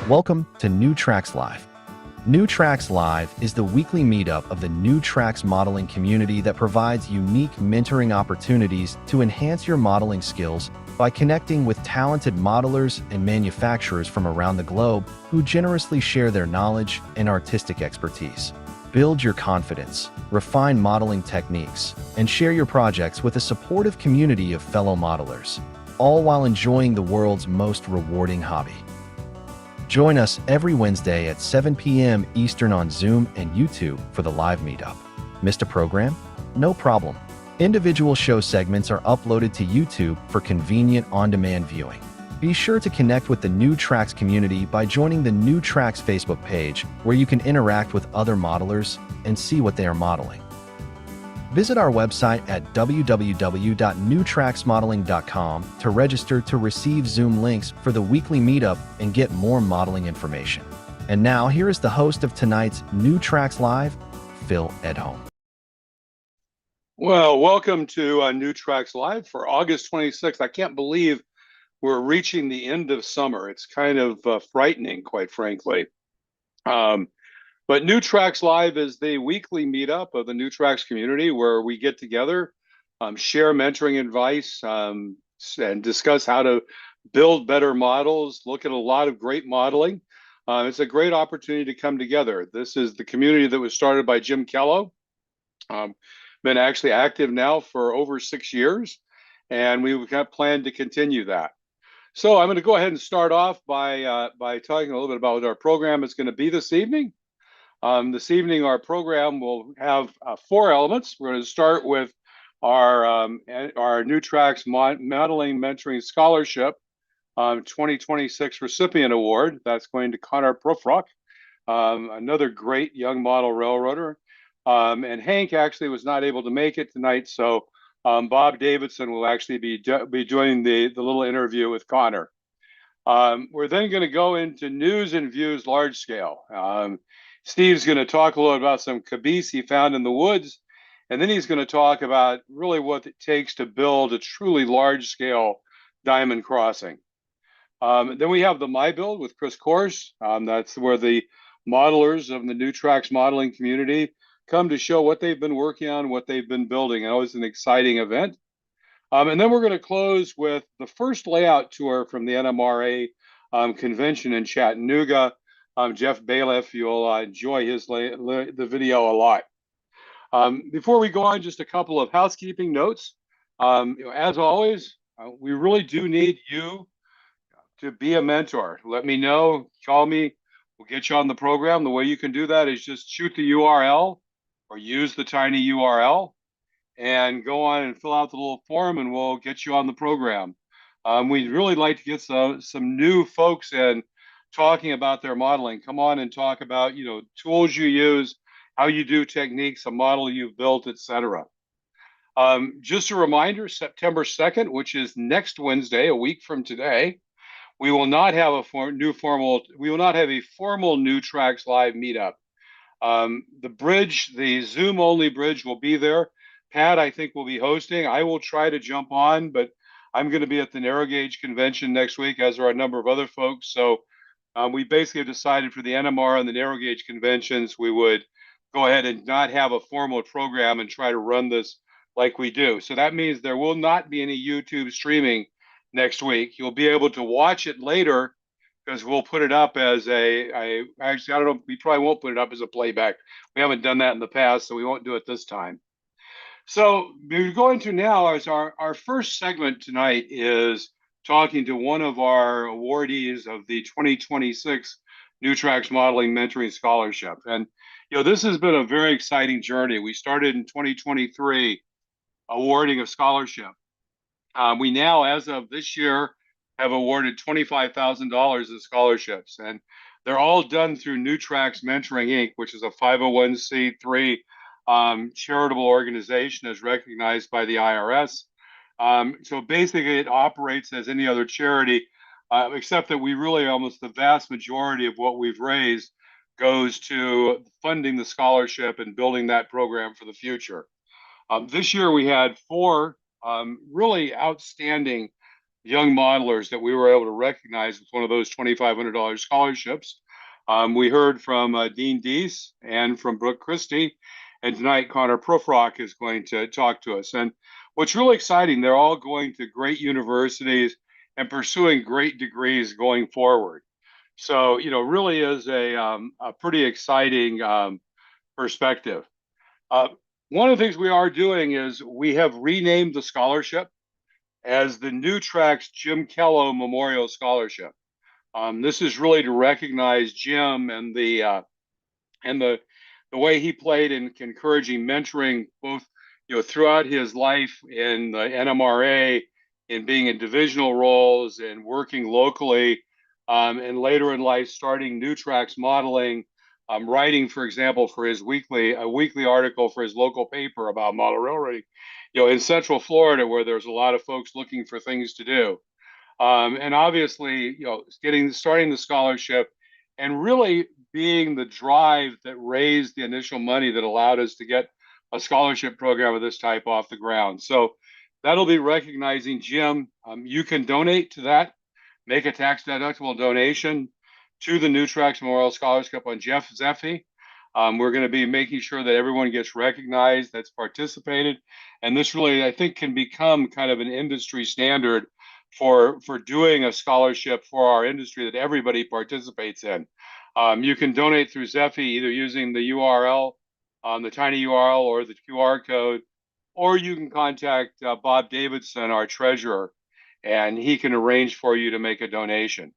Welcome to New Tracks Live. New Tracks Live is the weekly meetup of the New Tracks modeling community that provides unique mentoring opportunities to enhance your modeling skills by connecting with talented modelers and manufacturers from around the globe who generously share their knowledge and artistic expertise. Build your confidence, refine modeling techniques, and share your projects with a supportive community of fellow modelers, all while enjoying the world's most rewarding hobby. Join us every Wednesday at 7 p.m. Eastern on Zoom and YouTube for the live meetup. Missed a program? No problem. Individual show segments are uploaded to YouTube for convenient on-demand viewing. Be sure to connect with the New Tracks community by joining the New Tracks Facebook page, where you can interact with other modelers and see what they are modeling. Visit our website at www.newtracksmodeling.com to register to receive Zoom links for the weekly meetup and get more modeling information. And now, here is the host of tonight's New Tracks Live, Phil Edholm. Well, welcome to New Tracks Live for August 26th. I can't believe we're reaching the end of summer. It's kind of frightening, quite frankly. But New Tracks Live is the weekly meetup of the New Tracks community where we get together, share mentoring advice, and discuss how to build better models, look at a lot of great modeling. It's a great opportunity to come together. This is the community that was started by Jim Kello. Been actually active now for over 6 years, and we've got planned to continue that. So I'm going to go ahead and start off by talking a little bit about what our program is going to be this evening. This evening, our program will have 4 elements. We're going to start with our New Tracks Modeling Mentoring Scholarship 2026 Recipient Award. That's going to Connor Proefrock, another great young model railroader. And Hank actually was not able to make it tonight, so Bob Davidson will actually be joining the little interview with Connor. We're then going to go into news and views large scale. Steve's going to talk a little about some Cabees he found in the woods, and then he's going to talk about really what it takes to build a truly large-scale diamond crossing. Then we have the MyBuild with Coarse. That's where the modelers of the New Tracks modeling community come to show what they've been working on, what they've been building. Always an exciting event. And then we're going to close with the first layout tour from the NMRA convention in Chattanooga. Jeff Bailiff, you'll enjoy the video a lot. Before we go on, just a couple of housekeeping notes. As always, we really do need you to be a mentor. Let me know, call me, we'll get you on the program. The way you can do that is just shoot the URL or use the tiny URL and go on and fill out the little form, and we'll get you on the program. We'd really like to get some new folks in talking about their modeling. Come on and talk about, tools you use, how you do techniques, a model you've built, etc. Just a reminder, September 2nd, which is next Wednesday, a week from today, we will not have a formal New Tracks Live meetup. The Zoom only bridge will be there. Pat, I think, will be hosting. I will try to jump on, but I'm going to be at the Narrow Gauge convention next week, as are a number of other folks. So we basically have decided for the NMR and the Narrow Gauge conventions, we would go ahead and not have a formal program and try to run this like we do. So that means there will not be any YouTube streaming next week. You'll be able to watch it later because we'll put it up as actually, I don't know, we probably won't put it up as a playback. We haven't done that in the past, so we won't do it this time. So we're going to now, as our first segment tonight is talking to one of our awardees of the 2026 New Tracks Modeling Mentoring Scholarship. And, this has been a very exciting journey. We started in 2023 awarding a scholarship. We now, as of this year, have awarded $25,000 in scholarships. And they're all done through New Tracks Mentoring, Inc., which is a 501c3 charitable organization as recognized by the IRS. So basically it operates as any other charity, except that we really almost the vast majority of what we've raised goes to funding the scholarship and building that program for the future. This year we had 4 really outstanding young modelers that we were able to recognize with one of those $2,500 scholarships. We heard from Dean Deese and from Brooke Christie, and tonight Connor Proefrock is going to talk to us. And what's really exciting, they're all going to great universities and pursuing great degrees going forward. So, really is a pretty exciting perspective. Uh, One of the things we are doing is we have renamed the scholarship as the New Tracks Jim Kello Memorial Scholarship. This is really to recognize Jim and the way he played in encouraging mentoring both throughout his life in the NMRA, in being in divisional roles and working locally, and later in life starting New Tracks modeling, writing, for example, for his weekly article for his local paper about model railroading, in Central Florida, where there's a lot of folks looking for things to do. And obviously, starting the scholarship and really being the drive that raised the initial money that allowed us to get a scholarship program of this type off the ground. So that'll be recognizing Jim. You can donate to that, make a tax deductible donation to the New Tracks Memorial Scholarship on Jeff Zeffy. We're going to be making sure that everyone gets recognized that's participated. And this really, I think, can become kind of an industry standard for doing a scholarship for our industry that everybody participates in. You can donate through Zeffy either using the URL, the tiny URL, or the QR code, or you can contact Bob Davidson, our treasurer, and he can arrange for you to make a donation.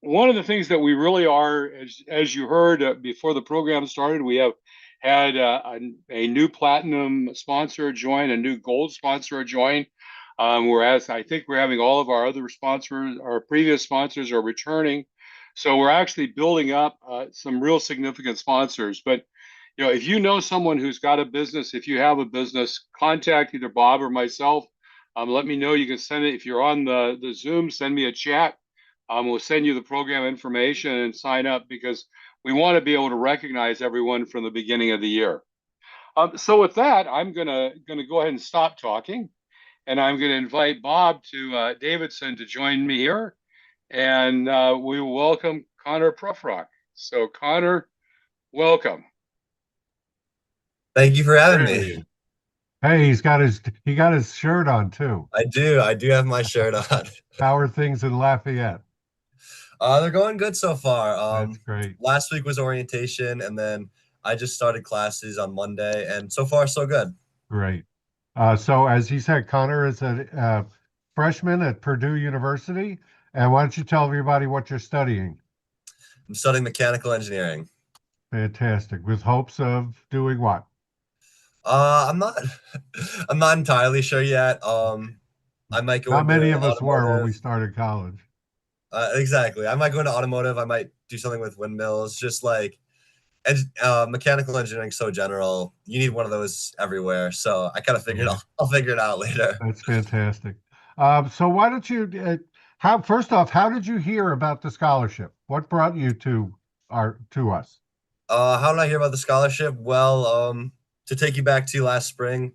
One of the things that we really are, as you heard before the program started, we have had a new platinum sponsor join, a new gold sponsor join. Whereas I think we're having all of our other sponsors, our previous sponsors are returning. So we're actually building up some real significant sponsors. But, if you know someone who's got a business, if you have a business, contact either Bob or myself. Let me know. You can send it. If you're on the Zoom, send me a chat. We'll send you the program information and sign up because we want to be able to recognize everyone from the beginning of the year. So with that, I'm gonna go ahead and stop talking. And I'm going to invite Bob to Davidson to join me here. And we welcome Connor Proefrock. So Connor, welcome. Thank you for having me. Hey, hey, he got his shirt on too. I do have my shirt on. How are things in Lafayette? They're going good so far. That's great. Last week was orientation, and then I just started classes on Monday, and so far so good. Great. So as he said, Connor is a freshman at Purdue University. And why don't you tell everybody what you're studying? I'm studying mechanical engineering. Fantastic. With hopes of doing what? I'm not I'm not entirely sure yet. I might go Not into many of us were when automotive. we started college. Exactly. I might go into automotive. I might do something with windmills, just like mechanical engineering so general. You need one of those everywhere. So I kind of figured I'll figure it out later. That's fantastic. So why don't you, first off, how did you hear about the scholarship? What brought you to us? How did I hear about the scholarship? Well, to take you back to last spring,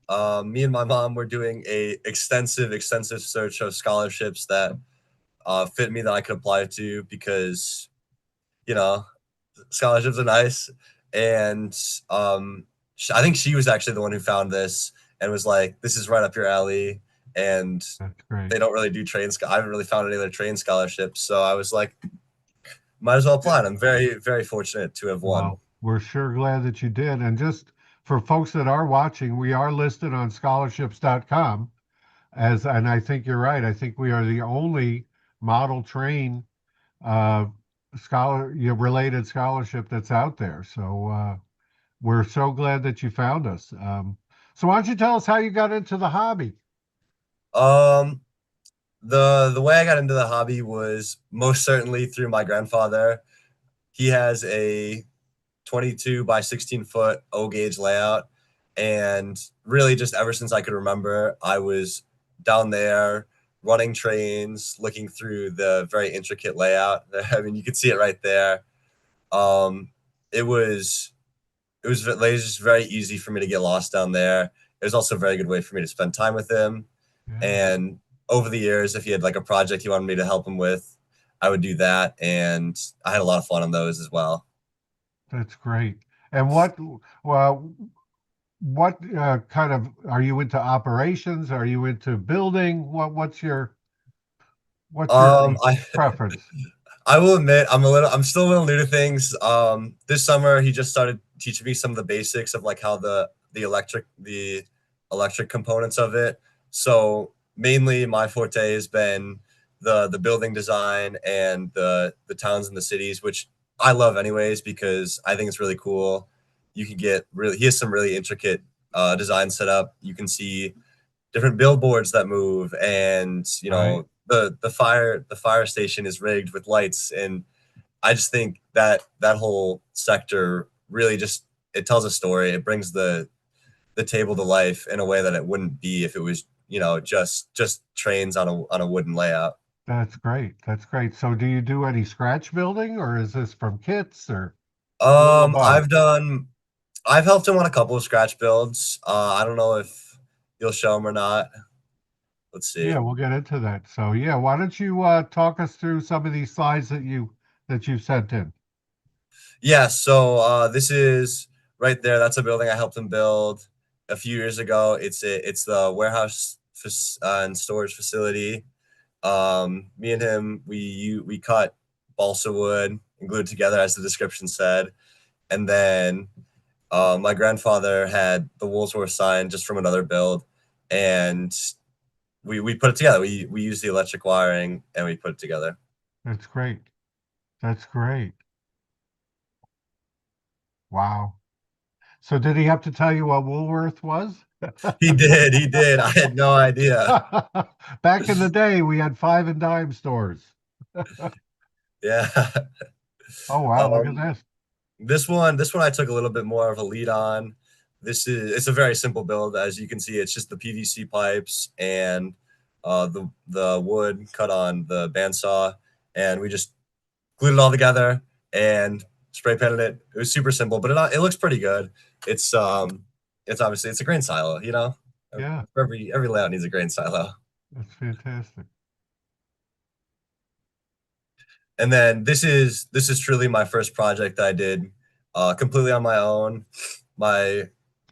me and my mom were doing a extensive search of scholarships that fit me that I could apply to because, scholarships are nice. And I think she was actually the one who found this and was like, this is right up your alley. And That's great. they don't really do I haven't really found any other train scholarships. So I was like, might as well apply. And I'm very, very fortunate to have won. Well, we're sure glad that you did. And just for folks that are watching, we are listed on scholarships.com and I think you're right. I think we are the only model train related scholarship that's out there. So we're so glad that you found us. So why don't you tell us how you got into the hobby? The way I got into the hobby was most certainly through my grandfather. He has a 22 by 16 foot O gauge layout, and really just ever since I could remember, I was down there running trains, looking through the very intricate layout. I mean, you can see it right there. It was just very easy for me to get lost down there. It was also a very good way for me to spend time with him. Yeah. And over the years, if he had like a project he wanted me to help him with, I would do that, and I had a lot of fun on those as well. That's great. And well, what kind of are you into operations? Are you into building? What's your I preference? I will admit I'm still a little new to things. This summer he just started teaching me some of the basics of like how the electric components of it. So mainly my forte has been the building design and the towns and the cities, which I love anyways because I think it's really cool. You can get really he has some really intricate design set up. You can see different billboards that move, and Right. the fire station is rigged with lights, and I just think that that whole sector really just it tells a story. It brings the table to life in a way that it wouldn't be if it was just trains on a wooden layout. That's great. That's great. So do you do any scratch building or is this from kits or a little of um both? i've done I've helped him on a couple of scratch builds. I don't know if you'll show him or not. Let's see. Yeah, we'll get into that. So yeah, why don't you talk us through some of these slides that you sent in? Yeah, so this is right there. That's a building I helped him build a few years ago. It's the and storage facility. Me and him, we cut balsa wood and glued together, as the description said, and then my grandfather had the Woolsworth sign just from another build, and we put it together. We used the electric wiring and we put it together. That's great. That's great. Wow. So did he have to tell you what Woolworth was? He did. I had no idea. Back in the day, we had five and dime stores. Yeah. Oh wow, look at Um, this. this one I took a little bit more of a lead on. It's a very simple build. As you can see, it's just the PVC pipes and the wood cut on the bandsaw, and we just glued it all together and spray painted it. It was super simple, but it looks pretty good. It's obviously it's a grain silo, you know. Yeah, Every layout needs a grain silo. that's fantastic. And then this is truly my first project that I did completely on my own. My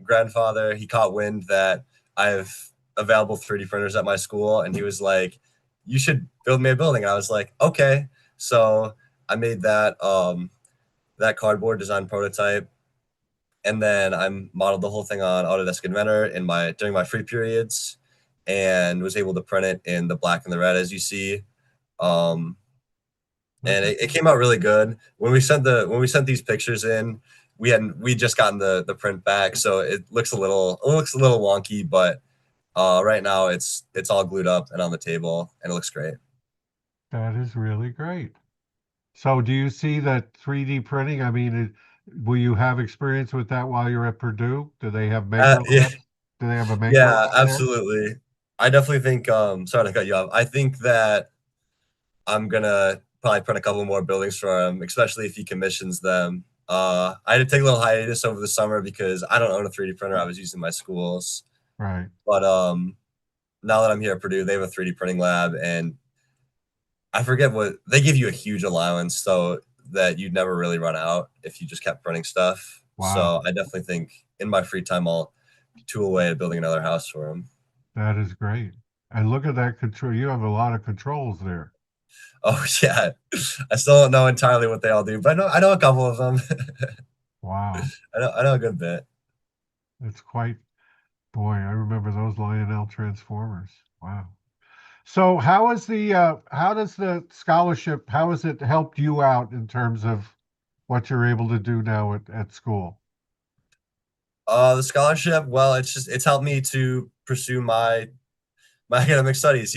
grandfather, he caught wind that I have available 3D printers at my school, and he was like, "You should build me a building." And I was like, "Okay." So I made that cardboard design prototype, and then I modeled the whole thing on Autodesk Inventor during my free periods, and was able to print it in the black and the red as you see. Um, Look and at it came out really good. When we sent these pictures in, we just gotten the print back, so it looks a little wonky, but right now it's all glued up and on the table, and it looks great. that is really great. So do you see that 3D printing? I mean, will you have experience with that while you're at Purdue? Do they have maker Yeah, labs? Do they have a maker yeah, lab there? absolutely. I definitely think. Sorry to cut you off. I think that I'm gonna probably print a couple more buildings for him, especially if he commissions them. I had to take a little hiatus over the summer because I don't own a 3D printer. I was using my school's, Right. but now that I'm here at Purdue, they have a 3D printing lab, and I forget what they give you a huge allowance so that you'd never really run out if you just kept printing stuff. Wow. So I definitely think in my free time I'll tool away at building another house for him. That is great. And look at that control. You have a lot of controls there. Oh yeah, I still don't know entirely what they all do, but I know a couple of them. Wow. I know a good bit. That's quite, boy, I remember those Lionel transformers. Wow. So how does the scholarship, how has it helped you out in terms of what you're able to do now at school? The scholarship, well, it's helped me to pursue my academic studies.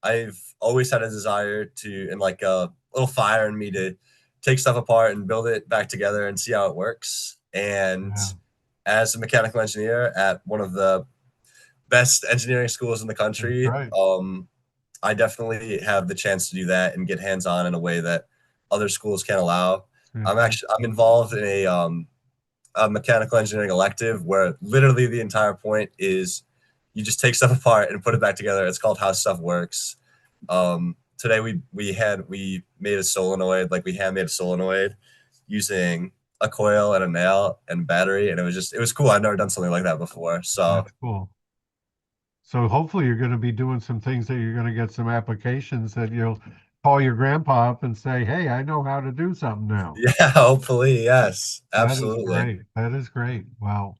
I've always had a desire to, and like a little fire in me to take stuff apart and build it back together and see how it works. And Yeah, as a mechanical engineer at one of the best engineering schools in the that's country, right. I definitely have the chance to do that and get hands on in a way that other schools can't allow. Fantastic. I'm involved in a mechanical engineering elective where literally the entire point is you just take stuff apart and put it back together. It's called How Stuff Works. Today we made a solenoid, like we hand made a solenoid using a coil and a nail and battery, and it was cool. I've never done something like that before. So That's cool. So hopefully you're going to be doing some things that you're going to get some applications that you'll call your grandpa up and say, hey, I know how to do something now. yeah, hopefully, yes, That is absolutely. great. That is great. Well,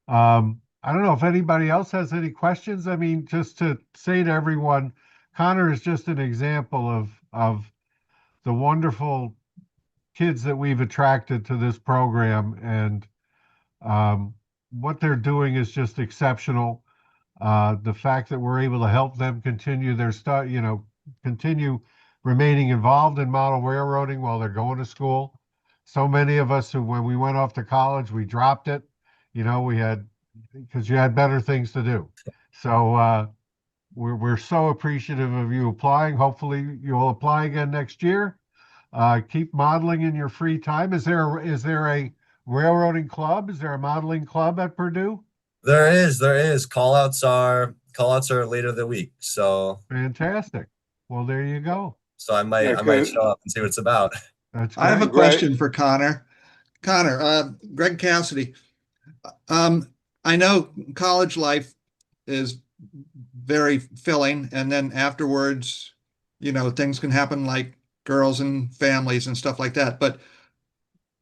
I don't know if anybody else has any questions. I mean, just to say to everyone, Connor is just an example of the wonderful kids that we've attracted to this program, and what they're doing is just exceptional. The fact that we're able to help them continue their continue remaining involved in model railroading while they're going to school. So many of us who, when we went off to college, we dropped it. Because you had better things to do. So we're so appreciative of you applying. Hopefully you'll apply again next year. Keep modeling in your free time. Is there a railroading club? Is there a modeling club at Purdue? There is. Call outs are later the week. So Fantastic. Well, there you go. I might show up and see what it's about. That's great. I have a question for Connor. Greg Cassidy. I know college life is very filling, and then afterwards, things can happen like girls and families and stuff like that. But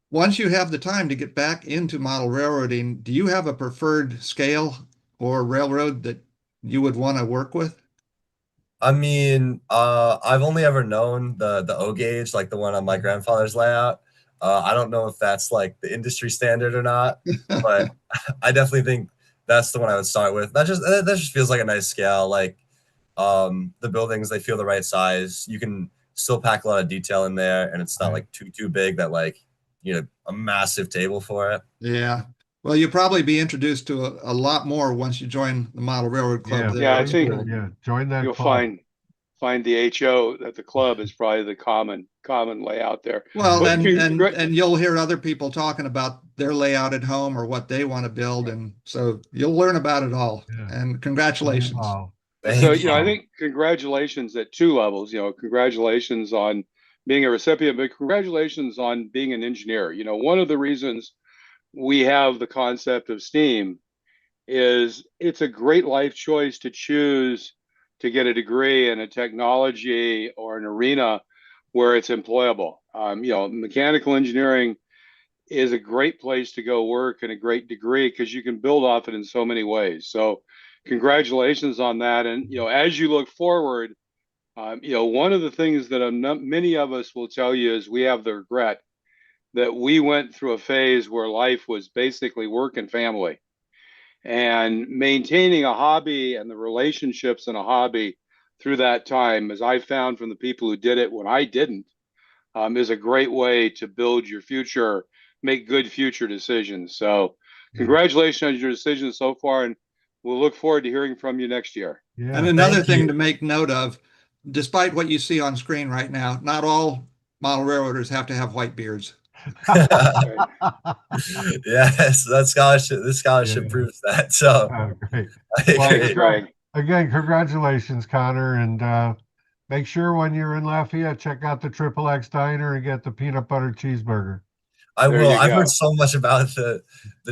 once you have the time to get back into model railroading, do you have a preferred scale or railroad that you would want to work with? I mean, I've only ever known the O gauge, like the one on my grandfather's layout. I don't know if that's like the industry standard or not, but I definitely think that's the one I would start with. That just feels like a nice scale. Like the buildings, they feel the right size. You can still pack a lot of detail in there, and it's not like too big that like a massive table for it. Yeah. Well, you'll probably be introduced to a lot more once you join the Model Railroad Club. Yeah, I think join that you'll club. find the HO at the club is probably the common layout there. Well, and you'll hear other people talking about their layout at home or what they want to build, and so you'll learn about it all. Yeah. And congratulations. Wow. So I think congratulations at two levels. Congratulations on being a recipient, but congratulations on being an engineer. One of the reasons we have the concept of STEAM is it's a great life choice to choose to get a degree in a technology or an arena where it's employable. Mechanical engineering is a great place to go work and a great degree because you can build off it in so many ways. So congratulations on that. And, as you look forward, one of the things that many of us will tell you is we have the regret that we went through a phase where life was basically work and family. And maintaining a hobby and the relationships in a hobby through that time, as I found from the people who did it when I didn't, is a great way to build your future, make good future decisions. So congratulations on your decisions so far, and we'll look forward to hearing from you next year. Yeah, and another thing to make note of, despite what you see on screen right now, not all model railroaders have to have white beards. Yes, this scholarship proves that. So great. Thanks, Greg. Again, congratulations, Connor, and make sure when you're in Lafayette, check out the Triple X Diner and get the peanut butter cheeseburger. I will. I've heard so much about the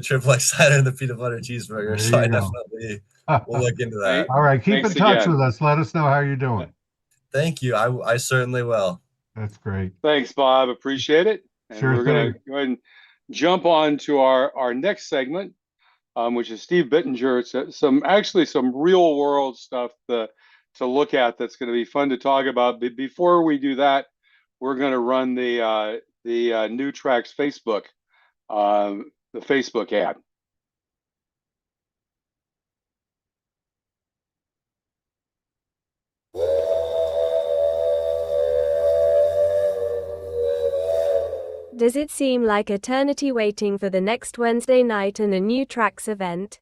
Triple X Diner and the peanut butter cheeseburger, so I definitely will look into that. All right, keep in touch with us. Let us know how you're doing. Thank you. I certainly will. That's great. Thanks, Bob. Appreciate it. And we're going to go ahead and jump on to our next segment, which is Steve Bittinger. It's some real world stuff to look at that's going to be fun to talk about. But before we do that, we're going to run the New Tracks Facebook, the Facebook ad. Does it seem like eternity waiting for the next Wednesday night and a New Tracks event?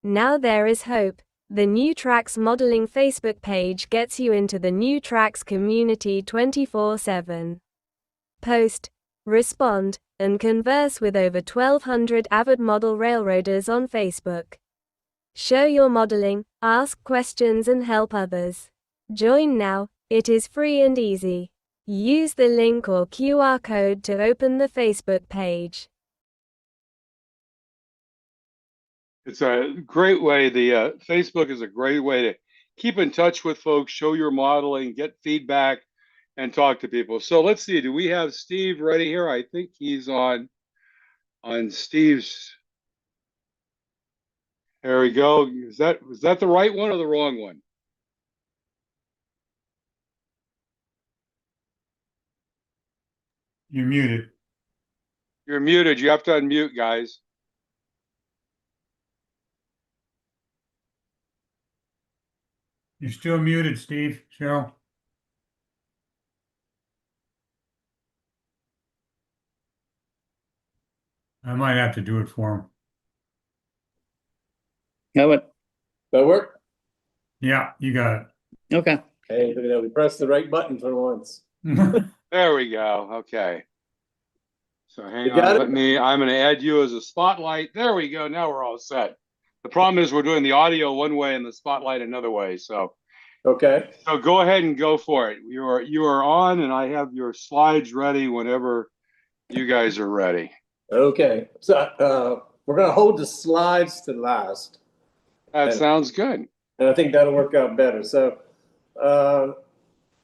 Now there is hope. The New Tracks Modeling Facebook page gets you into the New Tracks community 24/7. Post, respond, and converse with over 1,200 avid model railroaders on Facebook. Show your modeling, ask questions and help others. Join now, it is free and easy. Use the link or QR code to open the Facebook page. It's a great way. The Facebook is a great way to keep in touch with folks, show your modeling, get feedback, and talk to people. So let's see. Do we have Steve ready here? I think he's on Steve's. There we go. Is that the right one or the wrong one? You're muted. You're muted. You have to unmute, guys. You're still muted, Steve. Cheryl. I might have to do it for him. How about that work? Yeah, you got Okay. Hey, look at that. We pressed the right button for once. it. There we go. Okay. So hang You got on. it? I'm going to add you as a spotlight. There we go. Now we're all set. The problem is we're doing the audio one way and the spotlight another way. So Okay. go ahead and go for it. You are on, and I have your slides ready whenever you guys are ready. Okay. So we're gonna hold the slides to last. That And- sounds good. And I think that'll work out better. So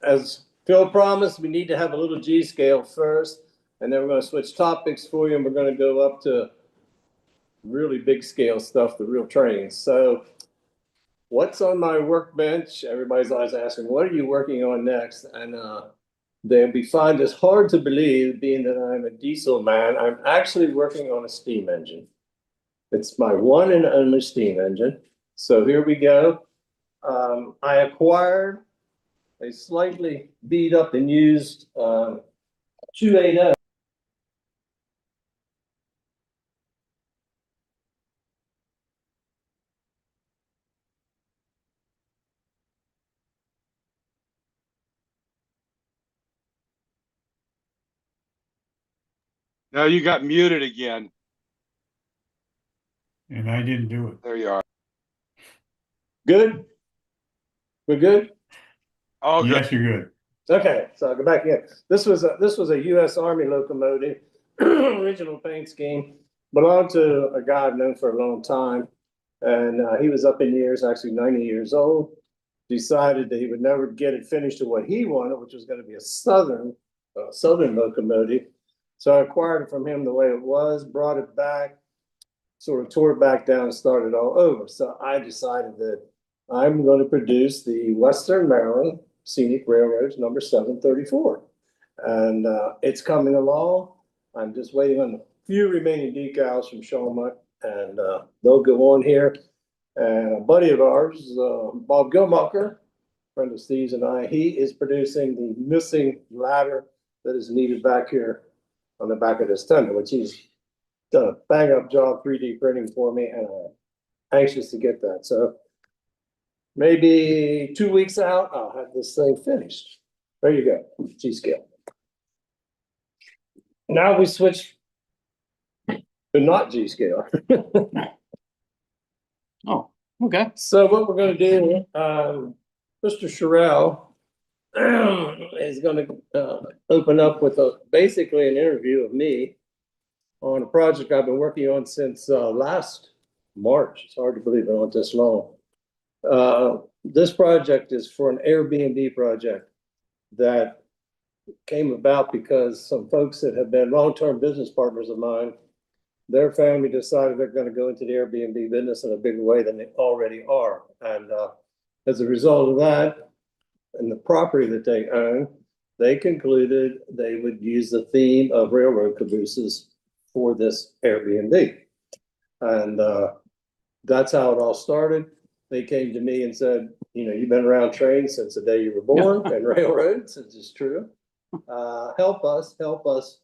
as Phil promised, we need to have a little G scale first, and then we're going to switch topics for you, and we're going to go up to really big scale stuff, the real trains. So what's on my workbench? Everybody's always asking, what are you working on next? And they'll be find this hard to believe, being that I'm a diesel man. I'm actually working on a steam engine. It's my one and only steam engine. So here we go. I acquired a slightly beat up and used 280. Now you got muted again. And I didn't do it. There you are. Good? We're good? Oh, good. Yes, you're good. Okay, so I'll go back in. This was a U.S. Army locomotive, original paint scheme, belonged to a guy I've known for a long time. And he was up in years, actually 90 years old, decided that he would never get it finished to what he wanted, which was going to be a southern locomotive. So I acquired it from him the way it was, brought it back, sort of tore it back down and started all over. So I decided that I'm going to produce the Western Maryland Scenic Railroads number 734. And it's coming along. I'm just waiting on a few remaining decals from Sharonville, and they'll go on here. And a buddy of ours, Bob Gilmucker, friend of Steve's and I, he is producing the missing ladder that is needed back here on the back of this tender, which he's done a bang up job 3D printing for me, and I'm anxious to get that. So maybe 2 weeks out, I'll have this thing finished. There you go, G scale. Now we switch to not G scale. Oh, okay. So what we're gonna do, Mr. Sherrill is gonna open up with basically an interview of me on a project I've been working on since last March. It's hard to believe it went this long. This project is for an Airbnb project that came about because some folks that have been long-term business partners of mine, their family decided they're going to go into the Airbnb business in a bigger way than they already are. And as a result of that, and the property that they own, they concluded they would use the theme of railroad cabooses for this Airbnb. And that's how it all started. They came to me and said, you know, you've been around trains since the day you were born and railroads, which is true. Help us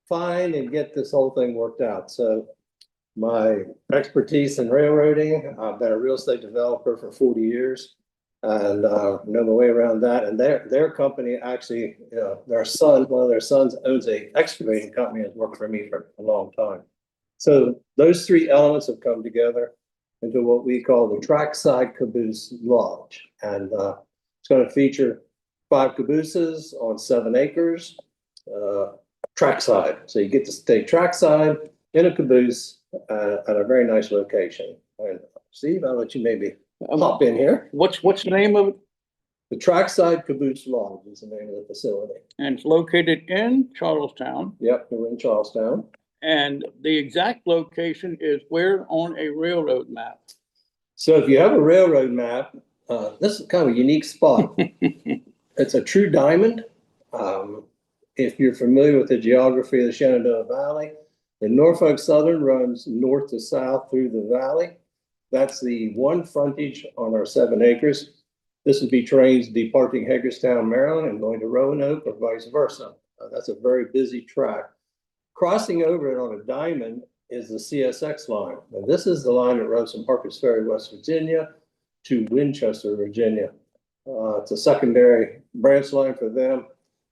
find and get this whole thing worked out. So my expertise in railroading, I've been a real estate developer for 40 years and know my way around that. And their company actually, their son, one of their sons owns a excavating company, has worked for me for a long time. So those three elements have come together. into what we call the Trackside Caboose Lodge. And it's going to feature 5 cabooses on 7 acres, trackside. So you get to stay trackside in a caboose at a very nice location. And Steve, I'll let you maybe hop in here. What's the name of it? The Trackside Caboose Lodge is the name of the facility. And it's located in Charlestown. Yep, we're in Charlestown. And the exact location is where on a railroad map? So if you have a railroad map, this is kind of a unique spot. It's a true diamond. If you're familiar with the geography of the Shenandoah Valley, the Norfolk Southern runs north to south through the valley. That's the one frontage on our 7 acres. This would be trains departing Hagerstown, Maryland, and going to Roanoke or vice versa. That's a very busy track. Crossing over it on a diamond is the CSX line. And this is the line that runs from Harpers Ferry, West Virginia to Winchester, Virginia. It's a secondary branch line for them.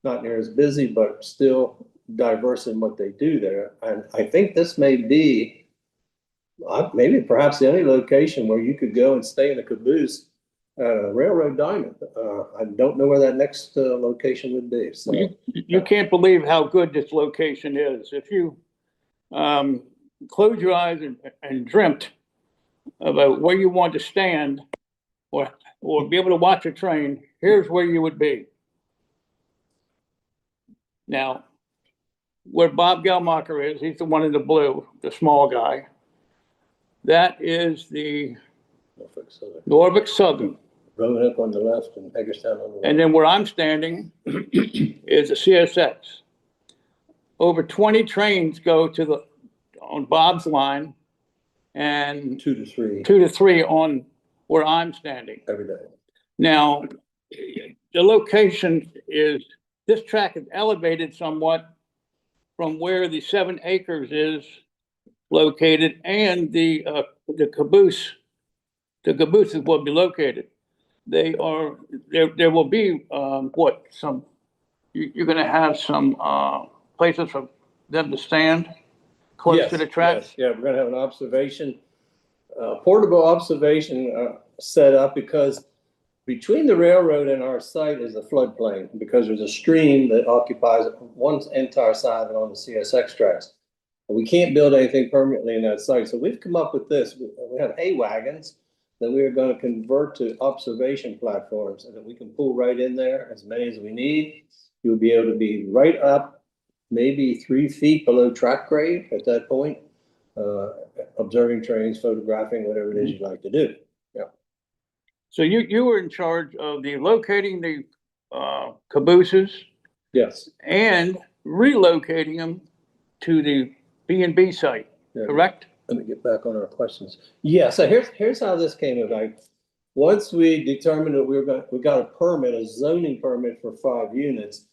Not near as busy, but still diverse in what they do there. And I think this may be maybe perhaps the only location where you could go and stay in a caboose at a railroad diamond. I don't know where that next location would be. So You can't believe how good this location is. If you close your eyes and dreamt about where you want to stand or be able to watch a train, here's where you would be. Now, where Bob Gelmacher is, he's the one in the blue, the small guy. That is the Norfolk Southern. Roanoke on the left and Hagerstown on the right. And then where I'm standing is the CSX. Over 20 trains go on Bob's line and 2 to 3 2 to 3 on where I'm standing. every day. Now, the location is, this track is elevated somewhat from where the 7 acres is located and the cabooses will be located. There will be, you're gonna have some places for them to stand close to the tracks? Yes, yeah, we're gonna have an observation, portable observation set up because between the railroad and our site is a floodplain because there's a stream that occupies one entire side and on the CSX tracks. We can't build anything permanently in that site. So we've come up with this. We have hay wagons that we are going to convert to observation platforms and that we can pull right in there as many as we need. You'll be able to be right up, maybe 3 feet below track grade at that point, observing trains, photographing, whatever it is you'd like to do. Yeah. So you were in charge of locating the cabooses Yes. and relocating them to the B&B site, Yeah. correct? Let me get back on our questions. Yeah, so here's how this came about. Once we determined that we got a permit, a zoning permit for 5 units,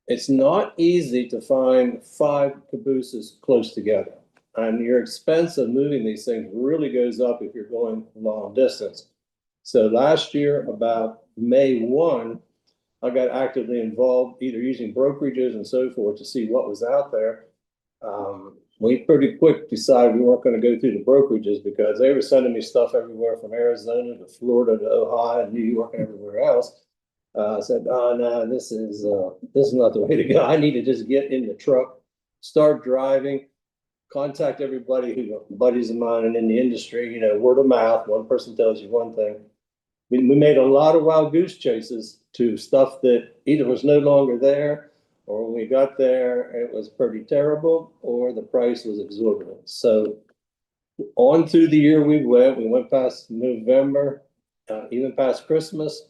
it's not easy to find 5 cabooses close together. And your expense of moving these things really goes up if you're going long distance. So last year, about May 1, I got actively involved, either using brokerages and so forth to see what was out there. We pretty quick decided we weren't going to go through the brokerages because they were sending me stuff everywhere from Arizona to Florida to Ohio and New York and everywhere else. I said, oh, no, this is not the way to go. I need to just get in the truck, start driving, contact everybody who are buddies of mine and in the industry, word of mouth. One person tells you one thing. We made a lot of wild goose chases to stuff that either was no longer there, or when we got there, it was pretty terrible, or the price was exorbitant. So on through the year we went past November, even past Christmas,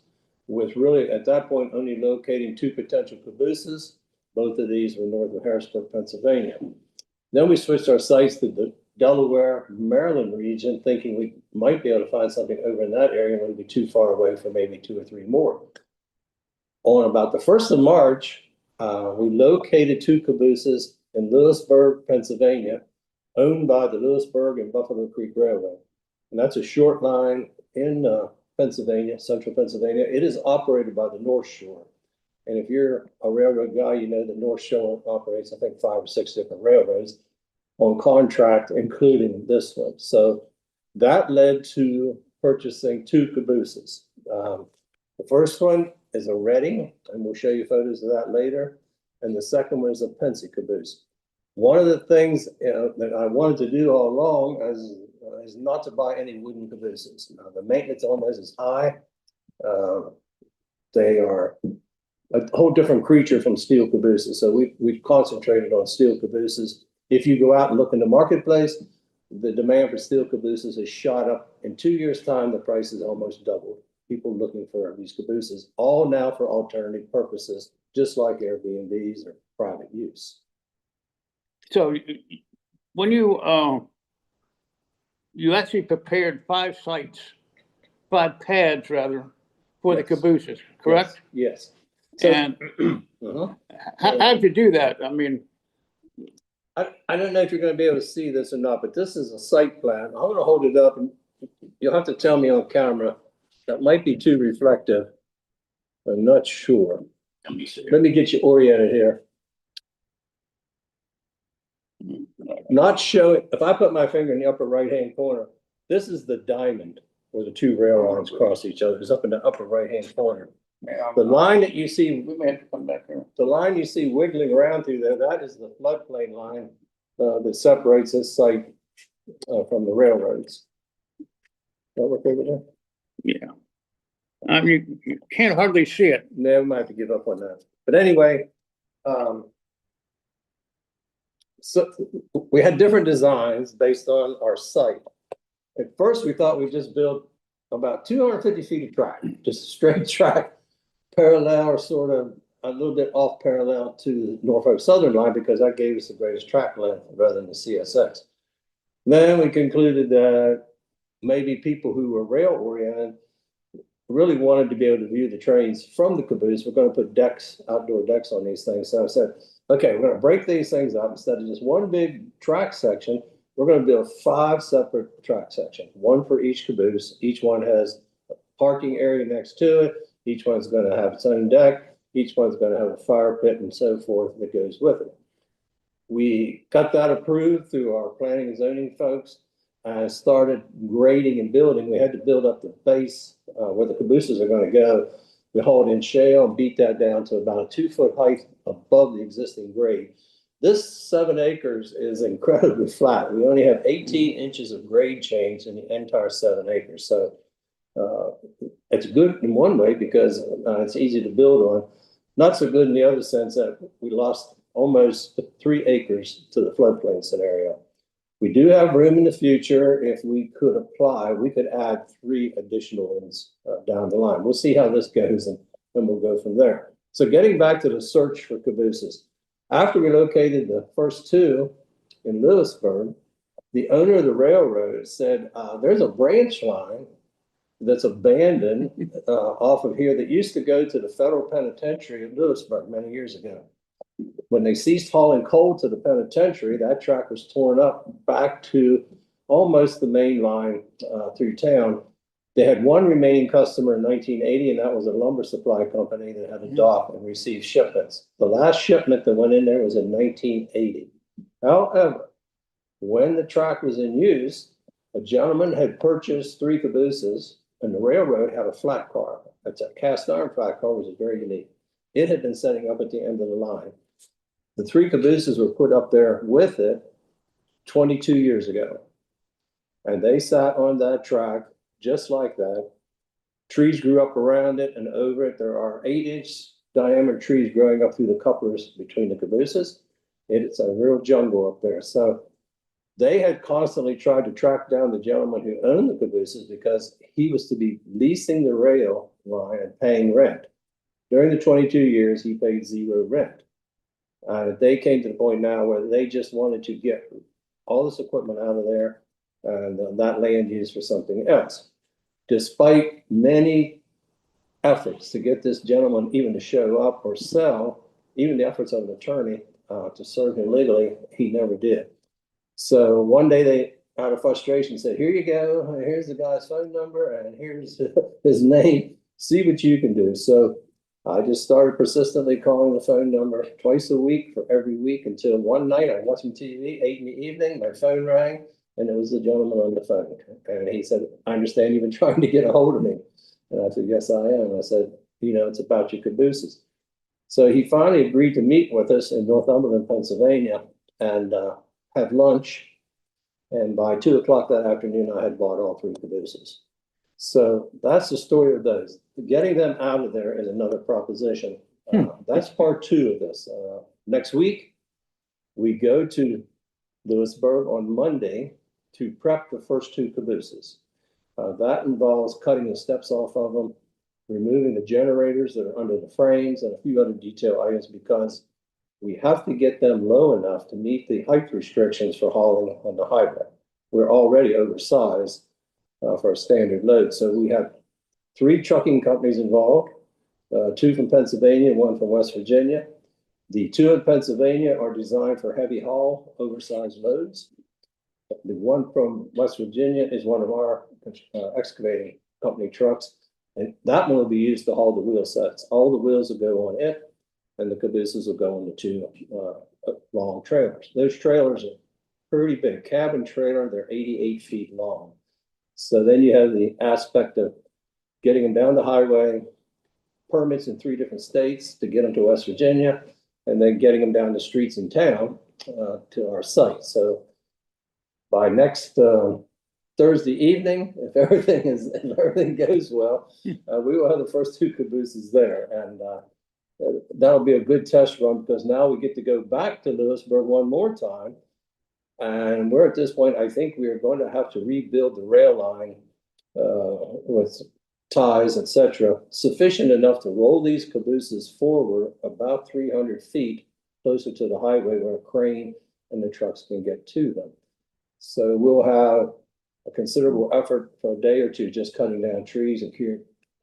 with really at that point only locating 2 potential cabooses. Both of these were north of Harrisburg, Pennsylvania. Then we switched our sites to the Delaware, Maryland region, thinking we might be able to find something over in that area and wouldn't be too far away for maybe 2 or 3 more. On about the 1st of March, we located 2 cabooses in Lewisburg, Pennsylvania, owned by the Lewisburg and Buffalo Creek Railroad. And that's a short line in Pennsylvania, central Pennsylvania. It is operated by the North Shore. And if you're a railroad guy, you know the North Shore operates, I think, 5 or 6 different railroads on contract, including this one. So That led to purchasing 2 cabooses. The first one is a Reading, and we'll show you photos of that later. And the second one is a Pensy caboose. One of the things that I wanted to do all along is not to buy any wooden cabooses. The maintenance on those is high. They are a whole different creature from steel cabooses. So we've concentrated on steel cabooses. If you go out and look in the marketplace, the demand for steel cabooses has shot up. In 2 years' time, the price has almost doubled. People looking for these cabooses, all now for alternative purposes, just like Airbnbs or private use. So when you actually prepared 5 sites, 5 pads rather, for the Yes. cabooses, correct? Yes. So, And how'd you do that? I mean, I don't know if you're going to be able to see this or not, but this is a site plan. I'm going to hold it up, and you'll have to tell me on camera. That might be too reflective. I'm not sure. let me see. Let me get you oriented here. Not showing, if I put my finger in the upper right-hand corner, this is the diamond where the 2 rail lines cross each other. It's up in the upper right-hand corner. The line that you see, We may have to come back here. the line you see wiggling around through there, that is the floodplain line that separates this site from the railroads. That work over there? Yeah. I mean, you can't hardly see it. No, we might have to give up on that. But anyway, so we had different designs based on our site. At first, we thought we'd just build about 250 feet of track, just a straight track, parallel or sort of a little bit off parallel to the Norfolk Southern line, because that gave us the greatest track length rather than the CSX. Then we concluded that maybe people who were rail oriented really wanted to be able to view the trains from the caboose. We're going to put decks, outdoor decks on these things. So I said, okay, we're going to break these things up. Instead of just one big track section, we're going to build 5 separate track sections, 1 for each caboose. Each one has a parking area next to it. Each one's going to have its own deck. Each one's going to have a fire pit and so forth that goes with it. We got that approved through our planning and zoning folks and started grading and building. We had to build up the base where the cabooses are going to go. We hauled in shale and beat that down to about a 2-foot height above the existing grade. This 7 acres is incredibly flat. We only have 18 inches of grade change in the entire 7 acres. So it's good in one way because it's easy to build on. Not so good in the other sense that we lost almost 3 acres to the floodplain scenario. We do have room in the future. If we could apply, we could add 3 additional ones down the line. We'll see how this goes, and then we'll go from there. So getting back to the search for cabooses. After we located the first 2 in Lewisburg, the owner of the railroad said, there's a branch line that's abandoned off of here that used to go to the federal penitentiary in Lewisburg many years ago. When they ceased hauling coal to the penitentiary, that track was torn up back to almost the main line through town. They had one remaining customer in 1980, and that was a lumber supply company that had a dock and received shipments. The last shipment that went in there was in 1980. However, when the track was in use, a gentleman had purchased 3 cabooses, and the railroad had a flat car. It's a cast iron flat car, which is very unique. It had been setting up at the end of the line. The 3 cabooses were put up there with it 22 years ago. And they sat on that track just like that. Trees grew up around it and over it. There are 8-inch diameter trees growing up through the couplers between the cabooses. It's a real jungle up there. So they had constantly tried to track down the gentleman who owned the cabooses because he was to be leasing the rail line and paying rent. During the 22 years, he paid 0 rent. They came to the point now where they just wanted to get all this equipment out of there and that land used for something else. Despite many efforts to get this gentleman even to show up or sell, even the efforts of an attorney to serve him legally, he never did. So one day they, out of frustration, said, here you go, here's the guy's phone number and here's his name, see what you can do. So I just started persistently calling the phone number twice a week for every week until one night I'm watching TV, 8 in the evening, my phone rang. And it was the gentleman on the phone. And he said, I understand you've been trying to get a hold of me. And I said, yes, I am. I said, it's about your cabooses. So he finally agreed to meet with us in Northumberland, Pennsylvania, and have lunch. And by 2 o'clock that afternoon, I had bought all 3 cabooses. So that's the story of those. Getting them out of there is another proposition. That's part 2 of this. Next week, we go to Lewisburg on Monday to prep the first 2 cabooses. That involves cutting the steps off of them, removing the generators that are under the frames, and a few other detail items, because we have to get them low enough to meet the height restrictions for hauling on the highway. We're already oversized for a standard load. So we have 3 trucking companies involved, 2 from Pennsylvania, 1 from West Virginia. The 2 in Pennsylvania are designed for heavy haul, oversized loads. The 1 from West Virginia is one of our excavating company trucks, and that one will be used to haul the wheel sets. All the wheels will go on it, and the cabooses will go on the 2 long trailers. Those trailers are pretty big. Cabin trailer, they're 88 feet long. So then you have the aspect of getting them down the highway, permits in 3 different states to get them to West Virginia, and then getting them down the streets in town to our site. So by next Thursday evening, if everything goes well, we will have the first 2 cabooses there, and that'll be a good test run, because now we get to go back to Lewisburg one more time, and we're at this point. I think we are going to have to rebuild the rail line with ties, etc., sufficient enough to roll these cabooses forward about 300 feet closer to the highway, where a crane and the trucks can get to them. So we'll have a considerable effort for a day or 2 just cutting down trees and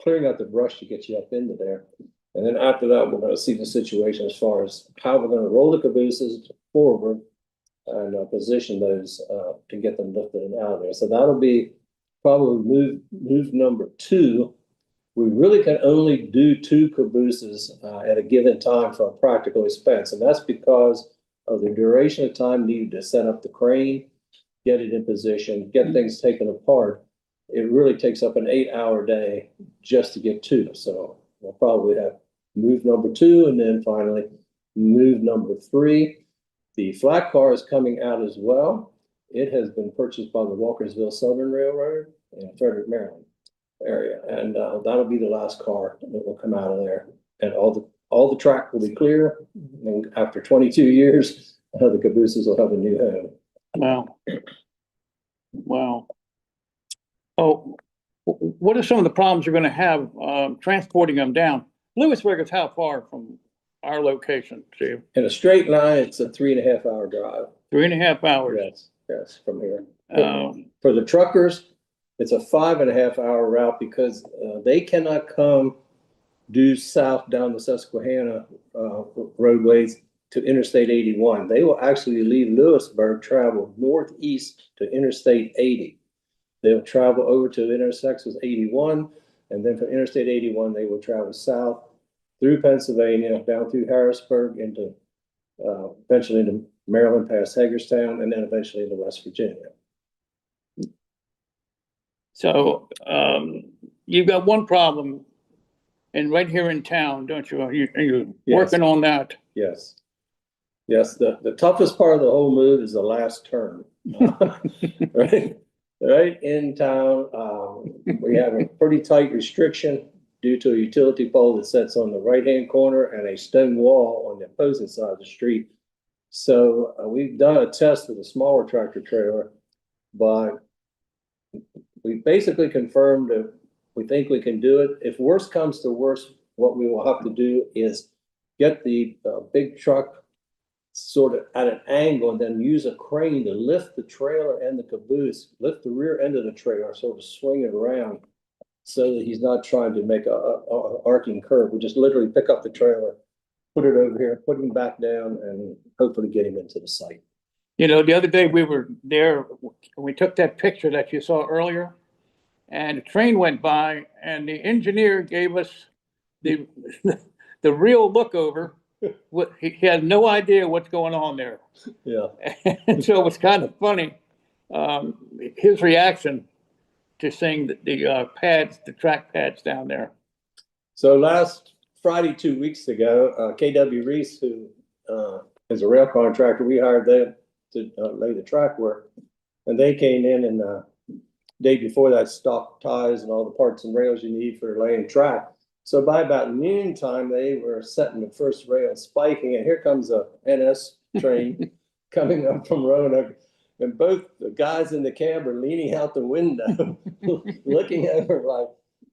clearing out the brush to get you up into there. And then after that, we're going to see the situation as far as how we're going to roll the cabooses forward and position those to get them lifted and out of there. So that'll be probably move number 2. We really can only do 2 cabooses at a given time for a practical expense. And that's because of the duration of time needed to set up the crane, get it in position, get things taken apart. It really takes up an 8-hour day just to get 2. So we'll probably have move number 2, and then finally move number 3. The flat car is coming out as well. It has been purchased by the Walkersville Southern Railroad in Frederick, Maryland area, and that'll be the last car that will come out of there. And all the track will be clear, and after 22 years, the cabooses will have a new home. Wow. Oh, what are some of the problems you're going to have transporting them down? Lewisburg is how far from our location, Steve? In a straight line, it's a 3.5-hour drive. 3.5 hours. Yes, from here. For the truckers, it's a 5.5-hour route, because they cannot come due south down the Susquehanna roadways to Interstate 81. They will actually leave Lewisburg, travel northeast to Interstate 80. They'll travel over to intersects with 81, and then from Interstate 81, they will travel south through Pennsylvania, down through Harrisburg, into eventually into Maryland, past Hagerstown, and then eventually into West Virginia. So you've got one problem, and right here in town, don't you? You're working on that. Yes. Yes, the toughest part of the whole move is the last turn. Right in town, we have a pretty tight restriction due to a utility pole that sits on the right-hand corner and a stone wall on the opposing side of the street. So we've done a test with a smaller tractor trailer, but we basically confirmed that we think we can do it. If worst comes to worst, what we will have to do is get the big truck sort of at an angle, and then use a crane to lift the trailer and the caboose, lift the rear end of the trailer, sort of swing it around, so that he's not trying to make a arcing curve. We just literally pick up the trailer, put it over here, put him back down, and hopefully get him into the site. You know, the other day we were there, we took that picture that you saw earlier, and the train went by, and the engineer gave us the real look over. He had no idea what's going on there. Yeah. And so it was kind of funny. his reaction to seeing the pads, the track pads down there. So last Friday, 2 weeks ago, KW Reese, who is a rail contractor, we hired them to lay the track work. And they came in and day before that stock ties and all the parts and rails you need for laying track. So by about noon time, they were setting the first rail, spiking, and here comes a NS train coming up from Roanoke. And both the guys in the cab are leaning out the window, looking over like,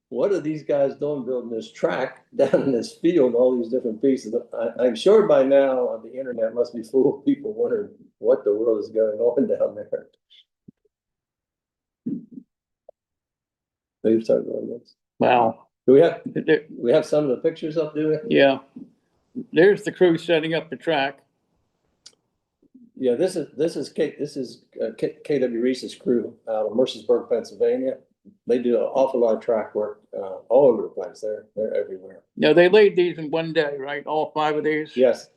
what are these guys doing building this track down in this field, all these different pieces? I'm sure by now the internet must be full of people wondering what the world is going on down there. They've started on this. Wow. Do we have some of the pictures up, do we? Yeah. There's the crew setting up the track. Yeah, this is KW Reese's crew out of Mercersburg, Pennsylvania. They do an awful lot of track work all over the place. They're everywhere. Yeah, they laid these in one day, right? All 5 of these? Yes.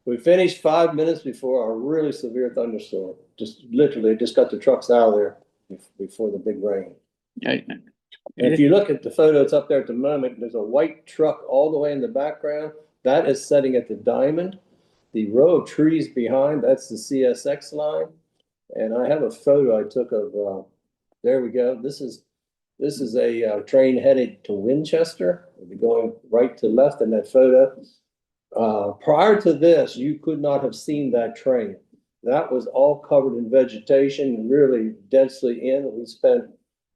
We finished 5 minutes before a really severe thunderstorm. Just literally just got the trucks out of there before the big rain. Yeah. And if you look at the photo, it's up there at the moment. There's a white truck all the way in the background. That is setting at the diamond. The row of trees behind, that's the CSX line. And I have a photo I took of, there we go. This is a train headed to Winchester. We'll be going right to left in that photo. Prior to this, you could not have seen that train. That was all covered in vegetation, really densely in. We spent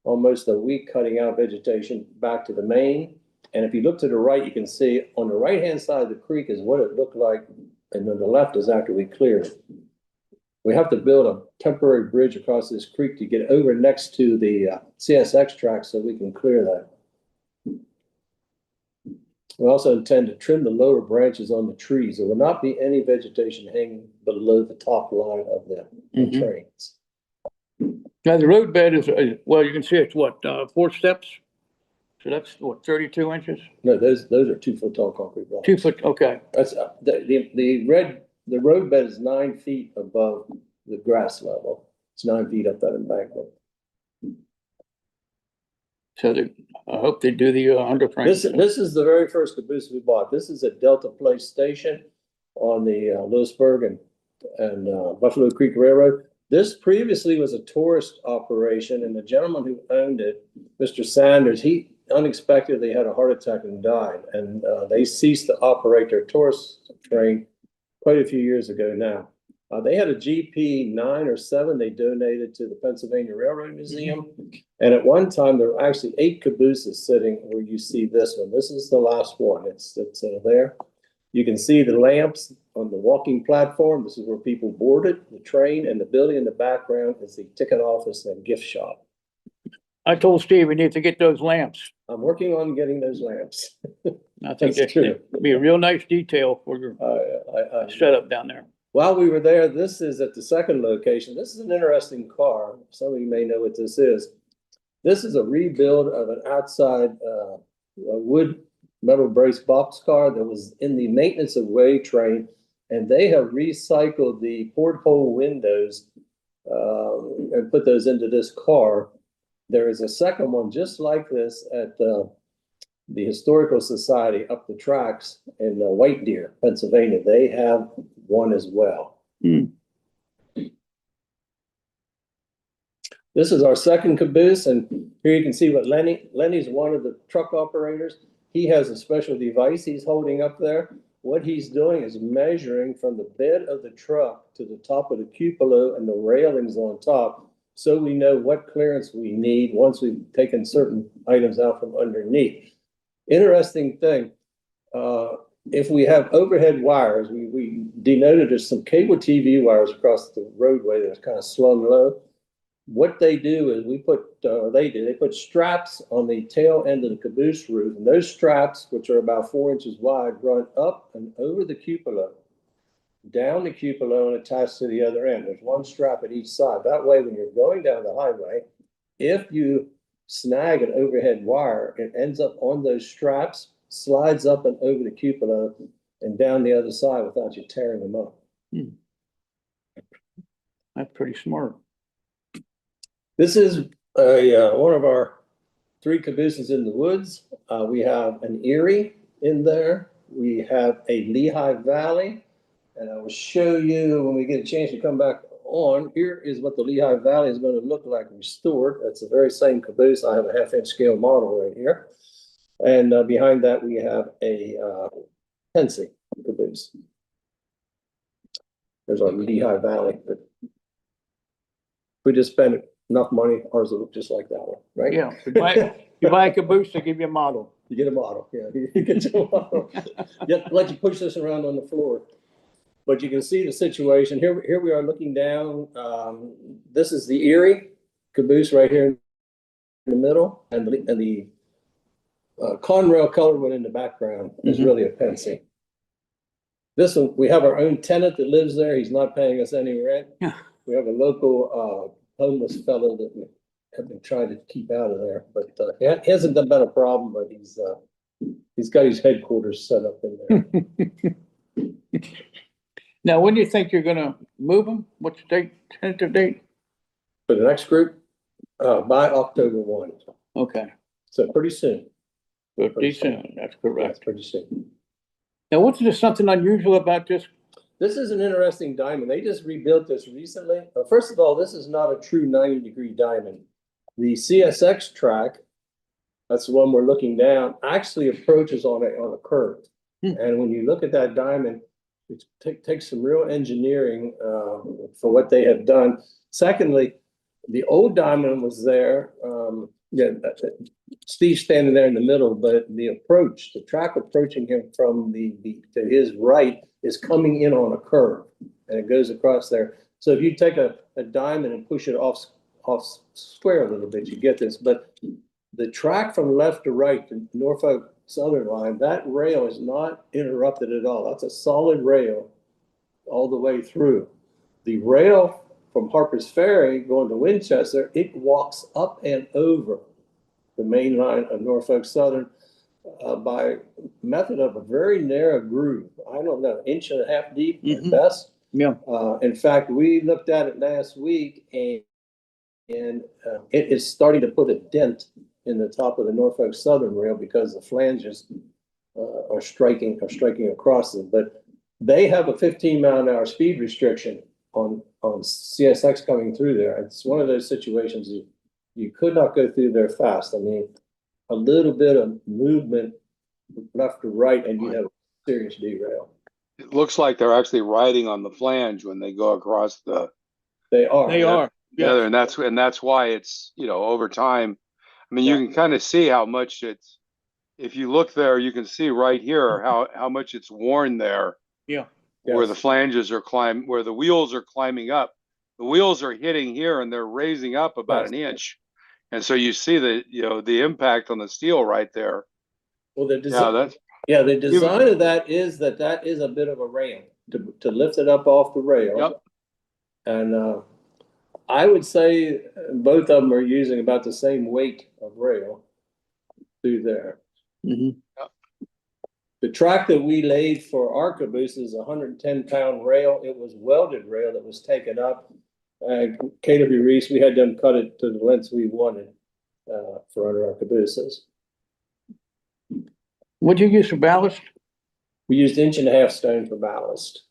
almost a week cutting out vegetation back to the main. And if you look to the right, you can see on the right-hand side of the creek is what it looked like. And then the left is after we cleared it. We have to build a temporary bridge across this creek to get over next to the CSX track so we can clear that. We also intend to trim the lower branches on the trees. There will not be any vegetation hanging below the top line of the trains. Now the roadbed is, well, you can see it's what, 4 steps? So that's what, 32 inches? No, those are 2 foot tall concrete blocks. 2 foot, okay. That's the roadbed is 9 feet above the grass level. It's 9 feet up that embankment. So I hope they do the underframe. This is the very first caboose we bought. This is a Delta Place station on the Lewisburg and Buffalo Creek Railroad. This previously was a tourist operation, and the gentleman who owned it, Mr. Sanders, he unexpectedly had a heart attack and died. And they ceased to operate their tourist train quite a few years ago now. They had a GP 9 or 7 they donated to the Pennsylvania Railroad Museum. And at one time, there were actually 8 cabooses sitting where you see this one. This is the last one. It's there. You can see the lamps on the walking platform. This is where people boarded the train, and the building in the background is the ticket office and gift shop. I told Steve we need to get those lamps. I'm working on getting those lamps. I think That's true. that'd be a real nice detail for your setup down there. While we were there, this is at the second location. This is an interesting car. Some of you may know what this is. This is a rebuild of an outside wood metal brace boxcar that was in the maintenance of way train, and they have recycled the porthole windows and put those into this car. There is a second one just like this at the Historical Society up the tracks in White Deer, Pennsylvania. They have one as well. This is our second caboose, and here you can see what Lenny's one of the truck operators. He has a special device he's holding up there. What he's doing is measuring from the bed of the truck to the top of the cupola and the railings on top, so we know what clearance we need once we've taken certain items out from underneath. Interesting thing, if we have overhead wires, we denoted there's some cable TV wires across the roadway that's kind of slung low. What they do is they put straps on the tail end of the caboose roof, and those straps, which are about 4 inches wide, run up and over the cupola, down the cupola, and attached to the other end. There's one strap at each side. That way, when you're going down the highway, if you snag an overhead wire, it ends up on those straps, slides up and over the cupola and down the other side without you tearing them up. That's pretty smart. This is one of our 3 cabooses in the woods. We have an Erie in there. We have a Lehigh Valley. And I will show you when we get a chance to come back on. Here is what the Lehigh Valley is going to look like restored. That's the very same caboose. I have a 1/2 inch scale model right here. And behind that, we have a Pensy caboose. There's our Lehigh Valley. But we just spent enough money, ours will look just like that one, right? Yeah, you buy a caboose, they give you a model. You get a model, yeah, you get your model. Yeah, let you push this around on the floor. But you can see the situation. Here we are looking down. This is the Erie caboose right here in the middle, and the Conrail color one in the background is really a Pensy. This one, we have our own tenant that lives there. He's not paying us any rent. We have a local homeless fellow that we have been trying to keep out of there, but it hasn't been a problem. But he's got his headquarters set up in there. Now, when do you think you're gonna move them? What's the date, tentative date? For the next group, by October 1. Okay, So pretty soon. pretty soon, that's correct. That's pretty soon. Now, what's there something unusual about this? This is an interesting diamond. They just rebuilt this recently. First of all, this is not a true 90-degree diamond. The CSX track, that's the one we're looking down, actually approaches on a curve. And when you look at that diamond, it takes some real engineering for what they have done. Secondly, the old diamond was there. Steve's standing there in the middle, but the track approaching him from to his right is coming in on a curve, and it goes across there. So if you take a diamond and push it off square a little bit, you get this. But the track from left to right, the Norfolk Southern line, that rail is not interrupted at all. That's a solid rail all the way through. The rail from Harper's Ferry going to Winchester, it walks up and over the main line of Norfolk Southern by method of a very narrow groove. I don't know, 1.5 inches deep at best. Yeah. In fact, we looked at it last week, and it is starting to put a dent in the top of the Norfolk Southern rail because the flanges are striking across them. But they have a 15-mile-an-hour speed restriction on CSX coming through there. It's one of those situations you could not go through there fast. I mean, a little bit of movement left to right, and you have a serious derail. It looks like they're actually riding on the flange when they go across the. They are. Yeah, and that's why it's, over time. I mean, you can kind of see how much it's. If you look there, you can see right here how much it's worn there. Yeah. Where the flanges are where the wheels are climbing up. The wheels are hitting here and they're raising up about an inch. And so you see the impact on the steel right there. Well, the design of that is a bit of a ramp to lift it up off the rail. Yep. And I would say both of them are using about the same weight of rail through there. Mm-hmm. Yep. The track that we laid for our caboose is a 110-pound rail. It was welded rail that was taken up. KW Reese, we had them cut it to the lengths we wanted for under our cabooses. What'd you use for ballast? We used 1.5 inch stone for ballast.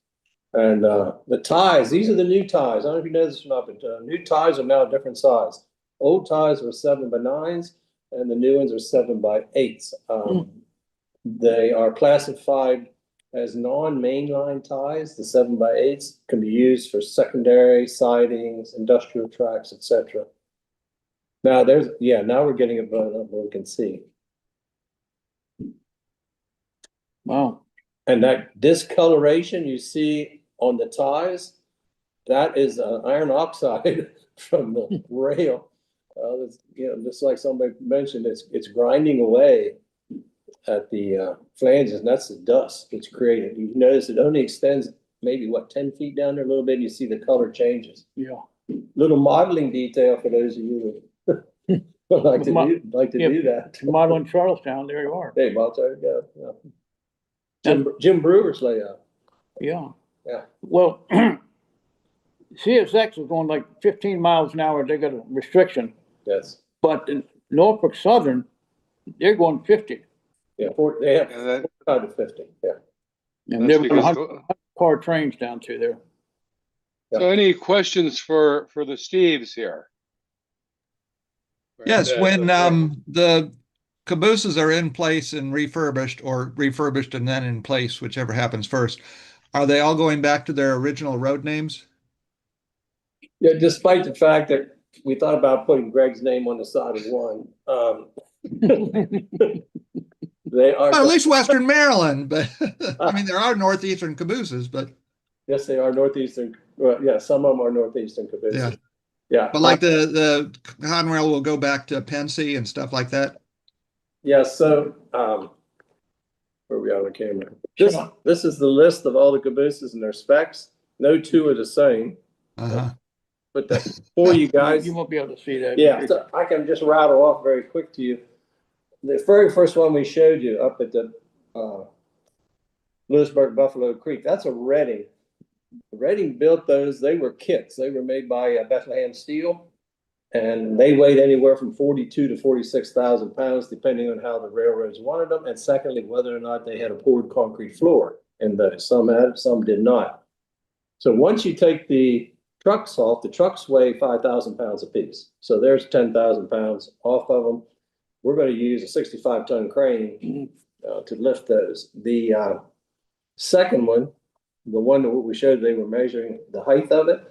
And the ties, these are the new ties. I don't know if you know this or not, but new ties are now a different size. Old ties were 7x9s, and the new ones are 7x8s. They are classified as non-mainline ties. The 7x8s can be used for secondary sidings, industrial tracks, etc. Now now we're getting it blown up where we can see. Wow. And that discoloration you see on the ties, that is iron oxide from the rail. Just like somebody mentioned, it's grinding away at the flanges, and that's the dust that's created. You notice it only extends maybe 10 feet down there a little bit, and you see the color changes. Yeah. Little modeling detail for those of you who like to do that. Model in Charlestown, there you are. Hey, Bob, there you go. Yeah. Jim Brewer's layout. Yeah. Yeah. Well, CSX is going like 15 miles an hour. They got a restriction, Yes. but in Norfolk Southern, they're going 50. Yeah, they have And that, 45 to 50, yeah. And that's they're running because 100-car trains down through there. so any questions for the Steves here? Yes, And, when the- the cabooses are in place and refurbished, or refurbished and then in place, whichever happens first, are they all going back to their original road names? Yeah, despite the fact that we thought about putting Greg's name on the side of one, they are. Well, at least Western Maryland, but I mean, there are Northeastern cabooses, but Yes, they are Northeastern. Well, yeah, some of them are Northeastern cabooses. yeah. Yeah. But like the Conrail will go back to Pensy and stuff like that. Yeah, so, where are we on the camera? Sure. This is the list of all the cabooses and their specs. No two are the same, Uh-huh. but for you guys. You won't be able to see that. Yeah, so I can just rattle off very quick to you. The very first one we showed you up at the Lewisburg Buffalo Creek, that's a Reading. Reading built those, they were kits. They were made by Bethlehem Steel. And they weighed anywhere from 42 to 46,000 pounds, depending on how the railroads wanted them. And secondly, whether or not they had a poured concrete floor in those. Some had, some did not. So once you take the trucks off, the trucks weigh 5,000 pounds apiece. So there's 10,000 pounds off of them. We're going to use a 65-ton crane to lift those. The second one, the one that we showed, they were measuring the height of it.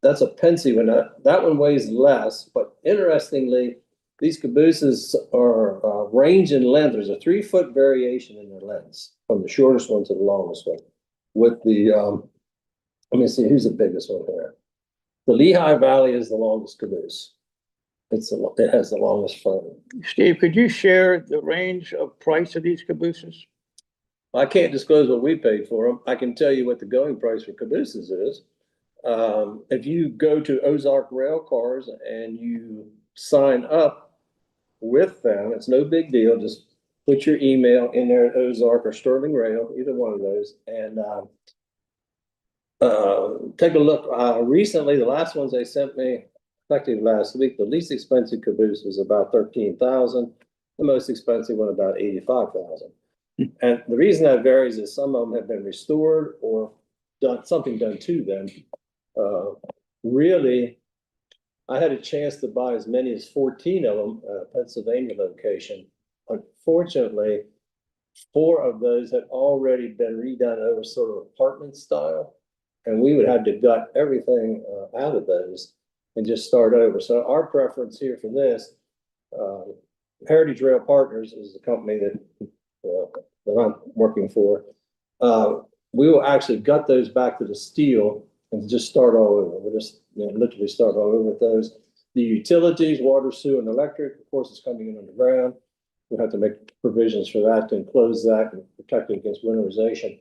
That's a Pensy one. That one weighs less, but interestingly, these cabooses are range in length. There's a 3-foot variation in their lengths from the shortest one to the longest one. With the, let me see, who's the biggest one here? The Lehigh Valley is the longest caboose. It has the longest frame. Steve, could you share the range of price of these cabooses? I can't disclose what we paid for them. I can tell you what the going price for cabooses is. If you go to Ozark Rail Cars and you sign up with them, it's no big deal. Just put your email in there at Ozark or Sterling Rail, either one of those, and take a look. Recently, the last ones they sent me, effective last week, the least expensive caboose was about 13,000. The most expensive one about 85,000. And the reason that varies is some of them have been restored or something done to them. Really, I had a chance to buy as many as 14 of them at a Pennsylvania location. Unfortunately, 4 of those had already been redone over sort of apartment style, and we would have to gut everything out of those and just start over. So our preference here for this, Heritage Rail Partners is the company that I'm working for. We will actually gut those back to the steel and just start all over. We'll just literally start all over with those. The utilities, water, sewer, and electric, of course, is coming in underground. We'll have to make provisions for that to enclose that and protect it against winterization.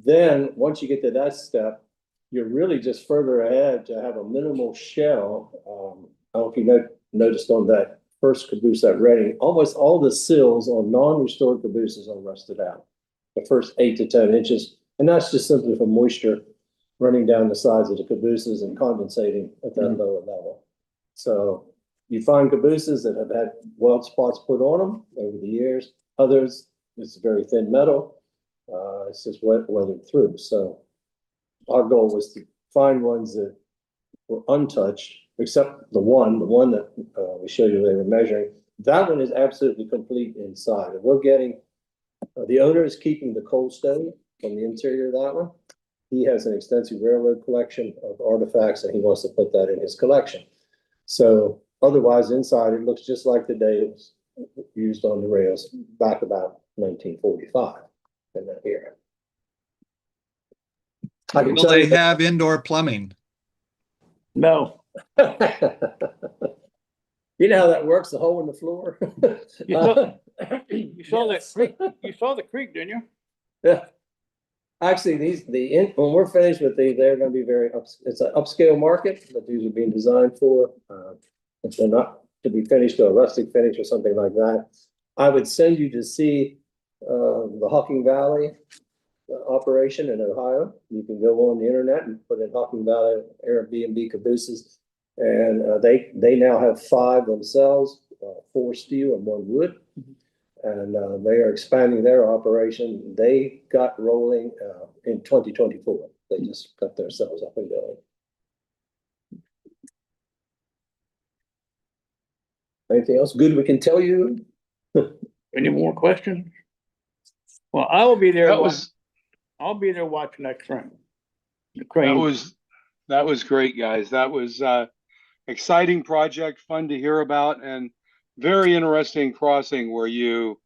Then, once you get to that step, you're really just further ahead to have a minimal shell. I don't know if you noticed on that first caboose at Reading, almost all the sills on non-restored cabooses are rusted out. The first 8 to 10 inches, and that's just simply from moisture running down the sides of the cabooses and condensating at that lower level. So you find cabooses that have had weld spots put on them over the years. Others, it's very thin metal. It's just weathered through. So our goal was to find ones that were untouched, except the one that we showed you they were measuring. That one is absolutely complete inside. And we're getting, the owner is keeping the coal stove from the interior of that one. He has an extensive railroad collection of artifacts and he wants to put that in his collection. So otherwise inside it looks just like the day it was used on the rails back about 1945 in that era. Will they have indoor plumbing? No. You know how that works, the hole in the floor? You saw that creek. You saw the creek, didn't you? Yeah. Actually, when we're finished with these, they're going to be it's an upscale market that these are being designed for. If they're not to be finished to a rustic finish or something like that, I would send you to see the Hocking Valley operation in Ohio. You can go on the internet and put in Hocking Valley Airbnb Cabooses. And they now have 5 themselves, 4 steel and 1 wood. And they are expanding their operation. They got rolling in 2024. They just got themselves up and going. Anything else good we can tell you? Any more questions? Well, I will be there. That was I'll be there watching that crane. The crane. that was great, guys. That was exciting project, fun to hear about, and very interesting crossing where you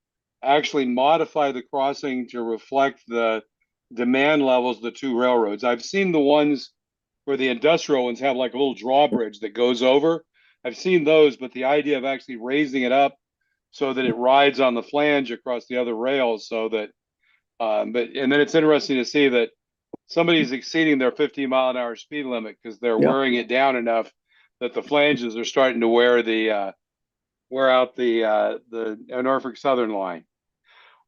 actually modify the crossing to reflect the demand levels of the 2 railroads. I've seen the ones where the industrial ones have like a little drawbridge that goes over. I've seen those, but the idea of actually raising it up so that it rides on the flange across the other rails, so that and then it's interesting to see that somebody's exceeding their 15-mile-an-hour speed limit because they're wearing it down enough that the flanges are starting to wear out the Norfolk Southern line.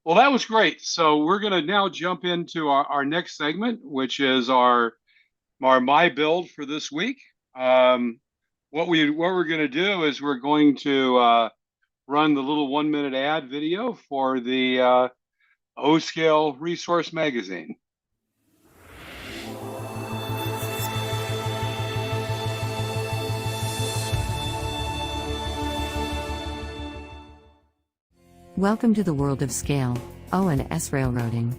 Well, that was great. So we're going to now jump into our next segment, which is our MyBuild for this week. What we're going to do is we're going to run the little 1-minute ad video for the O-Scale Resource Magazine. Welcome to the world of scale, O&S railroading.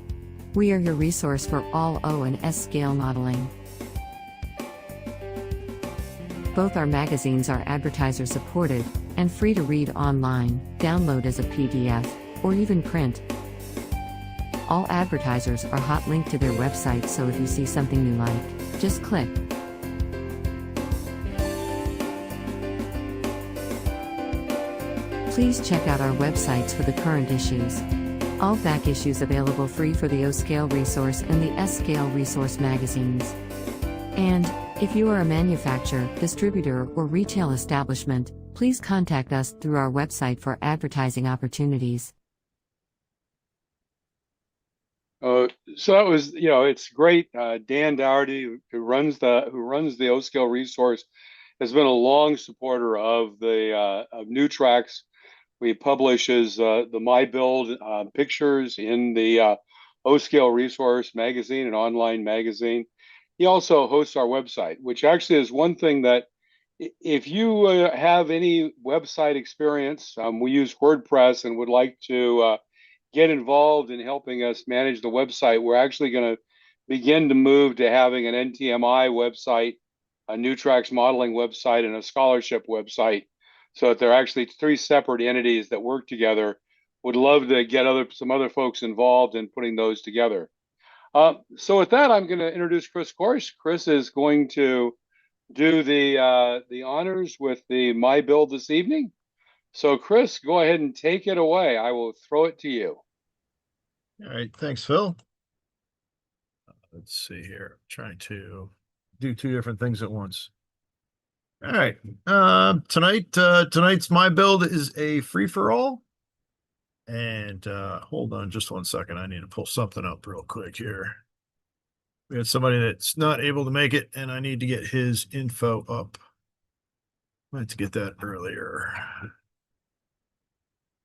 We are your resource for all O&S scale modeling. Both our magazines are advertiser supported and free to read online, download as a PDF, or even print. All advertisers are hot linked to their website, so if you see something you like, just click. Please check out our websites for the current issues. All back issues available free for the O-Scale Resource and the S-Scale Resource magazines. And, if you are a manufacturer, distributor, or retail establishment, please contact us through our website for advertising opportunities. So that was, it's great. Dan Dougherty, who runs the O-Scale Resource, has been a long supporter of the of New Tracks. We publishes the MyBuild pictures in the O-Scale Resource magazine, an online magazine. He also hosts our website, which actually is one thing that if you have any website experience, we use WordPress and would like to get involved in helping us manage the website, we're actually going to begin to move to having an NTMI website, a New Tracks modeling website, and a scholarship website, so that they're actually 3 separate entities that work together. Would love to get some other folks involved in putting those together. So with that, I'm going to introduce Chris Coarse. Chris is going to do the honors with the MyBuild this evening. So Chris, go ahead and take it away. I will throw it to you. All right, thanks, Phil. Let's see here. I'm trying to do 2 different things at once. All right. Tonight's MyBuild is a free-for-all. And hold on just 1 second. I need to pull something up real quick here. We had somebody that's not able to make it, and I need to get his info up. I meant to get that earlier.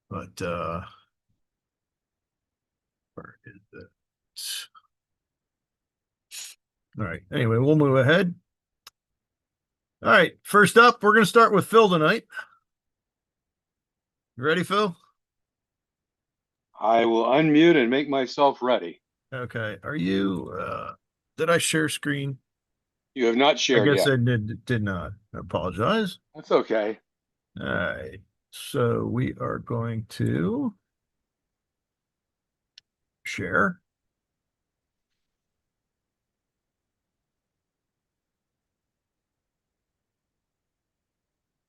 But where is that? All right. Anyway, we'll move ahead. All right. First up, we're going to start with Phil tonight. You ready, Phil? I will unmute and make myself ready. Okay. Are you, did I share screen? You have not shared yet. I guess I did not. I apologize. That's okay. All right. So we are going to share.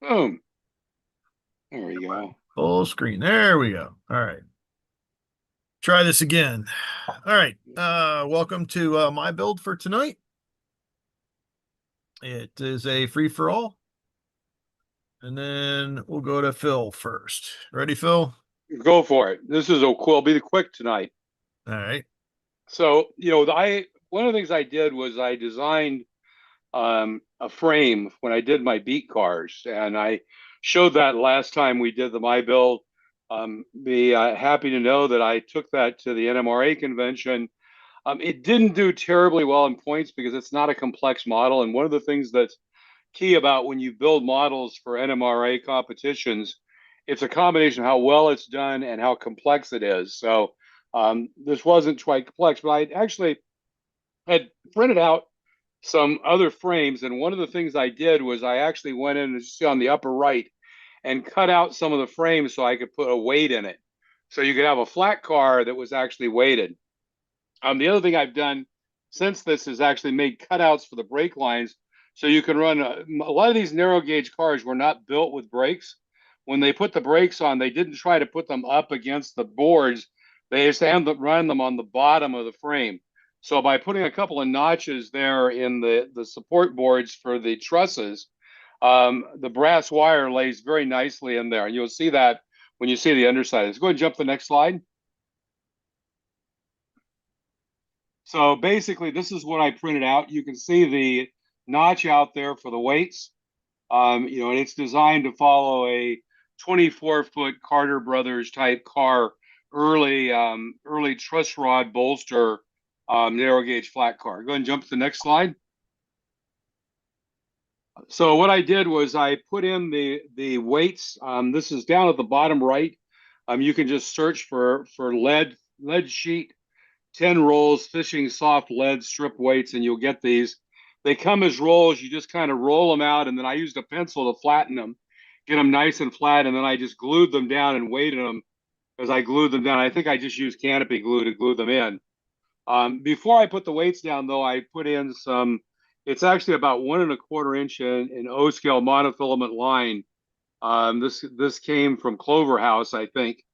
Boom. There we go. Full screen. There we go. All right. Try this again. All right. Welcome to MyBuild for tonight. It is a free-for-all. And then we'll go to Phil first. Ready, Phil? Go for it. This is I'll be quick tonight. All right. So, one of the things I did was I designed a frame when I did my beat cars, and I showed that last time we did the MyBuild. Be happy to know that I took that to the NMRA convention. It didn't do terribly well in points because it's not a complex model, and one of the things that's key about when you build models for NMRA competitions, it's a combination of how well it's done and how complex it is. So this wasn't quite complex, but I actually had printed out some other frames, and one of the things I did was I actually went in and see on the upper right and cut out some of the frames so I could put a weight in it. So you could have a flat car that was actually weighted. The other thing I've done since this is actually made cutouts for the brake lines. So you can run a lot of these narrow gauge cars were not built with brakes. When they put the brakes on, they didn't try to put them up against the boards. They just run them on the bottom of the frame. So by putting a couple of notches there in the support boards for the trusses, the brass wire lays very nicely in there. And you'll see that when you see the underside. Let's go ahead and jump to the next slide. So basically, this is what I printed out. You can see the notch out there for the weights. And it's designed to follow a 24-foot Carter Brothers type car, early truss rod bolster, narrow gauge flat car. Go ahead and jump to the next slide. So what I did was I put in the weights. This is down at the bottom right. You can just search for lead sheet 10 rolls fishing soft lead strip weights, and you'll get these. They come as rolls. You just kind of roll them out, and then I used a pencil to flatten them, get them nice and flat, and then I just glued them down and weighted them as I glued them down. I think I just used canopy glue to glue them in. Before I put the weights down, though, I put in some, it's actually about 1¼ inch in O-scale monofilament line. This came from Clover House, I think.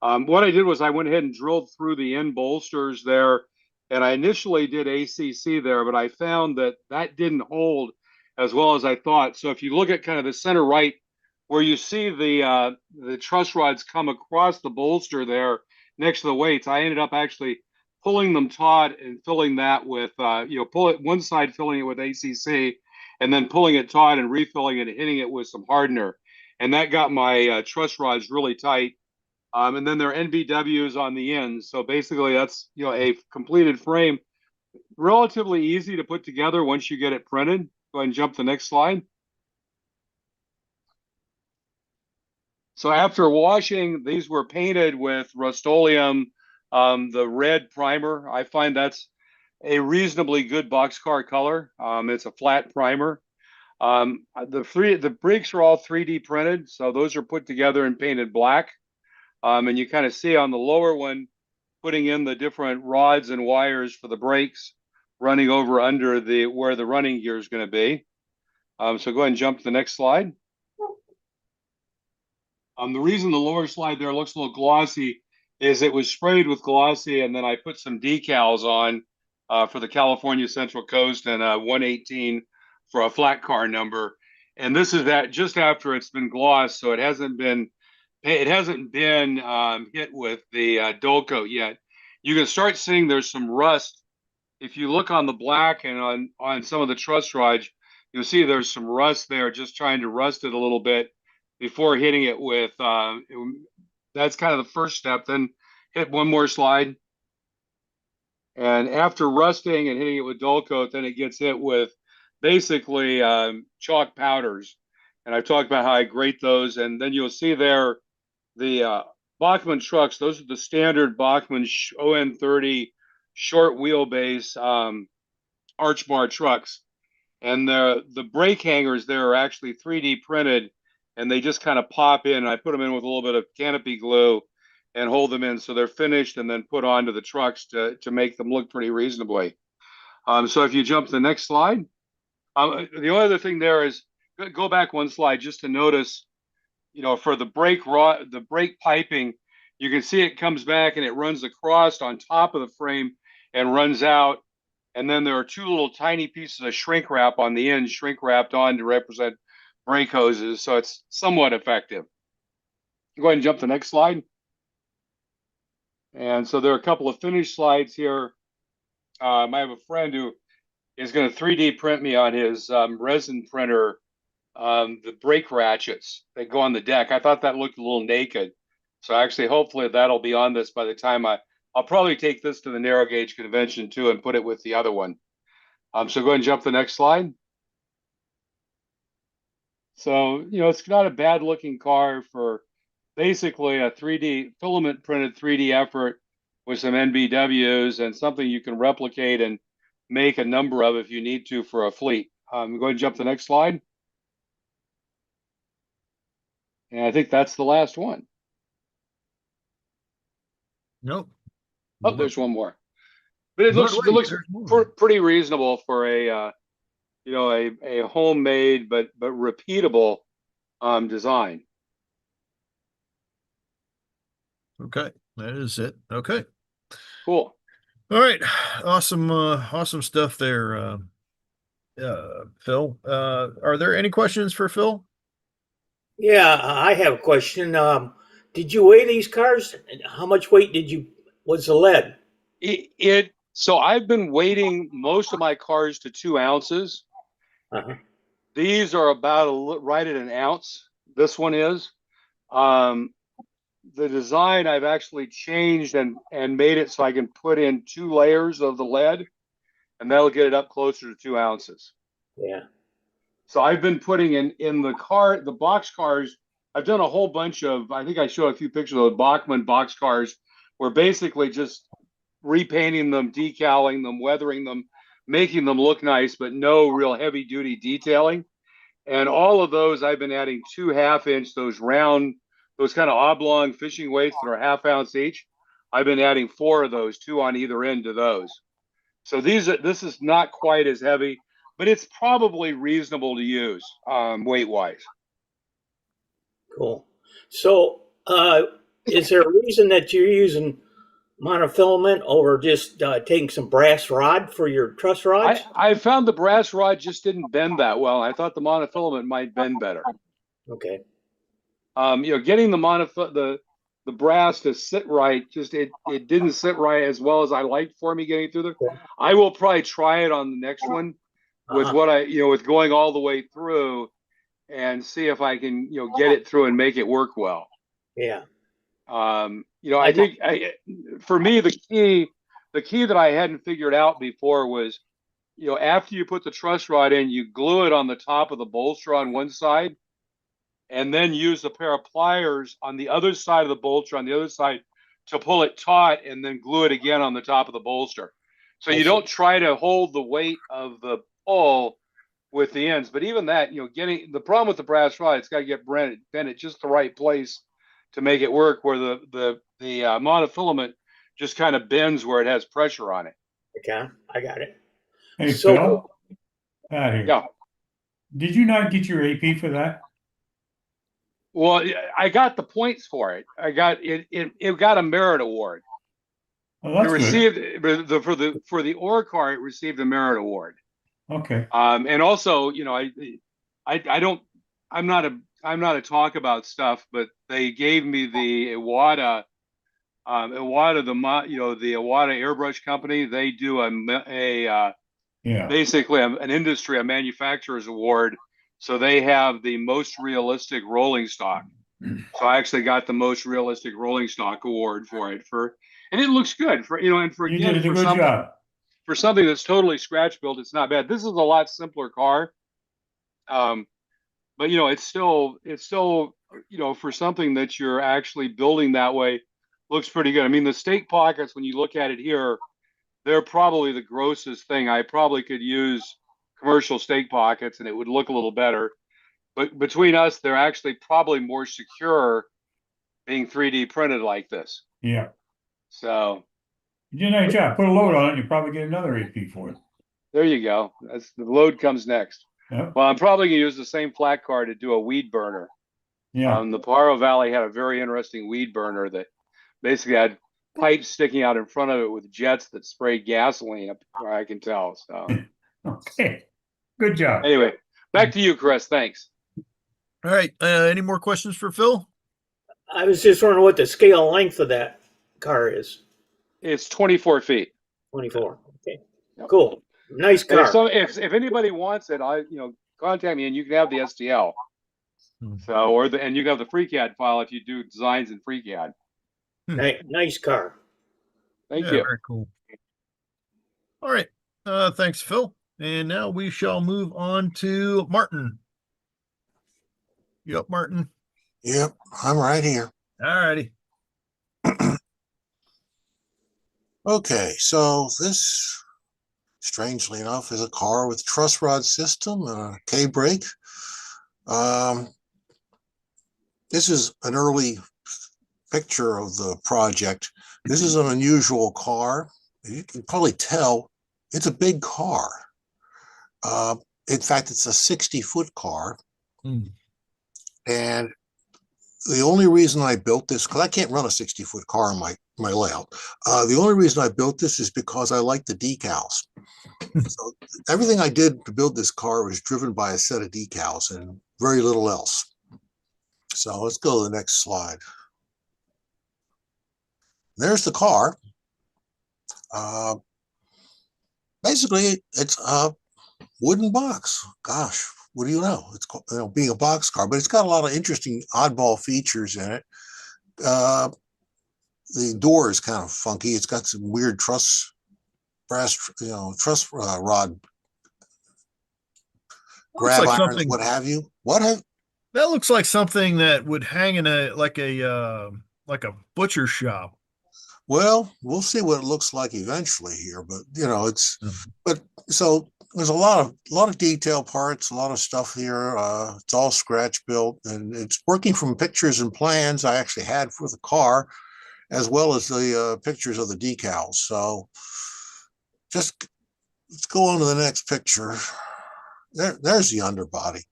What I did was I went ahead and drilled through the end bolsters there, and I initially did ACC there, but I found that didn't hold as well as I thought. So if you look at kind of the center right, where you see the truss rods come across the bolster there next to the weights, I ended up actually pulling them taut and filling that with, pull it one side, filling it with ACC, and then pulling it taut and refilling it and hitting it with some hardener. And that got my truss rods really tight. And then there are NBWs on the ends. So basically that's, a completed frame, relatively easy to put together once you get it printed. Go ahead and jump to the next slide. So after washing, these were painted with Rust-Oleum, the red primer. I find that's a reasonably good boxcar color. It's a flat primer. The brakes are all 3D printed. So those are put together and painted black. And you kind of see on the lower one, putting in the different rods and wires for the brakes running over under where the running gear is going to be. So go ahead and jump to the next slide. The reason the lower slide there looks a little glossy is it was sprayed with glossy, and then I put some decals on for the California Central Coast and 118 for a flat car number. And this is that just after it's been glossed, so it hasn't been hit with the dull coat yet. You can start seeing there's some rust. If you look on the black and on some of the truss rods, you'll see there's some rust there, just trying to rust it a little bit before hitting it with, that's kind of the first step. Then hit one more slide. And after rusting and hitting it with dull coat, then it gets hit with basically chalk powders. And I've talked about how I grate those. And then you'll see there, the Bachmann trucks, those are the standard Bachmann ON30 short wheelbase arch bar trucks. And the brake hangers there are actually 3D printed, and they just kind of pop in. I put them in with a little bit of canopy glue and hold them in so they're finished and then put onto the trucks to make them look pretty reasonably. So if you jump to the next slide, the only other thing there is, go back one slide just to notice, for the brake piping, you can see it comes back and it runs across on top of the frame and runs out. And then there are two little tiny pieces of shrink wrap on the end, shrink wrapped on to represent brake hoses. So it's somewhat effective. Go ahead and jump to the next slide. And so there are a couple of finished slides here. I have a friend who is going to 3D print me on his resin printer the brake ratchets that go on the deck. I thought that looked a little naked. So actually, hopefully that'll be on this by the time I'll probably take this to the narrow gauge convention too and put it with the other one. So go ahead and jump to the next slide. So, it's not a bad looking car for basically a 3D filament printed 3D effort with some NBWs and something you can replicate and make a number of if you need to for a fleet. Go ahead and jump to the next slide. And I think that's the last one. Nope. Oh, there's one more. But it But looks wait, there's more. pretty reasonable for a a homemade but repeatable design. Okay, that is it. Okay. Cool. All right. Awesome. Awesome stuff there, Phil. Are there any questions for Phil? Yeah, I have a question. Did you weigh these cars? How much weight was the lead? So I've been weighting most of my cars to 2 ounces. Uh-huh. These are about right at an ounce. This one is. The design I've actually changed and made it so I can put in 2 layers of the lead, and that'll get it up closer to 2 ounces. Yeah. So I've been putting in the box cars. I've done a whole bunch of, I think I showed a few pictures of the Bachmann box cars. We're basically just repainting them, decaling them, weathering them, making them look nice, but no real heavy duty detailing. And all of those, I've been adding 2 half-inch, those round, those kind of oblong fishing weights that are ½ ounce each. I've been adding 4 of those, 2 on either end to those. So this is not quite as heavy, but it's probably reasonable to use weight-wise. Cool. So, is there a reason that you're using monofilament over just taking some brass rod for your truss rods? I found the brass rod just didn't bend that well. I thought the monofilament might bend better. Okay. Getting the brass to sit right, it didn't sit right as well as I liked for me getting through there. I will probably try it on the next one with what with going all the way through and see if I can, get it through and make it work well. Yeah. I think for me, the key that I hadn't figured out before was, after you put the truss rod in, you glue it on the top of the bolster on one side, and then use a pair of pliers on the other side of the bolster on the other side to pull it taut and then glue it again on the top of the bolster. So you don't try to hold the weight of the pull with the ends. But even that, getting the problem with the brass rod, it's got to get bent at just the right place to make it work, where the monofilament just kind of bends where it has pressure on it. Okay, I got it. Hey, So- Phil? Yeah. Did you not get your AP for that? Well, I got the points for it. I got it. It got a merit award. Oh, that's It received for the ore car. It received a merit award. Okay. And also, I'm not a talk about stuff, but they gave me the Iwata, the Iwata airbrush company. They do basically an industry, a manufacturer's award. So they have the most realistic rolling stock. So I actually got the most realistic rolling stock award for it, and it looks good and for You again, did a for good job. For something that's totally scratch built, it's not bad. This is a lot simpler car. But it's still for something that you're actually building that way, looks pretty good. I mean, the stake pockets, when you look at it here, they're probably the grossest thing. I probably could use commercial stake pockets and it would look a little better. But between us, they're actually probably more secure being 3D printed like this. Yeah. So you did a nice job. Put a load on it, and you probably get another AP for it. there you go. The load comes next. Yep. Well, I'm probably gonna use the same flat car to do a weed burner. Yeah. The Paro Valley had a very interesting weed burner that basically had pipes sticking out in front of it with jets that sprayed gasoline up where I can tell. So Okay. Good job. anyway, back to you, Chris. Thanks. All right. Any more questions for Phil? I was just wondering what the scale length of that car is. It's 24 feet. 24. Okay. Yep. Cool. Nice And if, car. if anybody wants it, contact me and you can have the STL. Hmm. So, and you can have the FreeCAD file if you do designs in FreeCAD. Nice car. Thank Yeah, you. very cool. All right. Thanks, Phil. And now we shall move on to Martin. You up, Martin? Yep, I'm right here. All righty. Okay, so this, strangely enough, is a car with truss rod system and a K-brake. This is an early picture of the project. This is an unusual car. You can probably tell it's a big car. In fact, it's a 60-foot car. Mm. And the only reason I built this, because I can't run a 60-foot car in my layout. The only reason I built this is because I like the decals. So everything I did to build this car was driven by a set of decals and very little else. So let's go to the next slide. There's the car. Basically, it's a wooden box. Gosh, what do you know? It's being a box car, but it's got a lot of interesting oddball features in it. The door is kind of funky. It's got some weird truss rod grab like irons, something, what have you. That looks like something that would hang in a butcher shop. Well, we'll see what it looks like eventually here, but so there's a lot of detail parts, a lot of stuff here. It's all scratch built, and it's working from pictures and plans I actually had for the car, as well as the pictures of the decals. So just let's go on to the next picture. There's the underbody.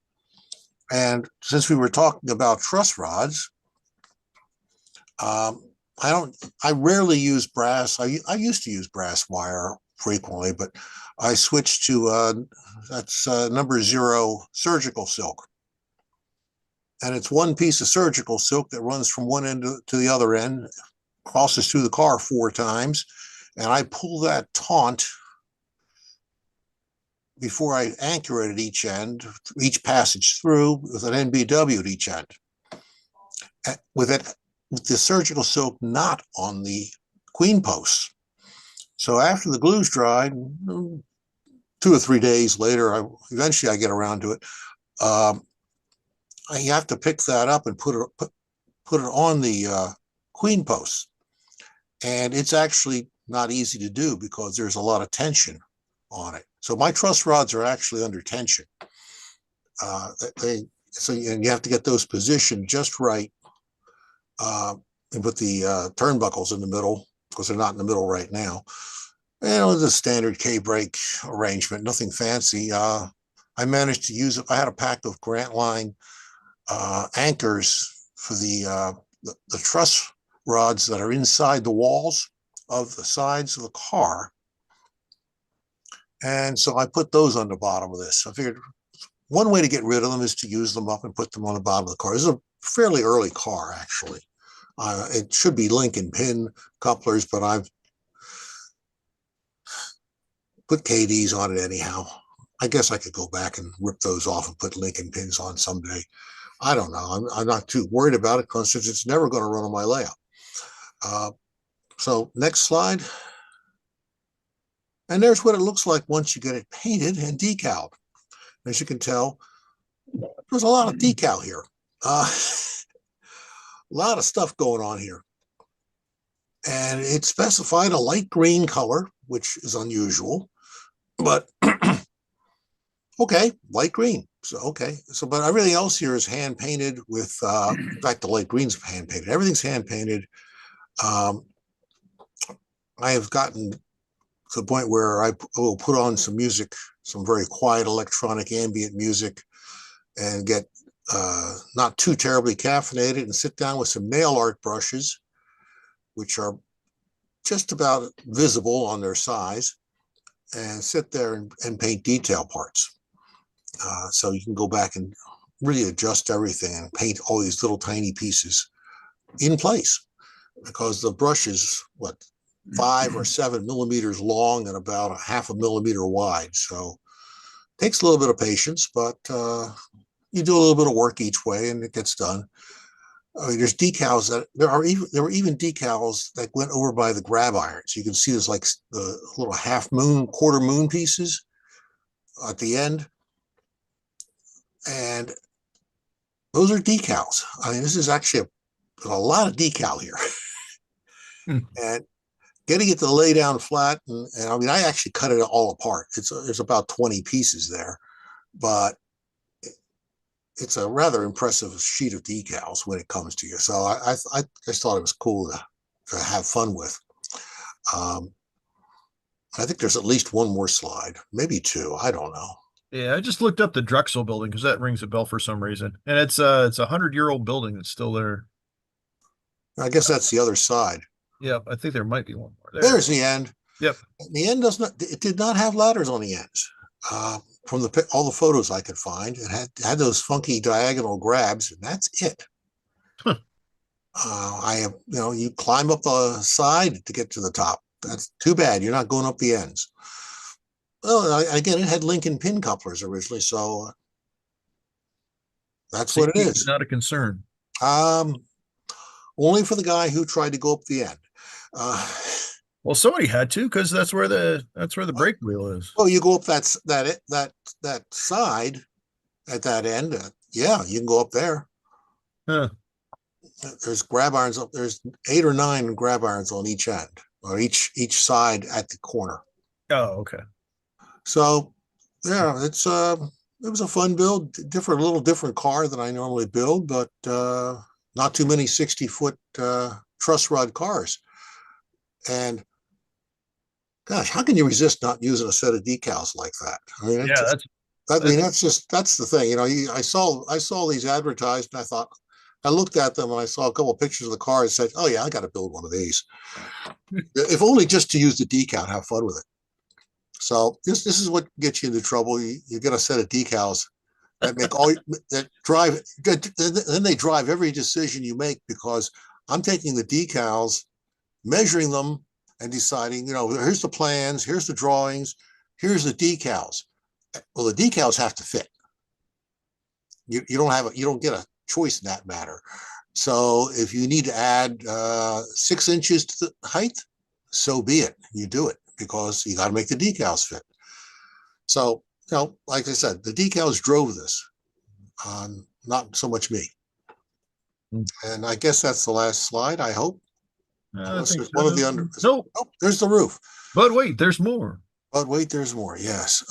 And since we were talking about truss rods, I rarely use brass. I used to use brass wire frequently, but I switched to that's number 0 surgical silk. And it's one piece of surgical silk that runs from one end to the other end, crosses through the car 4 times, and I pull that taunt before I anchor it at each end, each passage through, with an NBW at each end. With the surgical silk not on the queen posts. So after the glue's dried, 2 or 3 days later, eventually I get around to it. You have to pick that up and put it on the queen posts. And it's actually not easy to do because there's a lot of tension on it. So my truss rods are actually under tension. And you have to get those positioned just right, and put the turnbuckles in the middle, because they're not in the middle right now. The standard K-brake arrangement, nothing fancy. I managed to use it. I had a pack of Grant Line anchors for the truss rods that are inside the walls of the sides of the car. And so I put those on the bottom of this. I figured one way to get rid of them is to use them up and put them on the bottom of the car. This is a fairly early car, actually. It should be link and pin couplers, but I've put KDs on it anyhow. I guess I could go back and rip those off and put link and pins on someday. I don't know. I'm not too worried about it because it's never going to run on my layout. So next slide. And there's what it looks like once you get it painted and decaled. As you can tell, there's a lot of decal here. A lot of stuff going on here. And it specified a light green color, which is unusual, but okay, light green. So, okay. So, but everything else here is hand painted with, in fact, the light green's hand painted. Everything's hand painted. I have gotten to the point where I will put on some music, some very quiet electronic ambient music, and get not too terribly caffeinated, and sit down with some nail art brushes, which are just about visible on their size, and sit there and paint detail parts. So you can go back and really adjust everything and paint all these little tiny pieces in place, because the brush is 5 or 7 millimeters long and about a half a millimeter wide. So it takes a little bit of patience, but you do a little bit of work each way and it gets done. I mean, there's decals that there were even decals that went over by the grab irons. You can see there's like the little half moon, quarter moon pieces at the end. And those are decals. I mean, this is actually a lot of decal here. And getting it to lay down flat, and I mean, I actually cut it all apart. There's about 20 pieces there, but it's a rather impressive sheet of decals when it comes to you. So I just thought it was cool to have fun with. I think there's at least one more slide, maybe two. I don't know. Yeah, I just looked up the Drexel building because that rings a bell for some reason, and it's a 100-year-old building that's still there. I guess that's the other side. Yep, I think there might be one more there. There's the end. Yep. The end it did not have ladders on the ends. From all the photos I could find, it had those funky diagonal grabs, and that's it. Huh. You climb up the side to get to the top. That's too bad. You're not going up the ends. Well, again, it had Lincoln pin couplers originally, so that's what it is. Not a concern. Only for the guy who tried to go up the end. Well, somebody had to, because that's where the brake wheel is. Well, you go up that side at that end. Yeah, you can go up there. Huh. There's grab irons up. There's 8 or 9 grab irons on each end, or each side at the corner. Oh, okay. So yeah, it was a fun build. Little different car than I normally build, but not too many 60-foot truss rod cars. And gosh, how can you resist not using a set of decals like that? I mean, that's the thing. I saw these advertised, and I looked at them and I saw a couple of pictures of the car and said, "Oh yeah, I got to build one of these." If only just to use the decal and have fun with it. So this is what gets you into trouble. You get a set of decals that make that drive. Then they drive every decision you make, because I'm taking the decals, measuring them, and deciding, here's the plans, here's the drawings, here's the decals. Well, the decals have to fit. You don't get a choice in that matter. So if you need to add 6 inches to the height, so be it. You do it, because you got to make the decals fit. So, like I said, the decals drove this, not so much me. And I guess that's the last slide, I hope. Unless there's one of the under. Nope. Oh, there's the roof. But wait, there's more. Yes.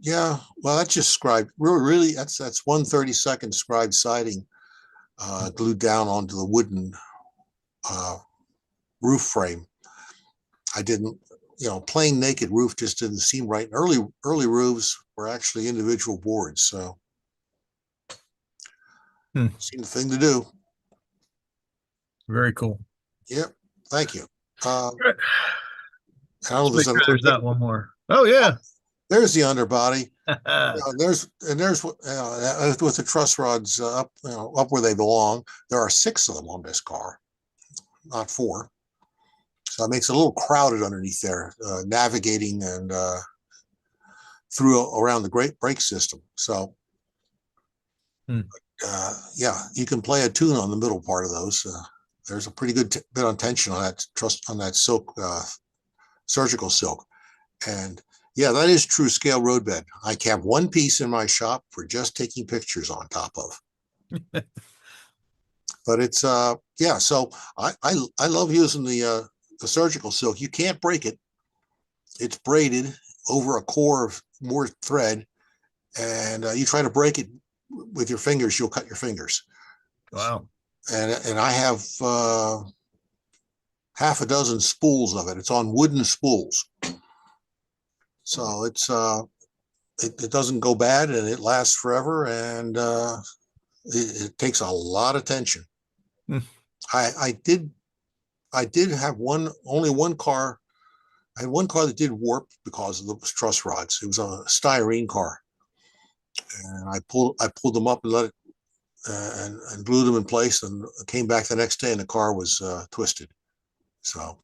Yeah. Well, that's just scribed. Really, that's 1/32 scribed siding glued down onto the wooden roof frame. I didn't, plain naked roof just didn't seem right. Early roofs were actually individual boards, so seemed the thing to do. Very cool. Yep. Thank you. I don't know, there's that one more. Oh yeah. There's the underbody. There's with the truss rods up where they belong. There are 6 of them on this car, not 4. So it makes it a little crowded underneath there, navigating and around the great brake system. So yeah, you can play a tune on the middle part of those. There's a pretty good bit of tension on that silk, surgical silk. And yeah, that is true scale roadbed. I have one piece in my shop for just taking pictures on top of. But it's yeah, so I love using the surgical silk. You can't break it. It's braided over a core of more thread, and you try to break it with your fingers, you'll cut your fingers. Wow. And I have half a dozen spools of it. It's on wooden spools. So it's it doesn't go bad, and it lasts forever, and it takes a lot of tension. I did have only one car. I had one car that did warp because of the truss rods. It was a styrene car, and I pulled them up and let it and glued them in place, and came back the next day, and the car was twisted. So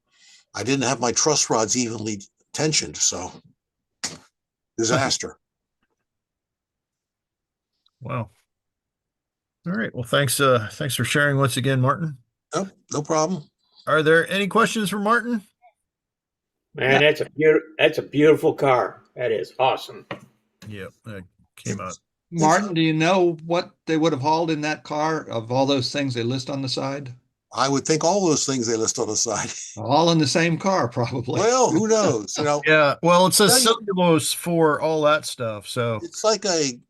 I didn't have my truss rods evenly tensioned, so disaster. Wow. All right. Well, thanks for sharing once again, Martin. Nope, no problem. Are there any questions for Martin? Man, that's a beautiful car. That is awesome. Yeah, that came out. Martin, do you know what they would have hauled in that car of all those things they list on the side? I would think all those things they list on the side. All in the same car, probably. Well, who knows? You know, Yeah. Well, it says Tell you- cellulose for all that stuff. So it's like they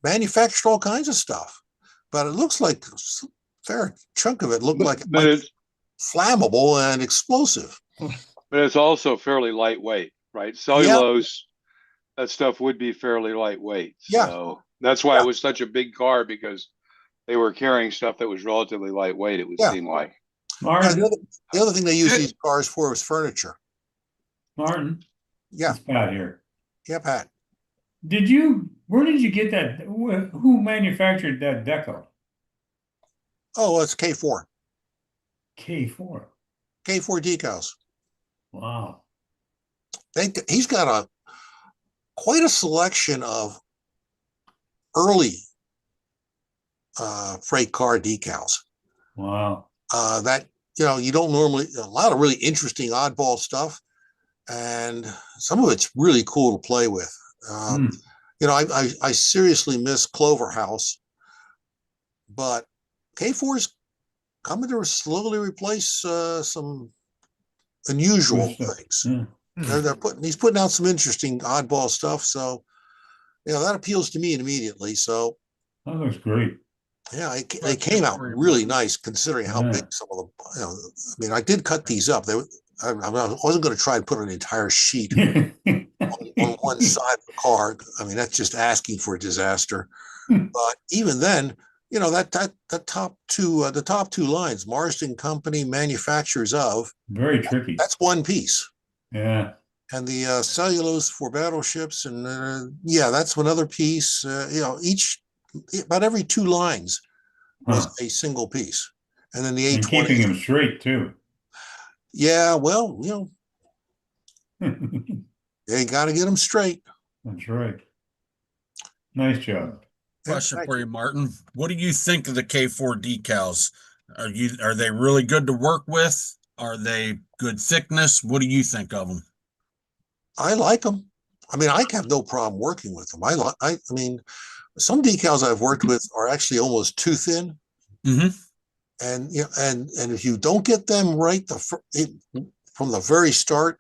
manufactured all kinds of stuff, but it looks like a fair chunk of it looked like But it's flammable and explosive. but it's also fairly lightweight, right? Cellulose, that stuff would be fairly lightweight. Yeah. So that's why it was such a big car, because they were carrying stuff that was relatively lightweight, it would seem like. Martin, The other thing they use these cars for was furniture. Martin, Yeah. it's Pat here. Yeah, Pat. Where did you get that? Who manufactured that deco? Oh, it's K4. K4. K4 decals. Wow. He's got quite a selection of early freight car decals. Wow. That you don't normally, a lot of really interesting oddball stuff, and some of it's really cool to play with. I seriously miss Clover House, but K4's coming to slowly replace some unusual things. He's putting out some interesting oddball stuff, so that appeals to me immediately. So that looks great. Yeah, they came out really nice considering how big some of them. I did cut these up. I wasn't going to try and put an entire sheet on one side of the car. That's just asking for a disaster. But even then, the top two lines, Marsden Company, manufacturers of, very tricky. That's one piece. Yeah. And the cellulose for battleships, and that's another piece. About every two lines was a single piece, and then the A20, and keeping them straight too. Yeah, well, they got to get them straight. That's right. Nice job. Question for you, Martin. What do you think of the K4 decals? Are they really good to work with? Are they good thickness? What do you think of them? I like them. I have no problem working with them. Some decals I've worked with are actually almost too thin. Mm-hmm. And if you don't get them right from the very start,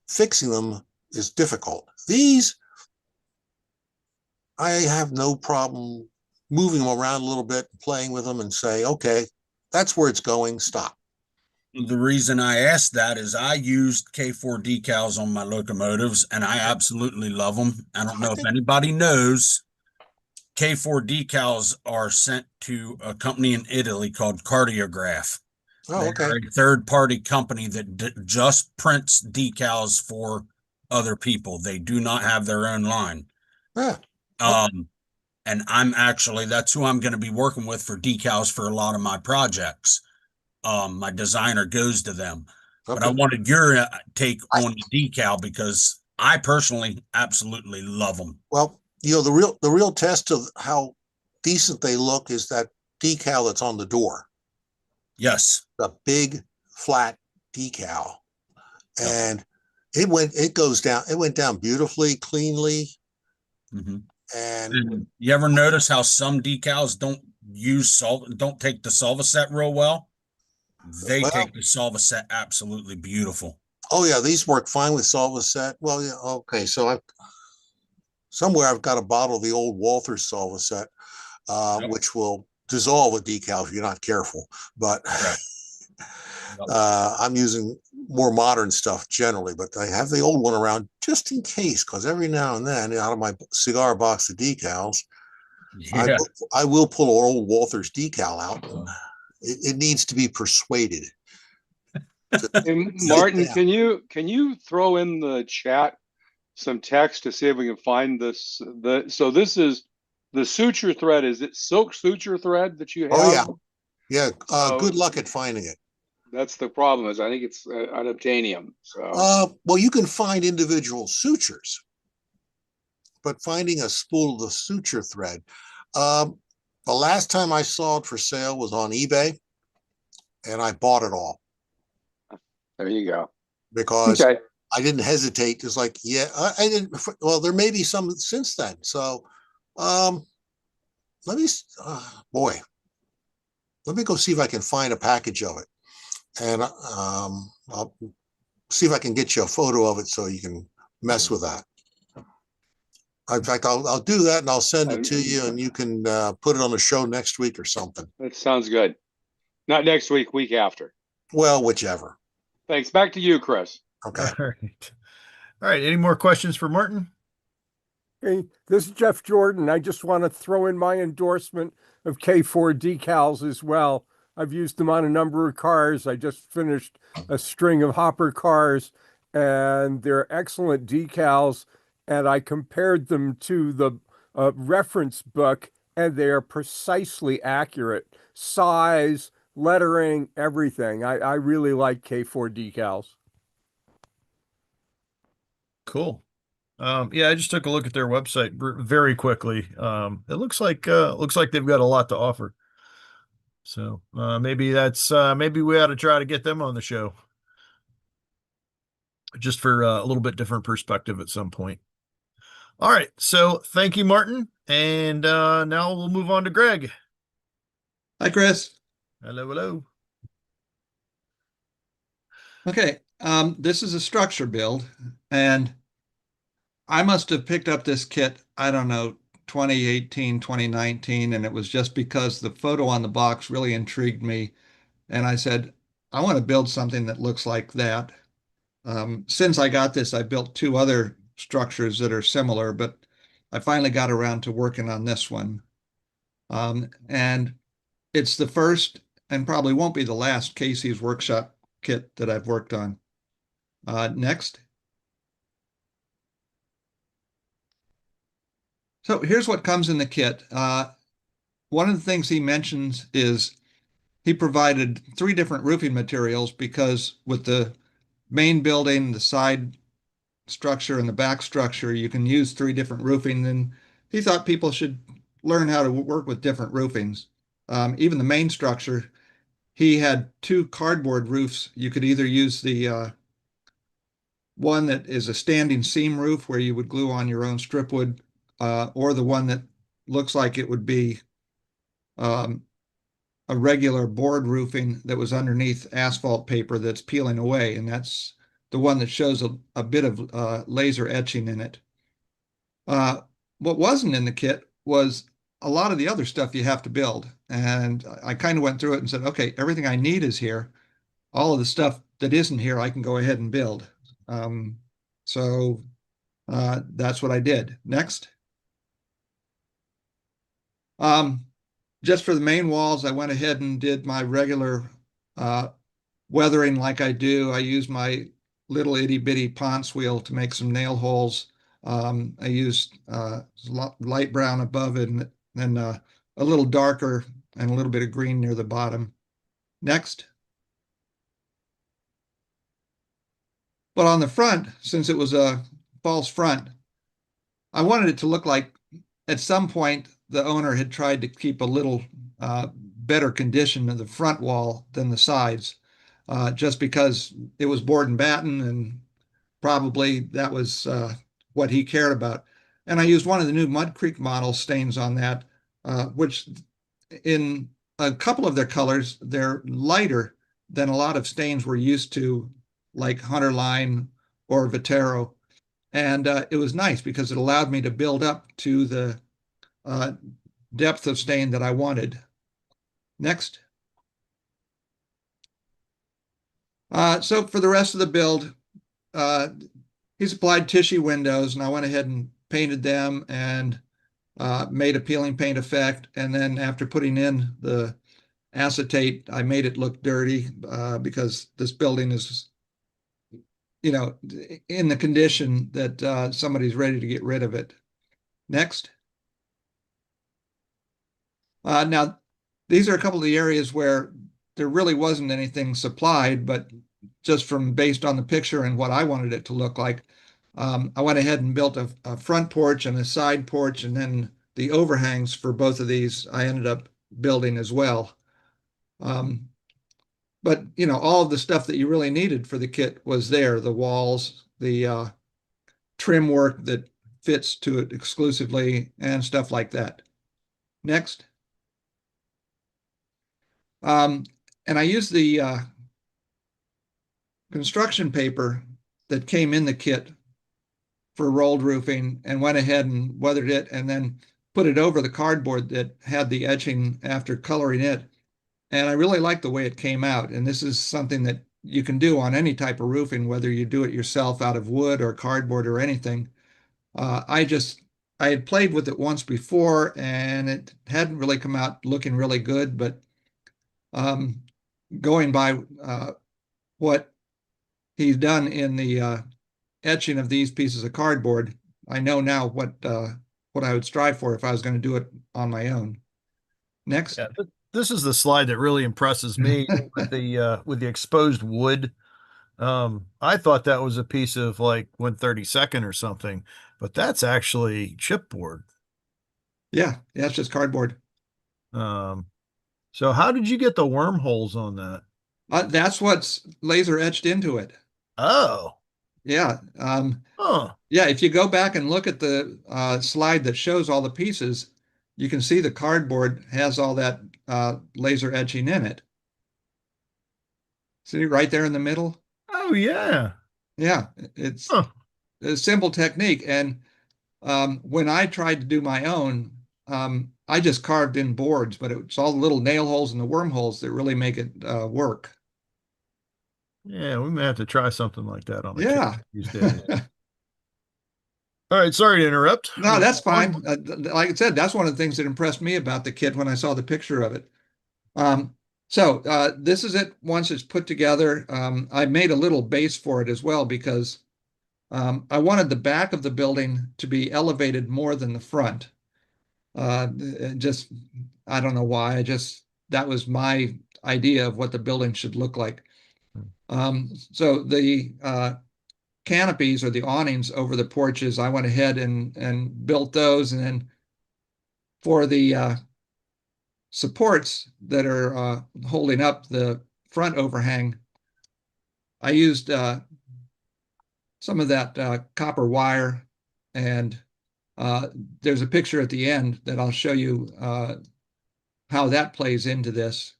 fixing them is difficult. These, I have no problem moving them around a little bit, playing with them, and say, okay, that's where it's going. Stop. The reason I asked that is I used K4 decals on my locomotives, and I absolutely love them. I don't know if anybody knows, K4 decals are sent to a company in Italy called Cardiograph. Oh, okay. They're a third-party company that just prints decals for other people. They do not have their own line. Yeah. And that's who I'm going to be working with for decals for a lot of my projects. My designer goes to them. Okay. But I wanted your take on the decal because I personally absolutely love them. Well, the real test of how decent they look is that decal that's on the door. Yes. The big flat decal. And it went down beautifully, cleanly. Mm-hmm. And you ever notice how some decals don't take the Solvaset real well? They take the Solvaset absolutely beautiful. Oh yeah, these work fine with Solvaset. Well, yeah, okay. So somewhere I've got a bottle of the old Walther's Solvaset, which will dissolve a decal if you're not careful. But I'm using more modern stuff generally, but I have the old one around just in case, because every now and then out of my cigar box of decals, I will pull an old Walther's decal out. It needs to be persuaded. Hey, Martin, can you throw in the chat some text to see if we can find this? So this is the suture thread. Is it silk suture thread that you have? Oh yeah. Good luck at finding it. That's the problem. Is I think it's unobtainium. So Well, you can find individual sutures, but finding a spool of the suture thread. The last time I saw it for sale was on eBay, and I bought it all there you go. because Okay. I didn't hesitate. It's like, yeah, I didn't. Well, there may be some since then. So, let me, boy, let me go see if I can find a package of it, and I'll see if I can get you a photo of it so you can mess with that. In fact, I'll do that and I'll send it to you, and you can put it on the show next week or something. That sounds good. Not next week, week after. Well, whichever. Thanks. Back to you, Chris. Okay. All right. All right. Any more questions for Martin? Hey, this is Jeff Jordan. I just want to throw in my endorsement of K4 decals as well. I've used them on a number of cars. I just finished a string of hopper cars, and they're excellent decals. And I compared them to the reference book, and they are precisely accurate. Size, lettering, everything. I really like K4 decals. Cool. Yeah, I just took a look at their website very quickly. It looks like they've got a lot to offer. So maybe maybe we ought to try to get them on the show, just for a little bit different perspective at some point. All right. So thank you, Martin. And now we'll move on to Greg. Hi, Chris. Hello, hello. Okay, this is a structure build, and I must have picked up this kit, I don't know, 2018, 2019, and it was just because the photo on the box really intrigued me. And I said, I want to build something that looks like that. Since I got this, I built 2 other structures that are similar, but I finally got around to working on this one. And it's the first and probably won't be the last Casey's Workshop kit that I've worked on. Next. So here's what comes in the kit. One of the things he mentions is he provided 3 different roofing materials because with the main building, the side structure, and the back structure, you can use 3 different roofing. And he thought people should learn how to work with different roofings. Even the main structure, he had 2 cardboard roofs. You could either use the one that is a standing seam roof where you would glue on your own strip wood, or the one that looks like it would be a regular board roofing that was underneath asphalt paper that's peeling away. And that's the one that shows a bit of laser etching in it. What wasn't in the kit was a lot of the other stuff you have to build. And I kind of went through it and said, okay, everything I need is here. All of the stuff that isn't here, I can go ahead and build. So that's what I did. Next. Just for the main walls, I went ahead and did my regular weathering like I do. I used my little itty bitty Ponce wheel to make some nail holes. I used light brown above it, and then a little darker and a little bit of green near the bottom. Next. But on the front, since it was a false front, I wanted it to look like at some point the owner had tried to keep a little better condition of the front wall than the sides, just because it was board and batten, and probably that was what he cared about. And I used one of the new Mud Creek model stains on that, which in a couple of their colors, they're lighter than a lot of stains we're used to, like Hunterline or Vitero. And it was nice because it allowed me to build up to the depth of stain that I wanted. Next. So for the rest of the build, he supplied tissue windows, and I went ahead and painted them and made a peeling paint effect. And then after putting in the acetate, I made it look dirty because this building is, you know, in the condition that somebody's ready to get rid of it. Next. Now, these are a couple of the areas where there really wasn't anything supplied, but just based on the picture and what I wanted it to look like, I went ahead and built a front porch and a side porch, and then the overhangs for both of these I ended up building as well. But all of the stuff that you really needed for the kit was there: the walls, the trim work that fits to it exclusively, and stuff like that. Next. And I used the construction paper that came in the kit for rolled roofing and went ahead and weathered it and then put it over the cardboard that had the etching after coloring it. And I really like the way it came out. And this is something that you can do on any type of roofing, whether you do it yourself out of wood or cardboard or anything. I had played with it once before and it hadn't really come out looking really good, but going by what he's done in the etching of these pieces of cardboard, I know now what I would strive for if I was going to do it on my own. Next. Yeah, this is the slide that really impresses me with the exposed wood. I thought that was a piece of like 1/32 or something, but that's actually chipboard. Yeah, it's just cardboard. So how did you get the wormholes on that? That's what's laser etched into it. Oh. Yeah. Huh. Yeah, if you go back and look at the slide that shows all the pieces, you can see the cardboard has all that laser etching in it. See right there in the middle? Oh, yeah. Yeah, it's a simple technique. And when I tried to do my own, I just carved in boards, but it's all the little nail holes and the wormholes that really make it work. Yeah, we may have to try something like that on the Yeah. kit these days. All right, sorry to interrupt. No, that's fine. Like I said, that's one of the things that impressed me about the kit when I saw the picture of it. So this is it once it's put together. I made a little base for it as well because I wanted the back of the building to be elevated more than the front. I don't know why. That was my idea of what the building should look like. So the canopies or the awnings over the porches, I went ahead and built those. And then for the supports that are holding up the front overhang, I used some of that copper wire, and there's a picture at the end that I'll show you how that plays into this.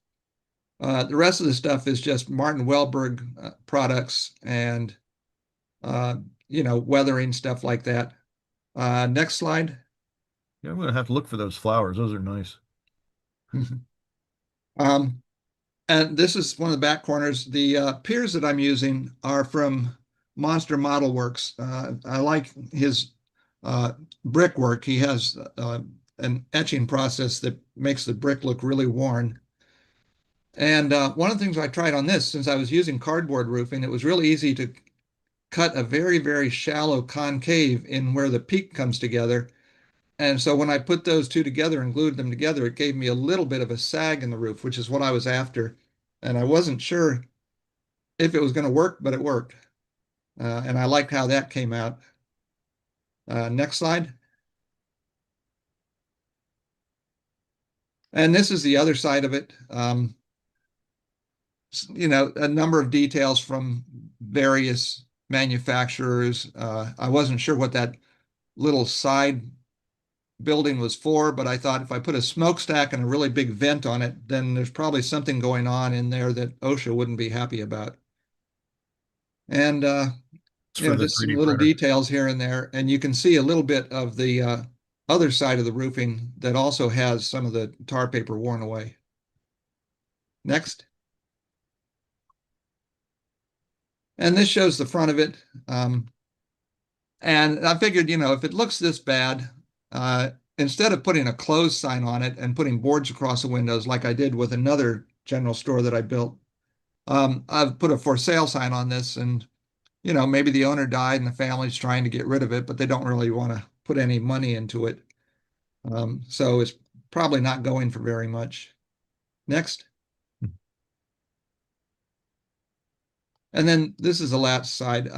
The rest of the stuff is just Martin Wellberg products and weathering stuff like that. Next slide. Yeah, I'm gonna have to look for those flowers. Those are nice. And this is one of the back corners. The piers that I'm using are from Monster Model Works. I like his brickwork. He has an etching process that makes the brick look really worn. And one of the things I tried on this, since I was using cardboard roofing, it was really easy to cut a very, very shallow concave in where the peak comes together. And so when I put those two together and glued them together, it gave me a little bit of a sag in the roof, which is what I was after. And I wasn't sure if it was going to work, but it worked. And I liked how that came out. Next slide. And this is the other side of it. A number of details from various manufacturers. I wasn't sure what that little side building was for, but I thought if I put a smokestack and a really big vent on it, then there's probably something going on in there that OSHA wouldn't be happy about. And just some little details here and there, and you can see a little bit of the other side of the roofing that also has some of the tar paper worn away. Next. And this shows the front of it. And I figured, if it looks this bad, instead of putting a closed sign on it and putting boards across the windows like I did with another general store that I built, I've put a for sale sign on this, and maybe the owner died and the family's trying to get rid of it, but they don't really want to put any money into it. So it's probably not going for very much. Next. And then this is the latch side.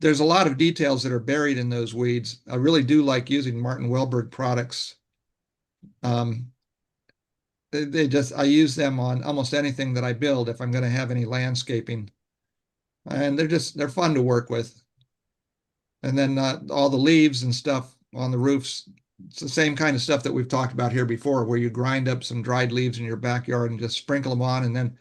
There's a lot of details that are buried in those weeds. I really do like using Martin Welberg products. I use them on almost anything that I build if I'm going to have any landscaping. And they're fun to work with. And then all the leaves and stuff on the roofs, it's the same kind of stuff that we've talked about here before, where you grind up some dried leaves in your backyard and just sprinkle them on. And then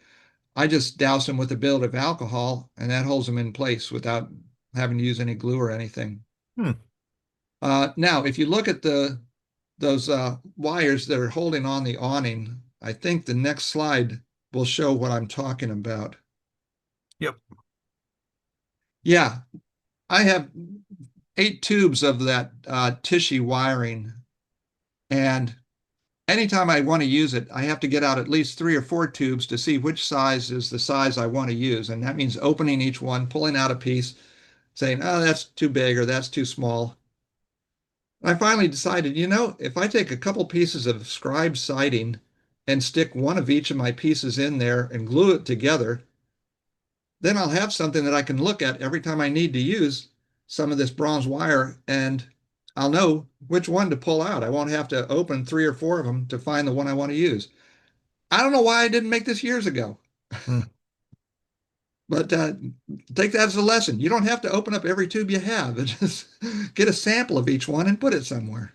I just douse them with a bit of alcohol, and that holds them in place without having to use any glue or anything. Now, if you look at those wires that are holding on the awning, I think the next slide will show what I'm talking about. Yep. Yeah, I have 8 tubes of that tissue wiring, and anytime I want to use it, I have to get out at least 3 or 4 tubes to see which size is the size I want to use. And that means opening each one, pulling out a piece, saying, oh, that's too big or that's too small. I finally decided, if I take a couple pieces of scribe siding and stick one of each of my pieces in there and glue it together, then I'll have something that I can look at every time I need to use some of this bronze wire, and I'll know which one to pull out. I won't have to open 3 or 4 of them to find the one I want to use. I don't know why I didn't make this years ago. But take that as a lesson. You don't have to open up every tube you have. Just get a sample of each one and put it somewhere.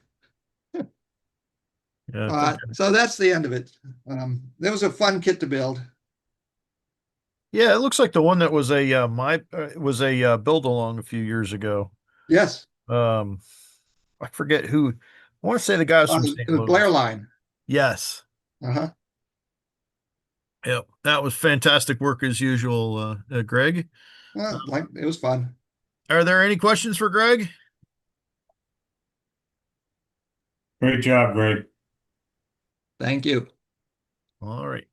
So that's the end of it. That was a fun kit to build. Yeah, it looks like the one that was a build along a few years ago. Yes. I forget who. I want to say the guys from St. Louis. Blair Line. Yes. Uh-huh. Yep, that was fantastic work as usual, Greg. It was fun. Are there any questions for Greg? Great job, Greg. Thank you. All right.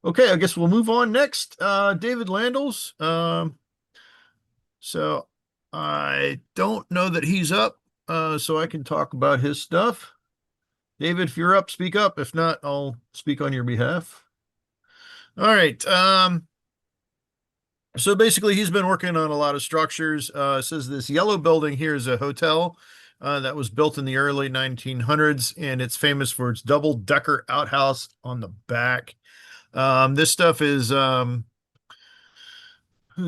Okay, I guess we'll move on next. David Landels. So I don't know that he's up, so I can talk about his stuff. David, if you're up, speak up. If not, I'll speak on your behalf. All right. So basically, he's been working on a lot of structures. Says this yellow building here is a hotel that was built in the early 1900s, and it's famous for its double-decker outhouse on the back. This stuff is, let's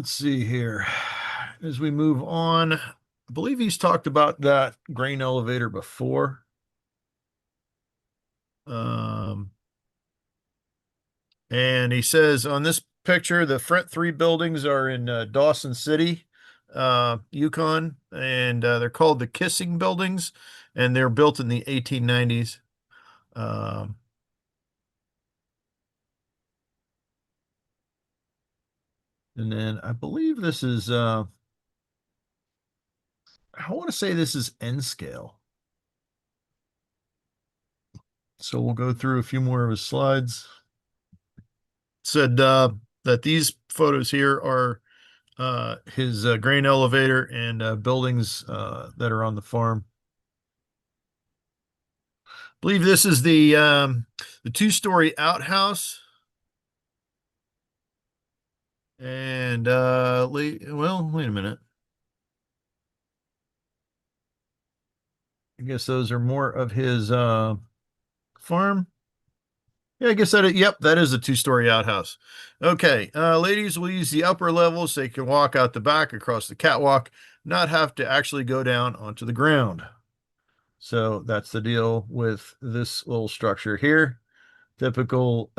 see here. As we move on, I believe he's talked about that grain elevator before. And he says on this picture, the front 3 buildings are in Dawson City, Yukon, and they're called the Kissing Buildings, and they're built in the 1890s. And then I believe this is, I want to say this is N scale. So we'll go through a few more of his slides. Said that these photos here are his grain elevator and buildings that are on the farm. I believe this is the 2-story outhouse. And wait a minute. I guess those are more of his farm. Yeah, I guess that is a 2-story outhouse. Okay, ladies will use the upper level so they can walk out the back across the catwalk, not have to actually go down onto the ground. So that's the deal with this little structure here. Typical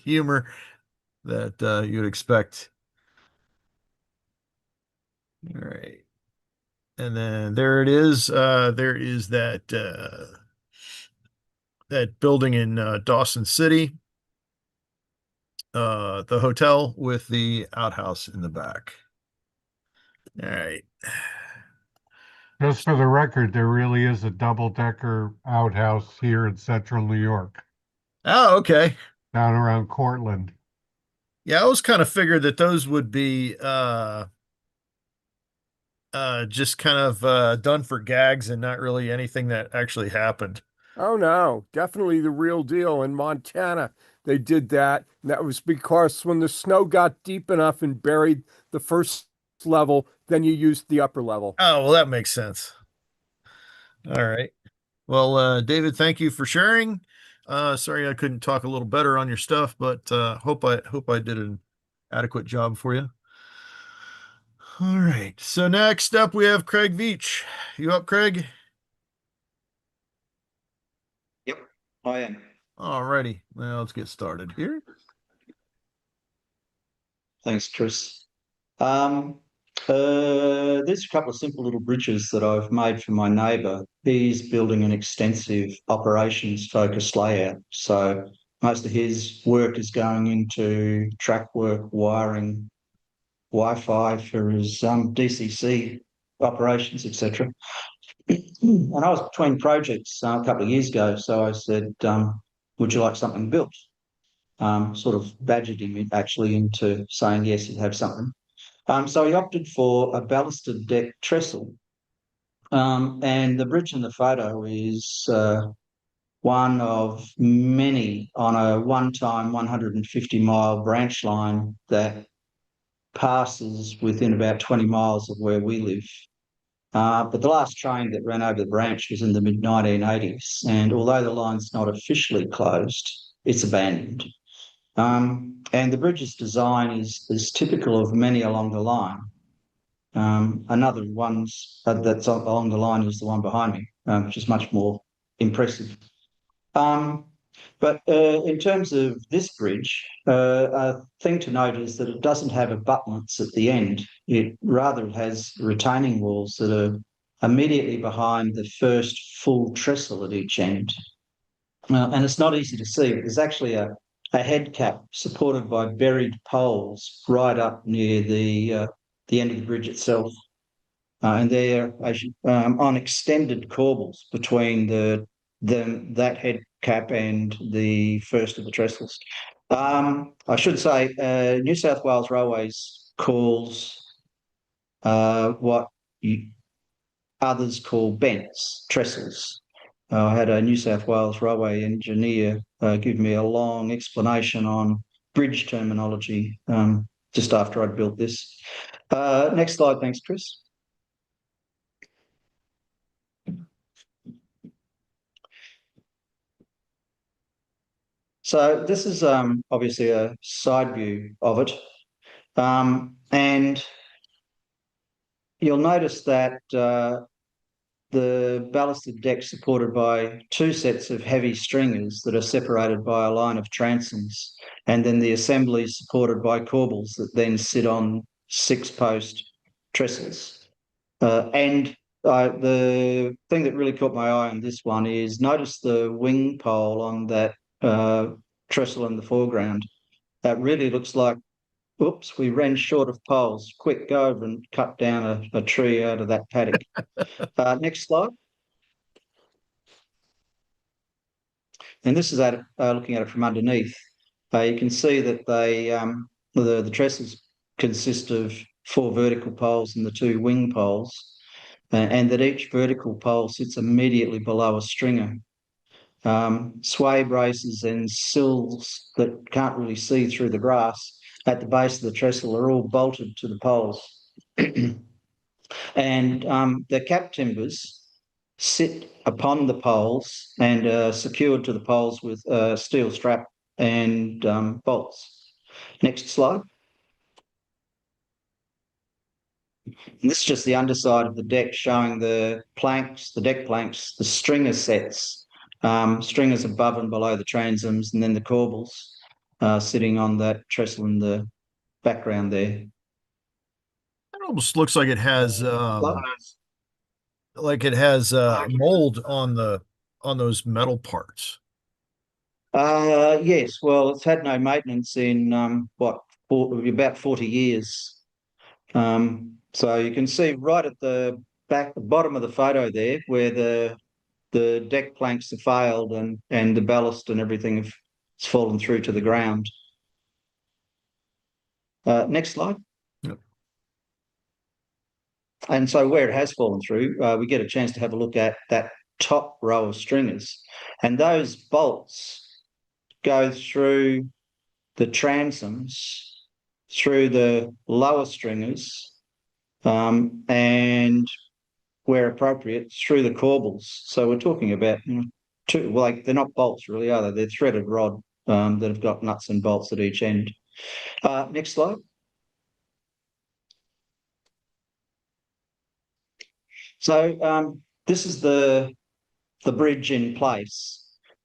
humor that you'd expect. All right. And then there it is. There is that building in Dawson City, the hotel with the outhouse in the back. All right. Just for the record, there really is a double-decker outhouse here in central New York. Oh, okay. Down around Cortland. Yeah, I was kind of figured that those would be just kind of done for gags and not really anything that actually happened. Oh, no, definitely the real deal in Montana. they did that. And that was because when the snow got deep enough and buried the first level, then you used the upper level. Oh, well, that makes sense. All right. Well, David, thank you for sharing. Sorry I couldn't talk a little better on your stuff, but hope I did an adequate job for you. All right. So next up we have Craig Veach. You up, Craig? Yep, I am. All righty. Well, let's get started here. Thanks, Chris. There's a couple of simple little bridges that I've made for my neighbour. He's building an extensive operations-focused layout. So most of his work is going into track work, wiring, Wi-Fi for his DCC operations, etc. And I was between projects a couple of years ago, so I said, would you like something built? Sort of badgered him actually into saying yes, he'd have something. So he opted for a ballasted deck trestle. And the bridge in the photo is one of many on a one-time 150-mile branch line that passes within about 20 miles of where we live. But the last train that ran over the branch was in the mid-1980s. And although the line's not officially closed, it's abandoned. And the bridge's design is typical of many along the line. Another one that's along the line is the one behind me, which is much more impressive. But in terms of this bridge, a thing to note is that it doesn't have abutments at the end. It rather has retaining walls that are immediately behind the first full trestle at each end. And it's not easy to see, but there's actually a head cap supported by buried poles right up near the end of the bridge itself. And they're on extended corbels between that head cap and the first of the trestles. I should say New South Wales Railways calls what others call bents, trestles. I had a New South Wales Railway engineer give me a long explanation on bridge terminology just after I'd built this. Next slide, thanks, Chris. So this is obviously a side view of it. And you'll notice that the ballasted deck supported by two sets of heavy stringers that are separated by a line of transoms, and then the assembly supported by corbels that then sit on 6-post trestles. And the thing that really caught my eye on this one is notice the wing pole on that trestle in the foreground. That really looks like, oops, we ran short of poles. Quick, go over and cut down a tree out of that paddock. Next slide. And this is looking at it from underneath. You can see that the trestles consist of 4 vertical poles and the 2 wing poles, and that each vertical pole sits immediately below a stringer. Sway braces and sills that can't really see through the grass at the base of the trestle are all bolted to the poles. And the cap timbers sit upon the poles and secured to the poles with a steel strap and bolts. Next slide. And this is just the underside of the deck showing the planks, the deck planks, the stringer sets, stringers above and below the transoms, and then the corbels sitting on that trestle in the background there. It almost looks like it has mold on those metal parts. Yes, well, it's had no maintenance in about 40 years. So you can see right at the bottom of the photo there where the deck planks have failed and the ballast and everything has fallen through to the ground. Next slide. Yep. And so where it has fallen through, we get a chance to have a look at that top row of stringers. And those bolts go through the transoms, through the lower stringers, and where appropriate, through the corbels. So we're talking about two, like they're not bolts really, are they? They're threaded rod that have got nuts and bolts at each end. Next slide. So this is the bridge in place.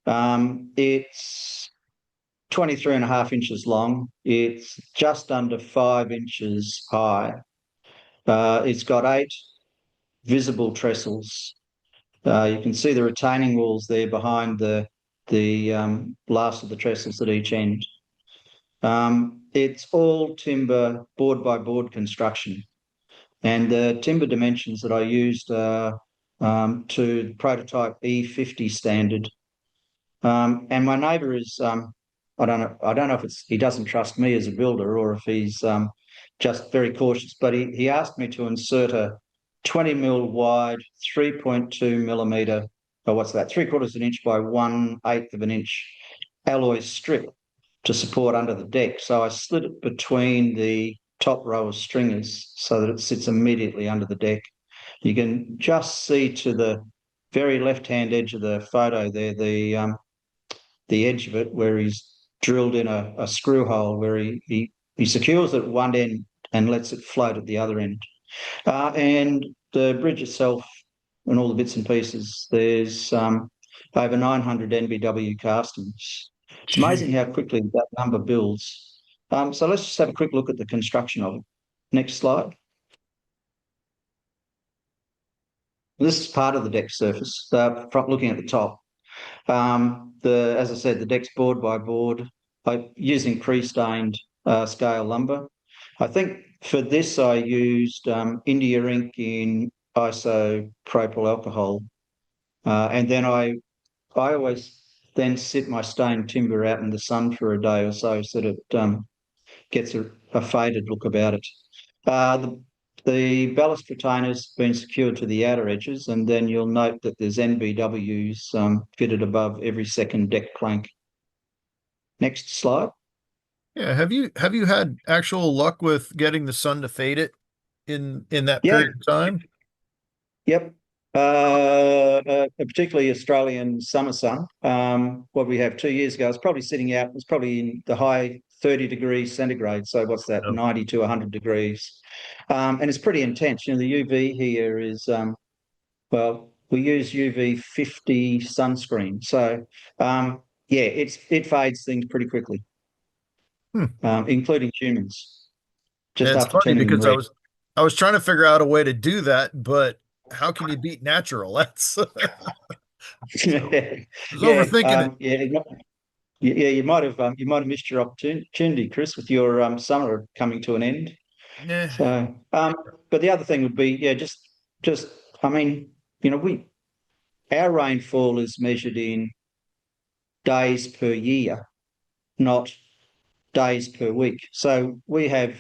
It's 23.5 inches long. It's just under 5 inches high. It's got 8 visible trestles. You can see the retaining walls there behind the last of the trestles at each end. It's all timber board by board construction. And the timber dimensions that I used to prototype E50 standard. And my neighbour is, I don't know if he doesn't trust me as a builder or if he's just very cautious, but he asked me to insert a 20 mil wide, 3.2 millimetre, or what's that, 3/4 inch by 1/8 inch alloy strip to support under the deck. So I slid it between the top row of stringers so that it sits immediately under the deck. You can just see to the very left-hand edge of the photo there, the edge of it where he's drilled in a screw hole where he secures it at one end and lets it float at the other end. And the bridge itself and all the bits and pieces, there's over 900 NBW castings. It's amazing how quickly that number builds. So let's just have a quick look at the construction of it. Next slide. This is part of the deck surface, from looking at the top. As I said, the deck's board by board, using pre-stained scale lumber. I think for this I used India ink in isopropyl alcohol, and then I always then sit my stained timber out in the sun for a day or so that it gets a faded look about it. The ballast retainer's been secured to the outer edges, and then you'll note that there's NBWs fitted above every second deck plank. Next slide. Yeah, have you had actual luck with getting the sun to fade it in that period of time? Yep. Particularly Australian summer sun. What we have 2 years ago, it's probably sitting out, it's probably in the high 30 degrees centigrade. So what's that, 90 to 100 degrees. And it's pretty intense. You know, the UV here is, well, we use UV 50 sunscreen. So, yeah, it fades things pretty quickly, including humans. Just It's after funny turning them because red. I was trying to figure out a way to do that, but how can you beat natural? That's I was overthinking it. You might have missed your opportunity, Chris, with your summer coming to an end. Yeah. So, but the other thing would be, just I mean, you know, our rainfall is measured in days per year, not days per week. So we have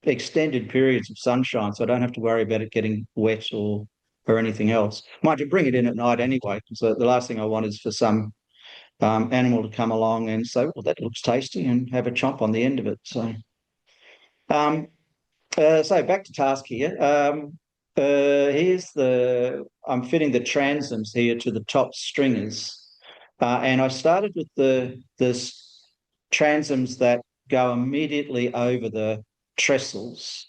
extended periods of sunshine, so I don't have to worry about it getting wet or anything else. Mind you, bring it in at night anyway, because the last thing I want is for some animal to come along and say, well, that looks tasty, and have a chomp on the end of it. So, so back to task here. I'm fitting the transoms here to the top stringers. And I started with the transoms that go immediately over the trestles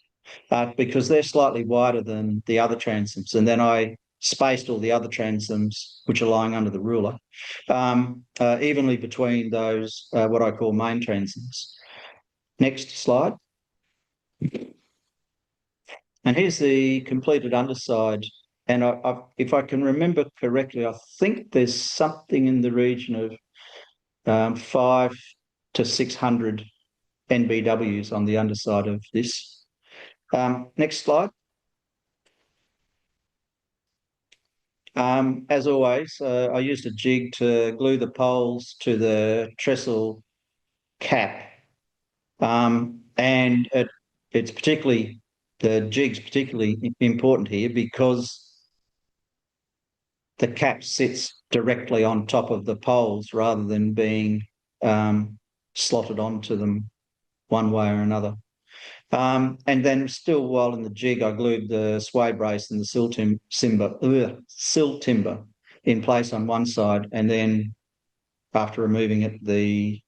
because they're slightly wider than the other transoms. And then I spaced all the other transoms, which are lying under the ruler, evenly between those, what I call main transoms. Next slide. And here's the completed underside. And if I can remember correctly, I think there's something in the region of 500 to 600 NBWs on the underside of this. Next slide. As always, I used a jig to glue the poles to the trestle cap. And it's particularly, the jig's particularly important here because the cap sits directly on top of the poles rather than being slotted onto them one way or another. And then still while in the jig, I glued the sway brace and the sill timber in place on one side, and then after removing it, the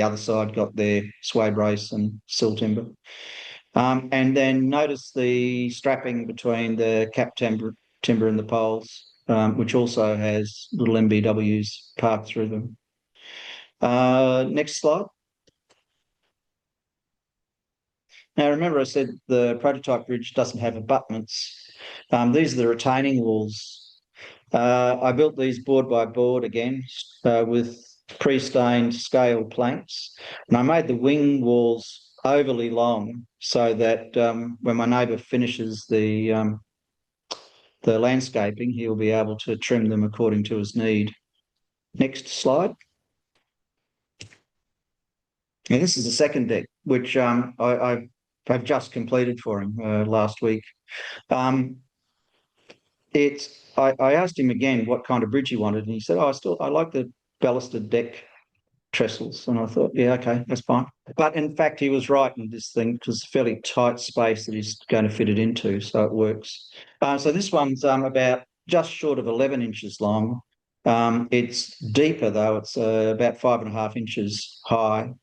other side got their sway brace and sill timber. And then notice the strapping between the cap timber and the poles, which also has little MBWs parked through them. Next slide. Now, remember I said the prototype bridge doesn't have abutments. These are the retaining walls. I built these board by board again with pre-stained scale planks, and I made the wing walls overly long so that when my neighbour finishes the landscaping, he'll be able to trim them according to his need. Next slide. And this is the second deck, which I've just completed for him last week. I asked him again what kind of bridge he wanted, and he said, I like the ballasted deck trestles. And I thought, yeah, okay, that's fine. But in fact, he was right in this thing, because it's a fairly tight space that he's going to fit it into, so it works. So this one's about just short of 11 inches long. It's deeper, though. It's about 5.5 inches high.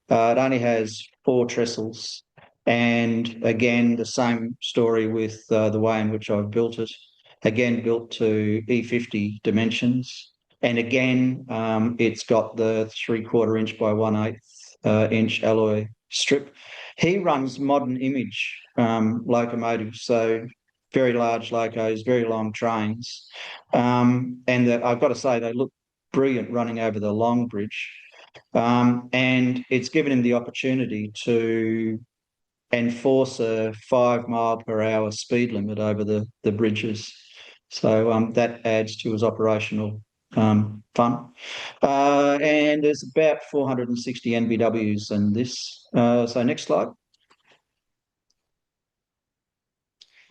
It only has 4 trestles. And again, the same story with the way in which I've built it. Again, built to E50 dimensions. And again, it's got the 3/4 inch by 1/8 inch alloy strip. He runs modern image locomotives, so very large locos, very long trains. And I've got to say, they look brilliant running over the long bridge. And it's given him the opportunity to enforce a 5 mile/hour speed limit over the bridges. So that adds to his operational fun. And there's about 460 NBWs in this. So next slide.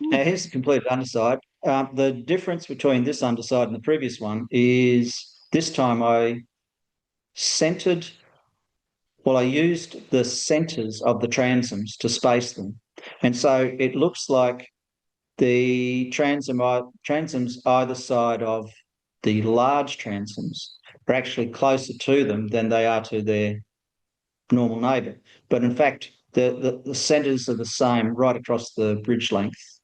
Now here's the completed underside. The difference between this underside and the previous one is this time I used the centres of the transoms to space them. And so it looks like the transoms either side of the large transoms are actually closer to them than they are to their normal neighbour. But in fact, the centres are the same right across the bridge length.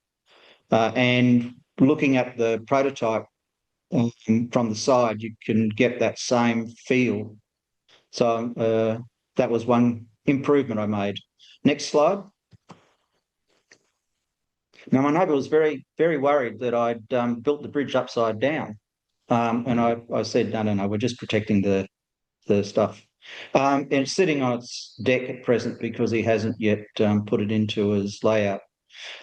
And looking at the prototype from the side, you can get that same feel. So that was one improvement I made. Next slide. Now, my neighbour was very, very worried that I'd built the bridge upside down. And I said, no, we're just protecting the stuff. And it's sitting on its deck at present because he hasn't yet put it into his layout.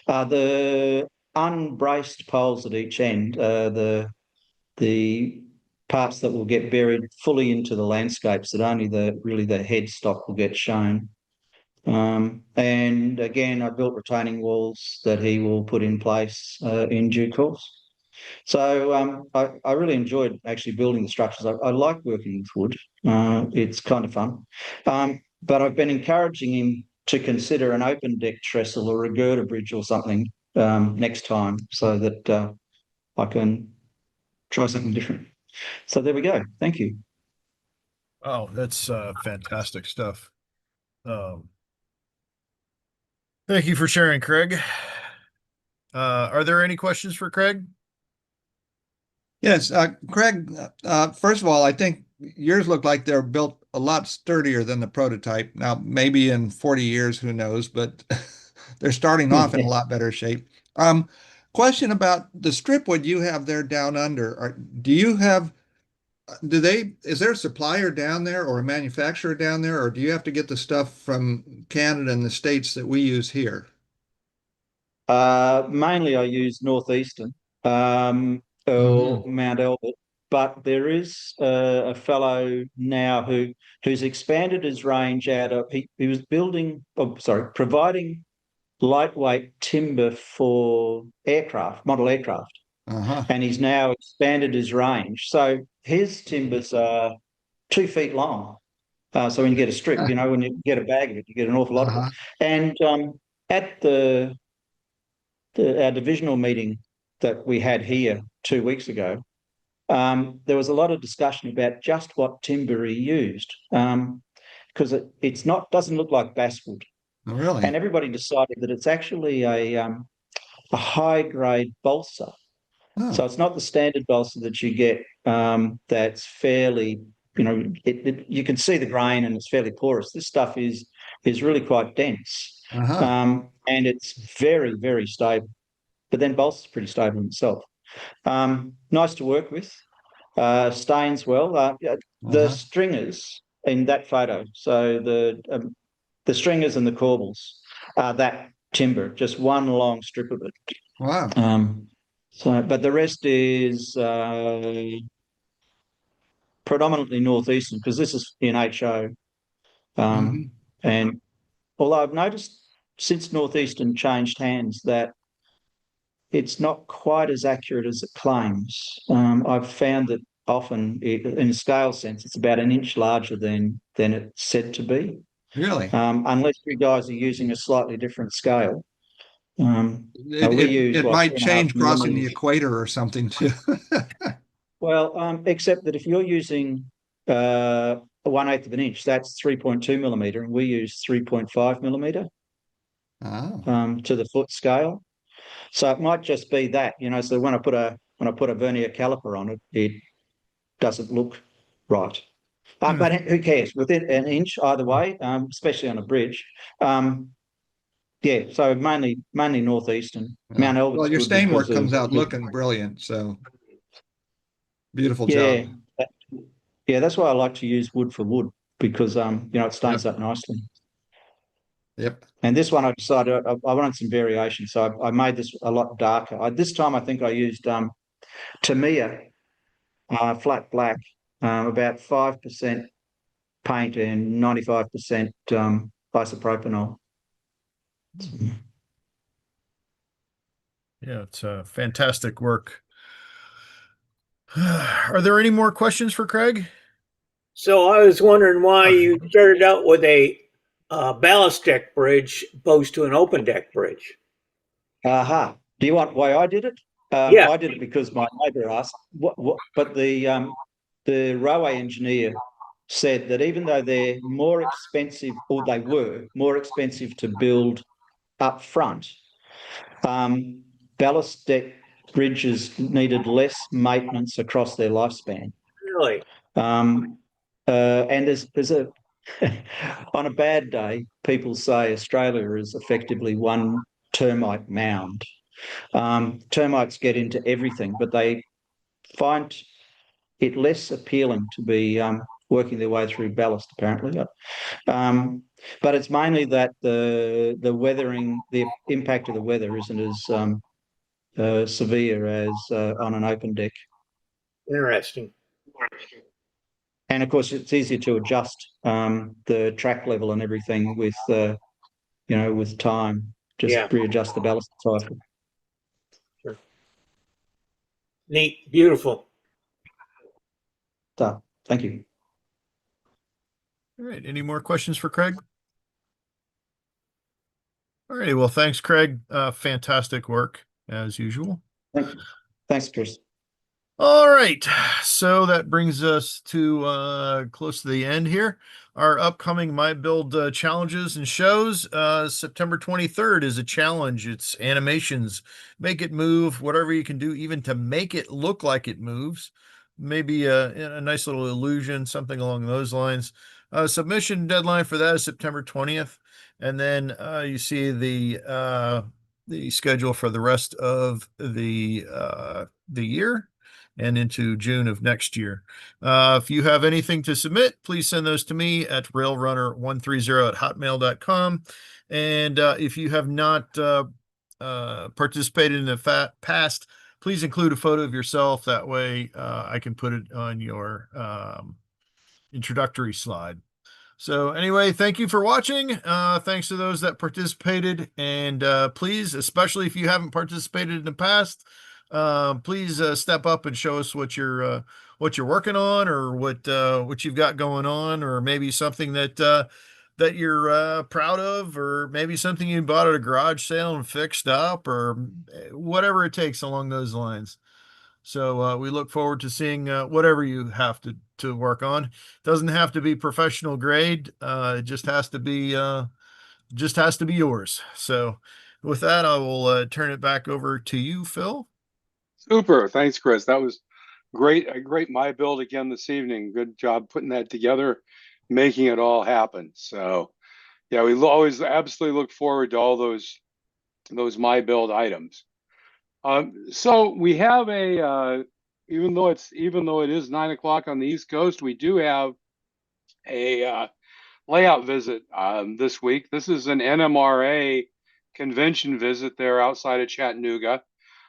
The unbraced poles at each end, the parts that will get buried fully into the landscapes, that only the headstock will get shown. And again, I built retaining walls that he will put in place in due course. So I really enjoyed actually building the structures. I like working with wood. It's kind of fun. But I've been encouraging him to consider an open deck trestle or a girder bridge or something next time, so that I can try something different. So there we go. Thank you. Oh, that's fantastic stuff. Thank you for sharing, Craig. Are there any questions for Craig? Yes, Craig, first of all, I think yours look like they're built a lot sturdier than the prototype. Now, maybe in 40 years, who knows, but they're starting off in a lot better shape. Question about the strip wood you have there down under. Is there a supplier down there or a manufacturer down there, or do you have to get the stuff from Canada and the States that we use here? Mainly I use Northeastern or Mount Albert, but there is a fellow now who's expanded his range out of, he was providing lightweight timber for model aircraft. And he's now expanded his range. So his timbers are 2 feet long. So when you get a strip, when you get a bag of it, you get an awful lot of it. And at our divisional meeting that we had here 2 weeks ago, there was a lot of discussion about just what timber he used, because it's not doesn't look like basswood. Oh, really? And everybody decided that it's actually a high grade balsa. Oh. So it's not the standard balsa that you get. That's fairly, you can see the grain and it's fairly porous. This stuff is really quite dense, and it's very, very stable. But then balsa is pretty stable in itself. Nice to work with. Stains well. The stringers in that photo, so the stringers and the corbels are that timber, just one long strip of it. Wow. But the rest is predominantly northeastern, because this is in HO. And although I've noticed since northeastern changed hands that it's not quite as accurate as it claims. I've found that often, in a scale sense, it's about an inch larger than it's said to be. Really? Unless you guys are using a slightly different scale. It might change crossing the equator or something too. Well, except that if you're using a 1/8 of an inch, that's 3.2 millimeter, and we use 3.5 millimeter to the foot scale. So it might just be that, So when I put a vernier caliper on it, it doesn't look right. But who cares? Within an inch either way, especially on a bridge. So mainly northeastern. Mount Albert's well, your good stain work because comes out looking brilliant. So beautiful job. Yeah, that's why I like to use wood for wood, because it stains up nicely. Yep. And this one I decided I wanted some variation, so I made this a lot darker. This time I think I used Tamiya flat black, about 5% paint and 95% isopropanol. Yeah, it's fantastic work. Are there any more questions for Craig? So I was wondering why you started out with a ballast deck bridge opposed to an open deck bridge. Do you want why I did it? Yeah. I did it because my neighbour asked. But the railway engineer said that even though they're more expensive, or they were more expensive to build up front, ballast deck bridges needed less maintenance across their lifespan. Really? And there's a on a bad day, people say Australia is effectively one termite mound. Termites get into everything, but they find it less appealing to be working their way through ballast, apparently. But it's mainly that the weathering, the impact of the weather isn't as severe as on an open deck. Interesting. And of course, it's easier to adjust the track level and everything with with time. Just readjust the ballast cycle. Sure. Neat, beautiful. So, thank you. All right. Any more questions for Craig? All right. Well, thanks, Craig. Fantastic work as usual. Thanks, Chris. All right. So that brings us to close to the end here. Our upcoming MyBuild challenges and shows. September 23rd is a challenge. It's animations, make it move, whatever you can do, even to make it look like it moves. Maybe a nice little illusion, something along those lines. Submission deadline for that is September 20th. And then you see the schedule for the rest of the year and into June of next year. If you have anything to submit, please send those to me at railrunner130@hotmail.com. And if you have not participated in the past, please include a photo of yourself. That way I can put it on your introductory slide. So anyway, thank you for watching. Thanks to those that participated. And please, especially if you haven't participated in the past, please step up and show us what you're what you're working on, or what you've got going on, or maybe something that that you're proud of, or maybe something you bought at a garage sale and fixed up, or whatever it takes along those lines. So we look forward to seeing whatever you have to work on. Doesn't have to be professional grade. It just has to be yours. So with that, I will turn it back over to you, Phil. Super. Thanks, Chris. That was great. A great MyBuild again this evening. Good job putting that together, making it all happen. So yeah, we always absolutely look forward to all those MyBuild items. So we have even though it is 9 o'clock on the East Coast, we do have a layout visit this week. This is an NMRA convention visit there outside of Chattanooga.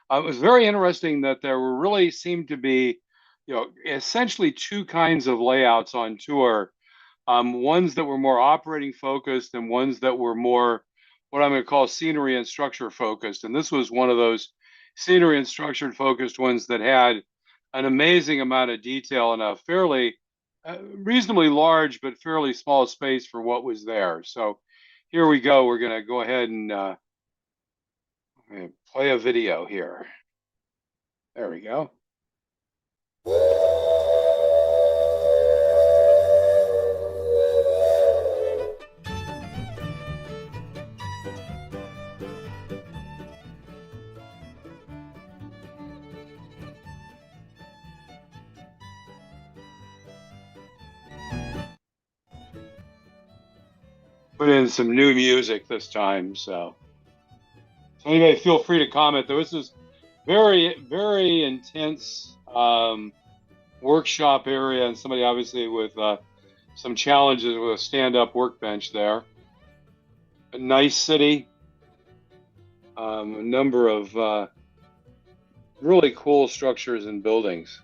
It was very interesting that there really seemed to be, essentially two kinds of layouts on tour. Ones that were more operating focused and ones that were more what I'm going to call scenery and structure focused. And this was one of those scenery and structure focused ones that had an amazing amount of detail in a fairly reasonably large but fairly small space for what was there. So here we go. We're going to go ahead and play a video here. There we go. Put in some new music this time, so anyway, feel free to comment. There was this very, very intense workshop area, and somebody obviously with some challenges with a stand-up workbench there. A nice city, a number of really cool structures and buildings.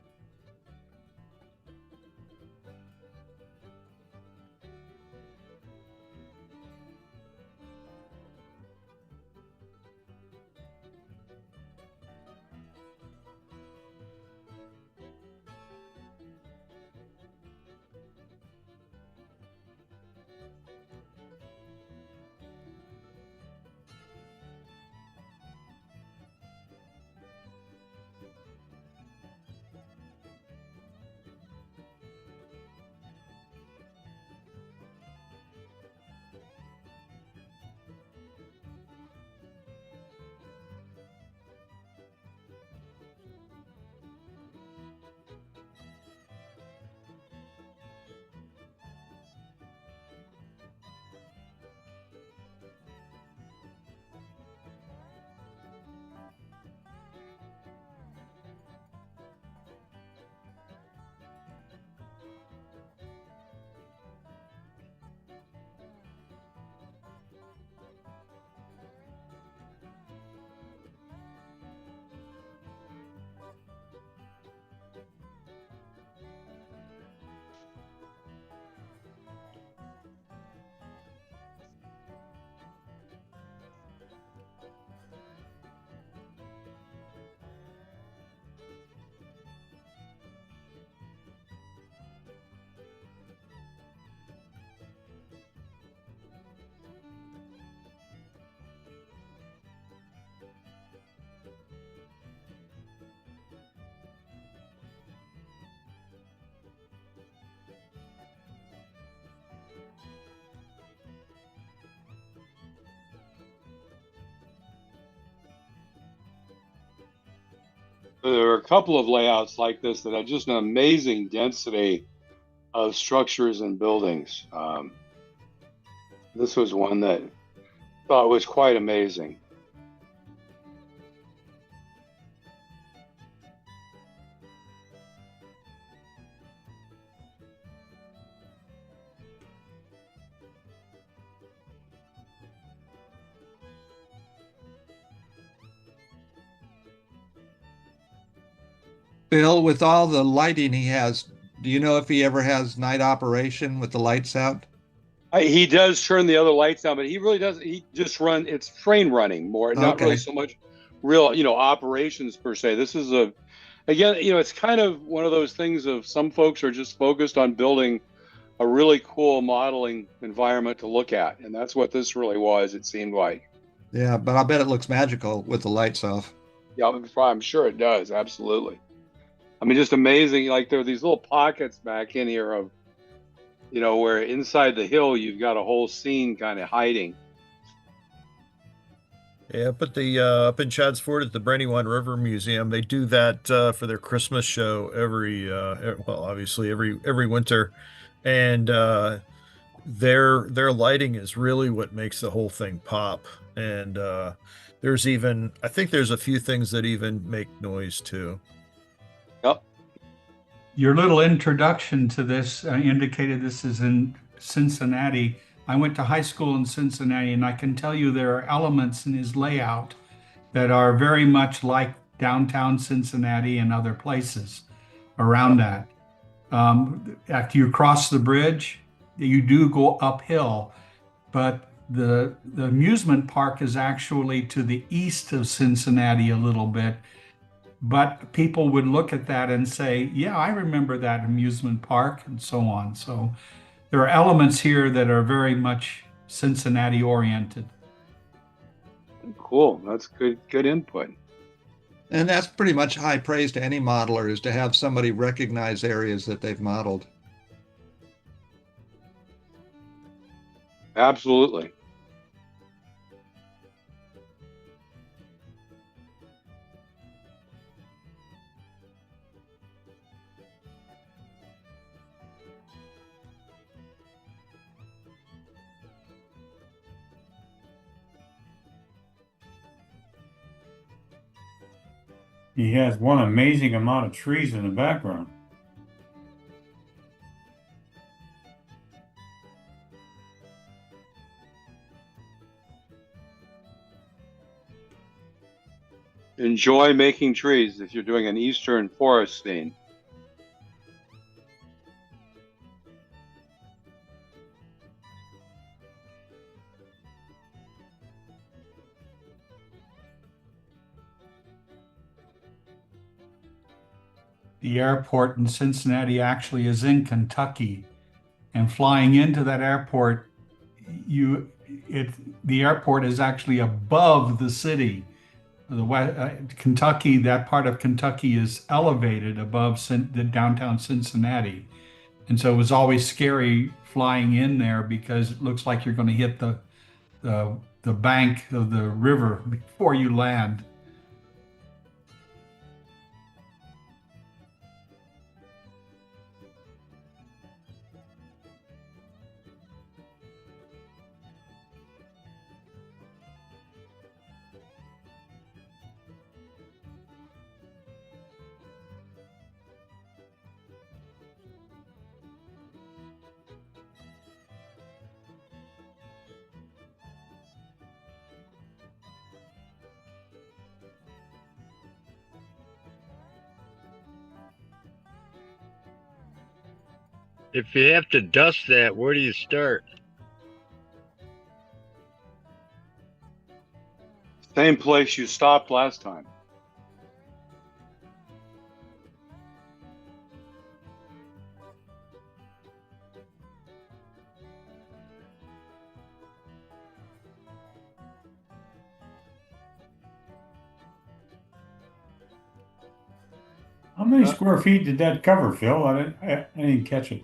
There are a couple of layouts like this that have just an amazing density of structures and buildings. This was one that I thought was quite amazing. Bill, with all the lighting he has, do you know if he ever has night operation with the lights out? He does turn the other lights on, but he really does. He just it's train running more, not really so much real, operations per se. This is again, it's kind of one of those things of some folks are just focused on building a really cool modeling environment to look at. And that's what this really was, it seemed like. Yeah, but I bet it looks magical with the lights off. Yeah, I'm sure it does. Absolutely. I mean, just amazing. Like there are these little pockets back in here of, where inside the hill, you've got a whole scene kind of hiding. Yeah, but up in Chadds Ford at the Brandywine River Museum, they do that for their Christmas show obviously every winter, and their lighting is really what makes the whole thing pop. And I think there's a few things that even make noise too. Yep. Your little introduction to this indicated this is in Cincinnati. I went to high school in Cincinnati, and I can tell you there are elements in his layout that are very much like downtown Cincinnati and other places around that. After you cross the bridge, you do go uphill, but the amusement park is actually to the east of Cincinnati a little bit. But people would look at that and say, yeah, I remember that amusement park, and so on. So there are elements here that are very much Cincinnati oriented. Cool. That's good input. And that's pretty much high praise to any modeler, is to have somebody recognize areas that they've modeled. Absolutely. He has one amazing amount of trees in the background. Enjoy making trees if you're doing an eastern forest scene. The airport in Cincinnati actually is in Kentucky, and flying into that airport, the airport is actually above the city. Kentucky, that part of Kentucky is elevated above the downtown Cincinnati, and so it was always scary flying in there because it looks like you're going to hit the bank of the river before you land. If you have to dust that, where do you start? Same place you stopped last time. How many square feet did that cover, Phil? I didn't catch it.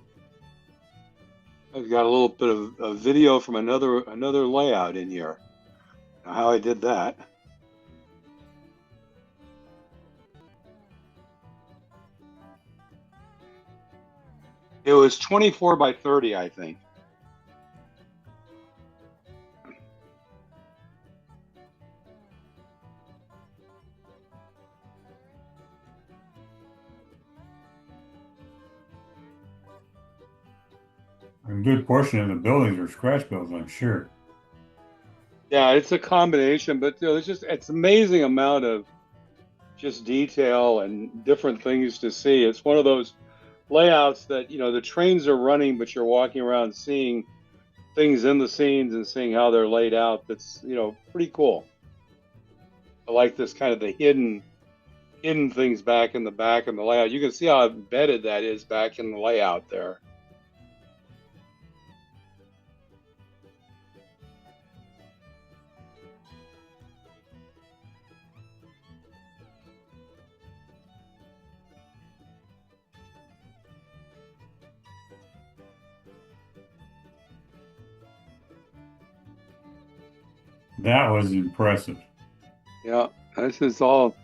I've got a little bit of a video from another layout in here. How I did that. It was 24 by 30, I think. A good portion of the buildings are scratch builds, I'm sure. Yeah, it's a combination, but it's amazing amount of just detail and different things to see. It's one of those layouts that, the trains are running, but you're walking around seeing things in the scenes and seeing how they're laid out. That's, pretty cool. I like this kind of the hidden things back in the back of the layout. You can see how embedded that is back in the layout there. That was impressive. Yeah, this is all.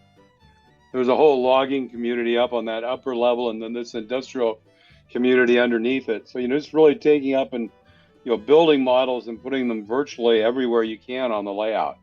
There's a whole logging community up on that upper level, and then this industrial community underneath it. So, it's really taking up and, building models and putting them virtually everywhere you can on the layout.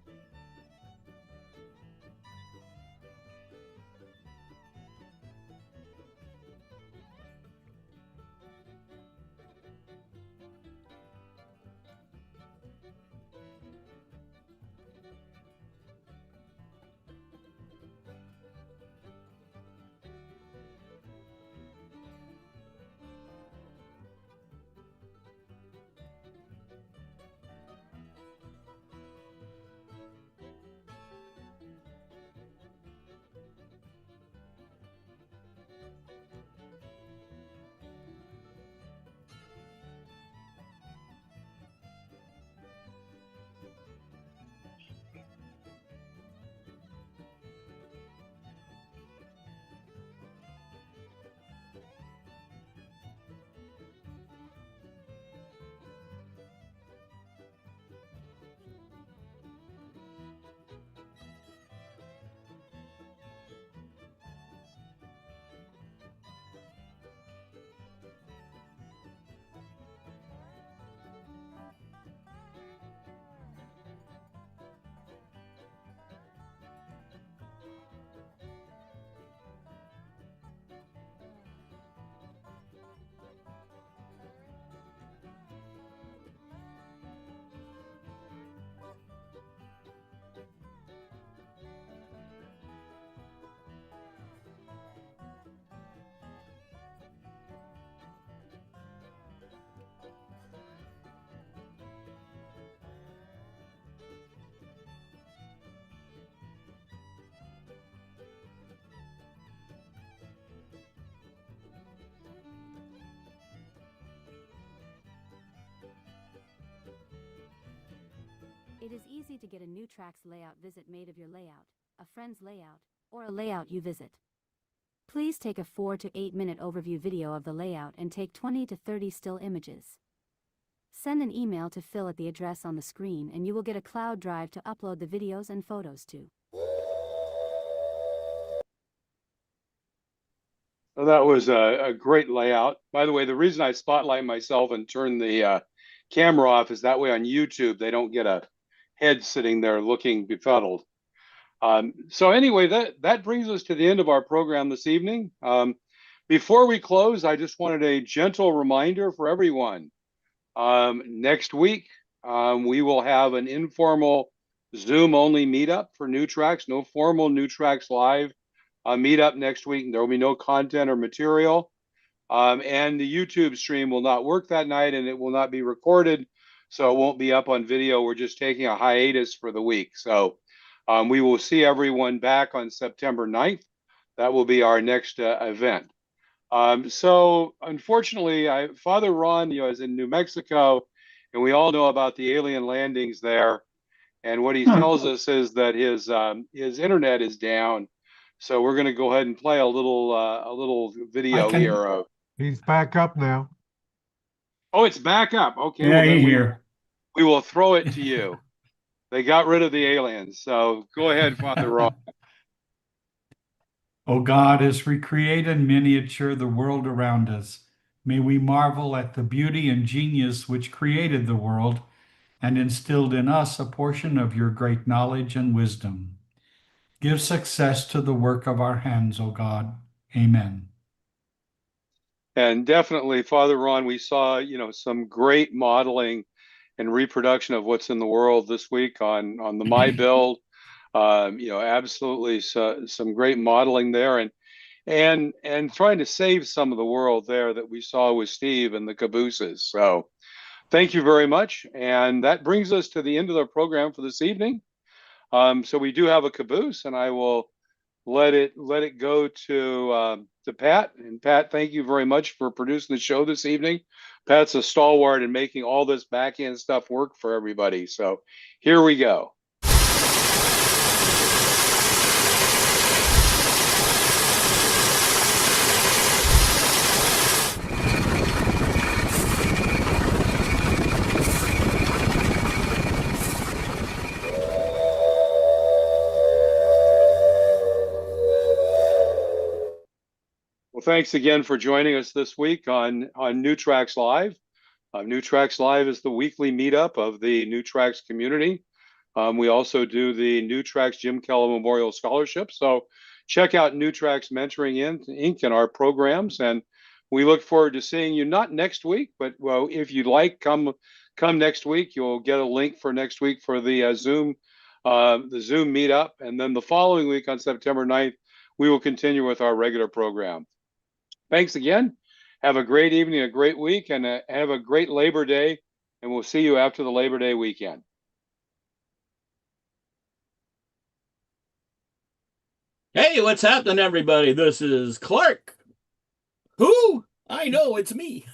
It is easy to get a new Trax layout visit made of your layout, a friend's layout, or a layout you visit. Please take a 4 to 8 minute overview video of the layout and take 20 to 30 still images. Send an email to Phil at the address on the screen and you will get a cloud drive to upload the videos and photos to. Well, that was a great layout. By the way, the reason I spotlight myself and turn the camera off is that way on YouTube, they don't get a head sitting there looking befuddled. So anyway, that brings us to the end of our program this evening. Before we close, I just wanted a gentle reminder for everyone. Next week, we will have an informal Zoom-only meetup for New Tracks, no formal New Tracks Live meetup next week. There will be no content or material. And the YouTube stream will not work that night and it will not be recorded. So it won't be up on video. We're just taking a hiatus for the week. So we will see everyone back on September 9th. That will be our next event. So unfortunately, Father Ron, is in New Mexico, and we all know about the alien landings there. And what he tells us is that his internet is down. So we're going to go ahead and play a little video here. He's back up now. Oh, it's back up. Okay. Yeah, Well, then here. we will throw it to you. They got rid of the aliens. So go ahead, Father Ron. O God, as we create in miniature the world around us, may we marvel at the beauty and genius which created the world and instilled in us a portion of your great knowledge and wisdom. Give success to the work of our hands, O God. Amen. And definitely, Father Ron, we saw, some great modeling and reproduction of what's in the world this week on the MyBuild. Absolutely some great modeling there and trying to save some of the world there that we saw with Steve and the Cabooses. So thank you very much. And that brings us to the end of the program for this evening. So we do have a caboose, and I will let it go to Pat. And Pat, thank you very much for producing the show this evening. Pat's a stalwart in making all this back end stuff work for everybody. So here we go. Well, thanks again for joining us this week on New Tracks Live. New Tracks Live is the weekly meetup of the New Tracks community. We also do the New Tracks Jim Keller Memorial Scholarship. So check out New Tracks Mentoring Inc. and our programs. And we look forward to seeing you not next week, but well, if you'd like, come next week. You'll get a link for next week for the Zoom meetup. And then the following week on September 9th, we will continue with our regular program. Thanks again. Have a great evening, a great week, and have a great Labor Day. And we'll see you after the Labor Day weekend. Hey, what's happening, everybody? This is Clark. Who? I know, it's me.